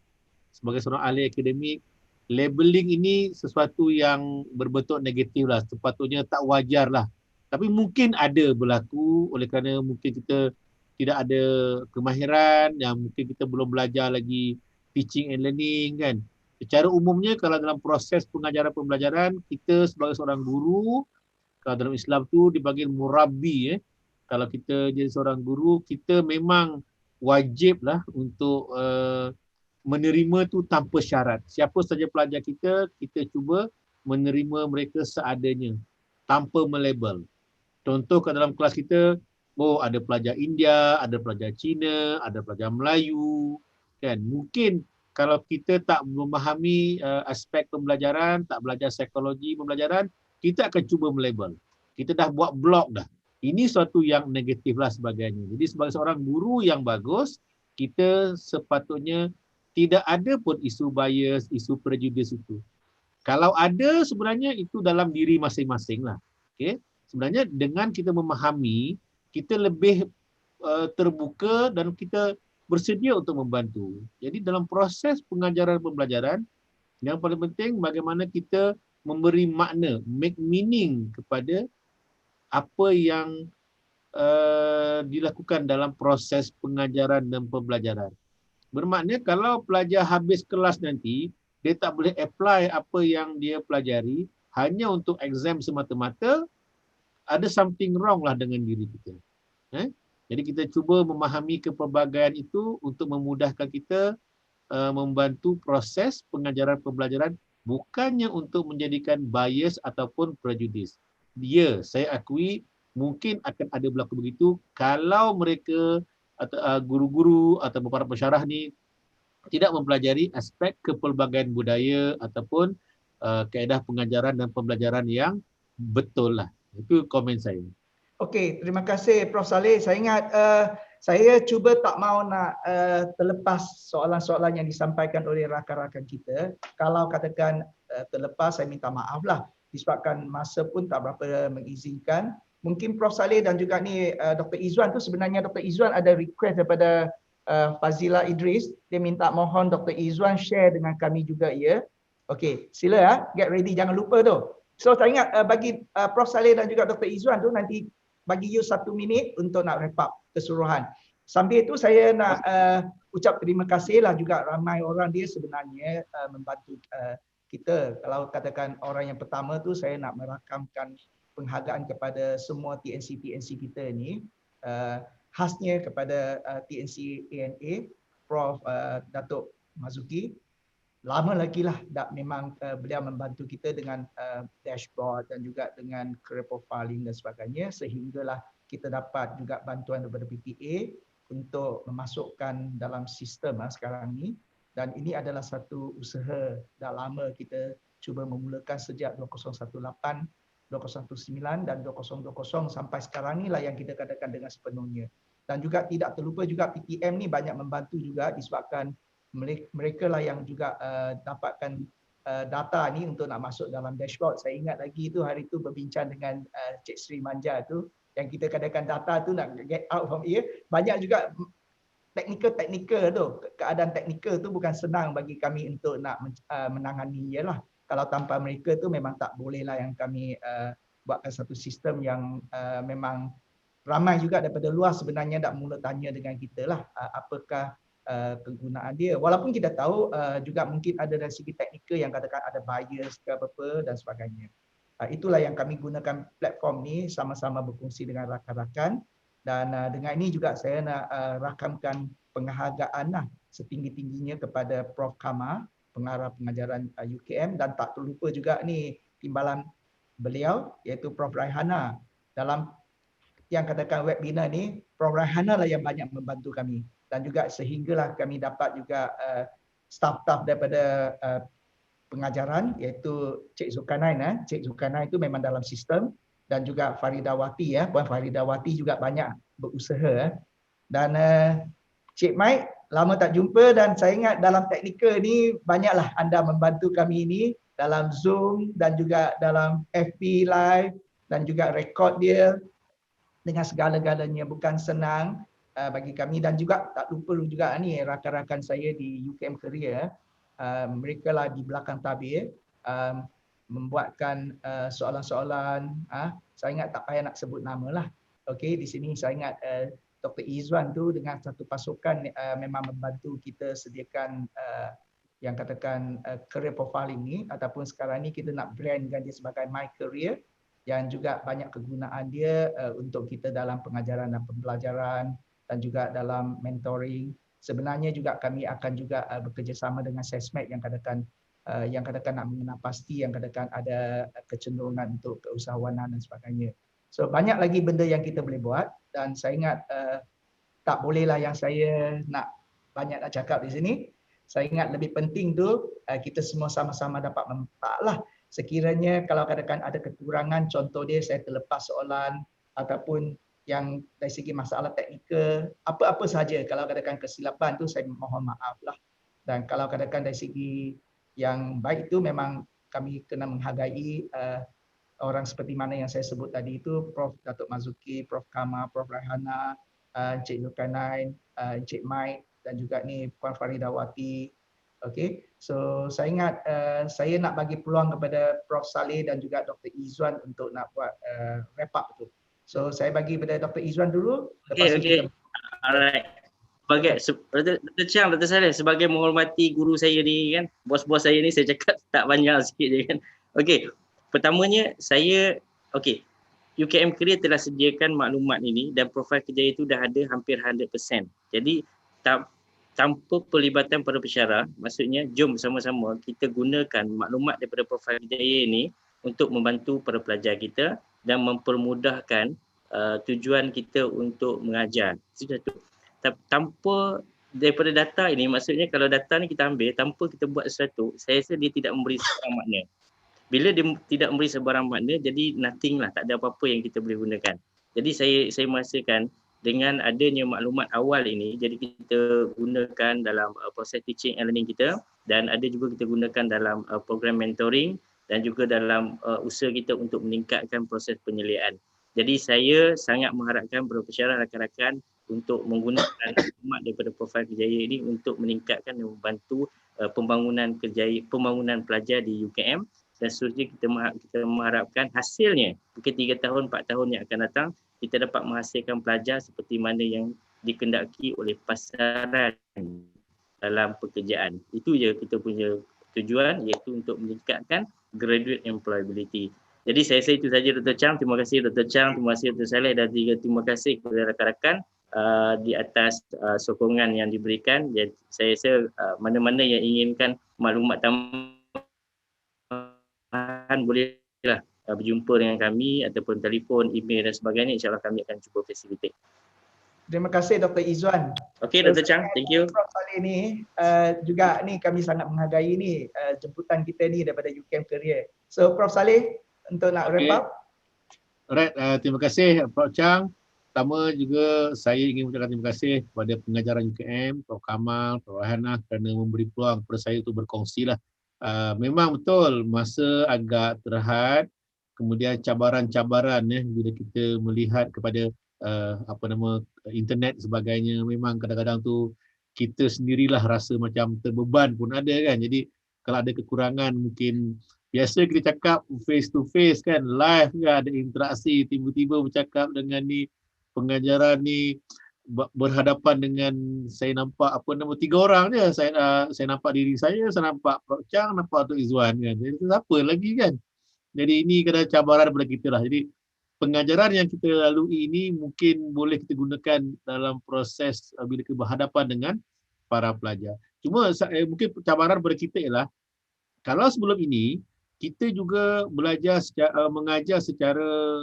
sebagai seorang ahli akademik, labeling ini sesuatu yang berbentuk negatif lah. Sepatutnya tak wajar lah. Tapi mungkin ada berlaku oleh kerana mungkin kita tidak ada kemahiran, yang mungkin kita belum belajar lagi teaching and learning kan. Secara umumnya kalau dalam proses pengajaran pembelajaran, kita sebagai seorang guru, kalau dalam Islam tu dipanggil murabbi. Kalau kita jadi seorang guru, kita memang wajib lah untuk menerima tu tanpa syarat. Siapa saja pelajar kita cuba menerima mereka seadanya, tanpa melabel. Contoh kat dalam kelas kita, ada pelajar India, ada pelajar Cina, ada pelajar Melayu, kan. Mungkin kalau kita tak memahami aspek pembelajaran, tak belajar psikologi pembelajaran, kita akan cuba melabel. Kita dah buat blog dah. Ini suatu yang negatif lah sebagainya. Jadi sebagai seorang guru yang bagus, kita sepatutnya tidak ada pun isu bias, isu prejudice itu. Kalau ada sebenarnya itu dalam diri masing-masing lah. Okay? Sebenarnya dengan kita memahami, kita lebih terbuka dan kita bersedia untuk membantu. Jadi dalam proses pengajaran pembelajaran, yang paling penting bagaimana kita memberi makna, make meaning kepada apa yang dilakukan dalam proses pengajaran dan pembelajaran. Bermakna kalau pelajar habis kelas nanti, dia tak boleh apply apa yang dia pelajari hanya untuk exam semata-mata, ada something wrong lah dengan diri kita. Jadi kita cuba memahami kepelbagaian itu untuk memudahkan kita membantu proses pengajaran pembelajaran, bukannya untuk menjadikan bias ataupun prejudice. Ya, saya akui mungkin akan ada berlaku begitu kalau mereka atau guru-guru atau para pensyarah ni tidak mempelajari aspek kepelbagaian budaya ataupun kaedah pengajaran dan pembelajaran yang betul lah. Itu komen saya. Okey, terima kasih Prof. Saleh. Saya ingat saya cuba tak mau nak terlepas soalan-soalan yang disampaikan oleh rakan-rakan kita. Kalau katakan terlepas, saya minta maaf lah. Disebabkan masa pun tak berapa mengizinkan. Mungkin Prof. Saleh dan juga ni Dr. Izzuan tu, sebenarnya Dr. Izzuan ada request daripada Fazila Idris. Dia minta mohon Dr. Izzuan share dengan kami juga ya. Okey, sila get ready, jangan lupa tu. So saya ingat bagi Prof. Saleh dan juga Dr. Izzuan tu nanti bagi you 1 minit untuk nak wrap up keseluruhan. Sambil itu saya nak ucap terima kasih lah juga ramai orang dia sebenarnya membantu kita. Kalau katakan orang yang pertama tu saya nak merakamkan penghargaan kepada semua TNC kita ni, khasnya kepada TNC ANA, Prof. Datuk Mazuki. Lama lagi lah memang beliau membantu kita dengan dashboard dan juga dengan career profiling dan sebagainya, sehinggalah kita dapat juga bantuan daripada PPA untuk memasukkan dalam sistem sekarang ni. Dan ini adalah satu usaha dah lama kita cuba memulakan sejak 2018, 2019 dan 2020 sampai sekarang ni lah yang kita katakan dengan sepenuhnya. Dan juga tidak terlupa juga PTM ni banyak membantu juga disebabkan mereka lah yang juga dapatkan data ni untuk nak masuk dalam dashboard. Saya ingat lagi tu hari tu berbincang dengan Cik Sri Manja tu, yang kita katakan data tu nak get out from here. Banyak juga teknikal tu, keadaan teknikal tu bukan senang bagi kami untuk nak menangani ialah. Kalau tanpa mereka tu memang tak boleh lah yang kami buatkan satu sistem yang memang ramai juga daripada luar sebenarnya nak mula tanya dengan kita lah apakah kegunaan dia. Walaupun kita tahu juga mungkin ada dari segi teknikal yang katakan ada bias ke apa dan sebagainya. Itulah yang kami gunakan platform ni sama-sama berkongsi dengan rakan-rakan. Dan dengan ini juga saya nak rakamkan penghargaan lah setinggi-tingginya kepada Prof. Kama, pengarah pengajaran UKM, dan tak terlupa juga ni timbalan beliau iaitu Prof. Raihana. Dalam yang katakan webinar ni, Prof. Raihana lah yang banyak membantu kami. Dan juga sehinggalah kami dapat juga staff-staff daripada pengajaran iaitu Cik Zulkarnain. Cik Zulkarnain itu memang dalam sistem, dan juga Faridawati Puan Faridawati juga banyak berusaha. Dan Cik Mike, lama tak jumpa, dan saya ingat dalam teknikal ni banyaklah anda membantu kami ini dalam Zoom dan juga dalam FB Live dan juga rekod dia dengan segala-galanya. Bukan senang bagi kami, dan juga tak lupa juga ni rakan-rakan saya di UKM Career, mereka lah di belakang tabir membuatkan soalan-soalan. Saya ingat tak payah nak sebut nama lah. Okey, di sini saya ingat Dr. Izzuan tu dengan satu pasukan memang membantu kita sediakan yang katakan career profiling ni, ataupun sekarang ni kita nak brandkan dia sebagai My Career, yang juga banyak kegunaan dia untuk kita dalam pengajaran dan pembelajaran dan juga dalam mentoring. Sebenarnya juga kami akan juga bekerjasama dengan SESMAD yang katakan nak mengenal pasti, yang katakan ada kecenderungan untuk keusahawanan dan sebagainya. So banyak lagi benda yang kita boleh buat, dan saya ingat tak bolehlah yang saya nak banyak nak cakap di sini. Saya ingat lebih penting tu kita semua sama-sama dapat manfaat lah. Sekiranya kalau katakan ada kekurangan, contoh dia saya terlepas soalan ataupun yang dari segi masalah teknikal, apa-apa saja, kalau katakan kesilapan tu saya mohon maaf lah. Dan kalau katakan dari segi yang baik itu memang kami kena menghargai orang seperti mana yang saya sebut tadi itu, Prof. Datuk Mazuki, Prof. Kama, Prof. Raihana, Cik Zulkarnain, Cik Mike, dan juga ni Puan Faridawati. Okey, so saya ingat saya nak bagi peluang kepada Prof. Saleh dan juga Dr. Izzuan untuk nak buat wrap up tu. So saya bagi kepada Dr. Izzuan dulu. Okey. Alright. Dr. Chang, Dr. Saleh, sebagai menghormati guru saya ni kan, bos-bos saya ni, saya cakap tak banyak sikit je kan. Okey, pertamanya saya, UKM Career telah sediakan maklumat ini dan profil kerja itu dah ada hampir 100%. Jadi tanpa pelibatan para pensyarah, maksudnya jom sama-sama kita gunakan maklumat daripada profil kerjaya ini untuk membantu para pelajar kita dan mempermudahkan tujuan kita untuk mengajar. Itu satu. Tanpa daripada data ini, maksudnya kalau data ni kita ambil tanpa kita buat sesuatu, saya rasa dia tidak memberi sebarang makna. Bila dia tidak memberi sebarang makna, jadi nothing lah, tak ada apa-apa yang kita boleh gunakan. Jadi saya merasakan dengan adanya maklumat awal ini, jadi kita gunakan dalam proses teaching and learning kita, dan ada juga kita gunakan dalam program mentoring dan juga dalam usaha kita untuk meningkatkan proses penyeliaan. Jadi saya sangat mengharapkan beberapa rakan-rakan untuk menggunakan maklumat daripada profil Kerjaya ini untuk meningkatkan dan membantu pembangunan pelajar di UKM, dan seterusnya kita mengharapkan hasilnya mungkin 3 tahun 4 tahun yang akan datang kita dapat menghasilkan pelajar seperti mana yang dikendaki oleh pasaran dalam pekerjaan. Itu je kita punya tujuan, iaitu untuk meningkatkan graduate employability. Jadi saya rasa itu saja Dr. Chang. Terima kasih Dr. Chang, terima kasih Dr. Saleh, dan juga terima kasih kepada rakan-rakan di atas sokongan yang diberikan. Jadi saya rasa mana-mana yang inginkan maklumat tambahan bolehlah berjumpa dengan kami ataupun telefon, email dan sebagainya. InsyaAllah kami akan cuba facilitate. Terima kasih Dr. Izzuan. Okey Dr. Chang, thank you. Prof Saleh ni juga ni kami sangat menghargai ni jemputan kita ni daripada UKM Career. So Prof Saleh untuk nak wrap up. Alright, terima kasih Prof Chang. Pertama juga saya ingin mengucapkan terima kasih kepada pengajaran UKM, Prof Kamal, Prof Hana kerana memberi peluang kepada saya untuk berkongsi lah. Memang betul masa agak terhad, kemudian cabaran-cabaran bila kita melihat kepada internet sebagainya, memang kadang-kadang tu kita sendirilah rasa macam terbeban pun ada kan. Jadi kalau ada kekurangan mungkin biasa kita cakap face to face kan, live kan, ada interaksi, tiba-tiba bercakap dengan ni pengajaran ni berhadapan dengan saya nampak 3 orang je. Saya nampak diri saya nampak Prof Chang, nampak Dr. Izzuan kan. Jadi siapa lagi kan. Jadi ini kena cabaran daripada kita lah. Jadi pengajaran yang kita lalui ini mungkin boleh kita gunakan dalam proses bila kita berhadapan dengan para pelajar. Cuma mungkin cabaran daripada kita ialah kalau sebelum ini kita juga belajar mengajar secara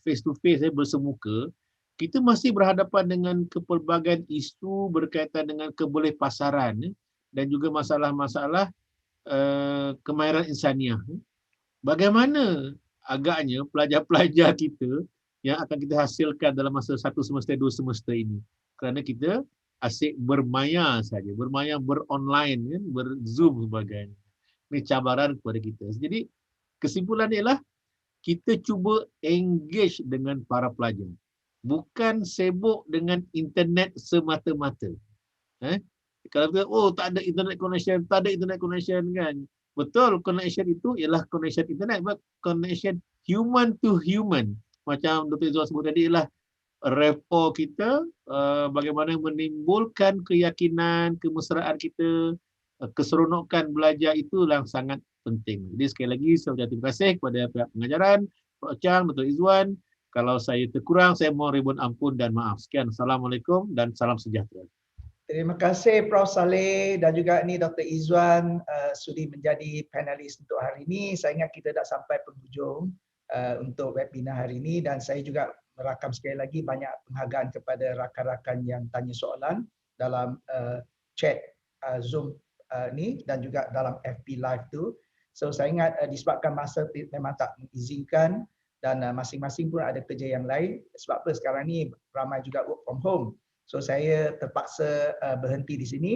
face to face bersemuka, kita masih berhadapan dengan pelbagai isu berkaitan dengan kebolehpasaran dan juga masalah-masalah kemahiran insaniah. Bagaimana agaknya pelajar-pelajar kita yang akan kita hasilkan dalam masa 1 semester 2 semester ini, kerana kita asyik bermaya saja, bermaya beronline kan, berzoom sebagainya. Ini cabaran kepada kita. Jadi kesimpulan ialah kita cuba engage dengan para pelajar, bukan sibuk dengan internet semata-mata. Kalau kita tak ada internet connection kan. Betul, connection itu ialah connection internet, but connection human to human. Macam Dr. Izzuan sebut tadi ialah rapport kita, bagaimana menimbulkan keyakinan, kemesraan kita, keseronokan belajar itu yang sangat penting. Jadi sekali lagi saya ucapkan terima kasih kepada pihak pengajaran, Prof Chang, Dr. Izzuan. Kalau saya terkurang, saya mohon ribuan ampun dan maaf. Sekian. Assalamualaikum dan salam sejahtera. Terima kasih Prof Saleh dan juga ni Dr. Izzuan sudi menjadi panelis untuk hari ini. Saya ingat kita dah sampai penghujung untuk webinar hari ini, dan saya juga merakam sekali lagi banyak penghargaan kepada rakan-rakan yang tanya soalan dalam chat Zoom ni dan juga dalam FB Live tu. So saya ingat disebabkan masa memang tak mengizinkan dan masing-masing pun ada kerja yang lain. Sebab apa sekarang ni ramai juga work from home. So saya terpaksa berhenti di sini,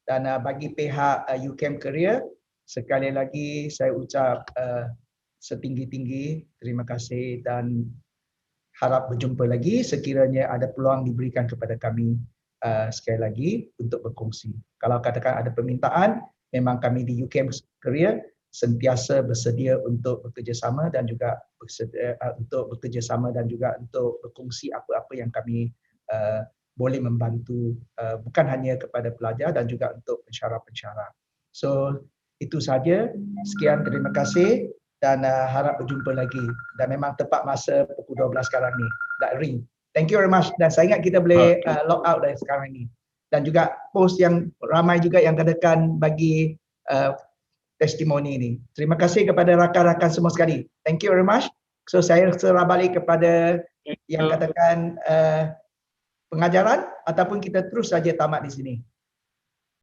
dan bagi pihak UKM Career sekali lagi saya ucap setinggi-tinggi terima kasih dan harap berjumpa lagi sekiranya ada peluang diberikan kepada kami sekali lagi untuk berkongsi. Kalau katakan ada permintaan, memang kami di UKM Career sentiasa bersedia untuk bekerjasama dan juga untuk berkongsi apa-apa yang kami boleh membantu, bukan hanya kepada pelajar dan juga untuk pensyarah-pensyarah. So itu saja. Sekian, terima kasih dan harap berjumpa lagi. Dan memang tepat masa pukul 12 sekarang ni, dah ring. Thank you very much. Dan saya ingat kita boleh log out dari sekarang ni. Dan juga post yang ramai juga yang katakan bagi testimoni ini. Terima kasih kepada rakan-rakan semua sekali. Thank you very much. So saya serah balik kepada yang katakan pengajaran, ataupun kita terus saja tamat di sini.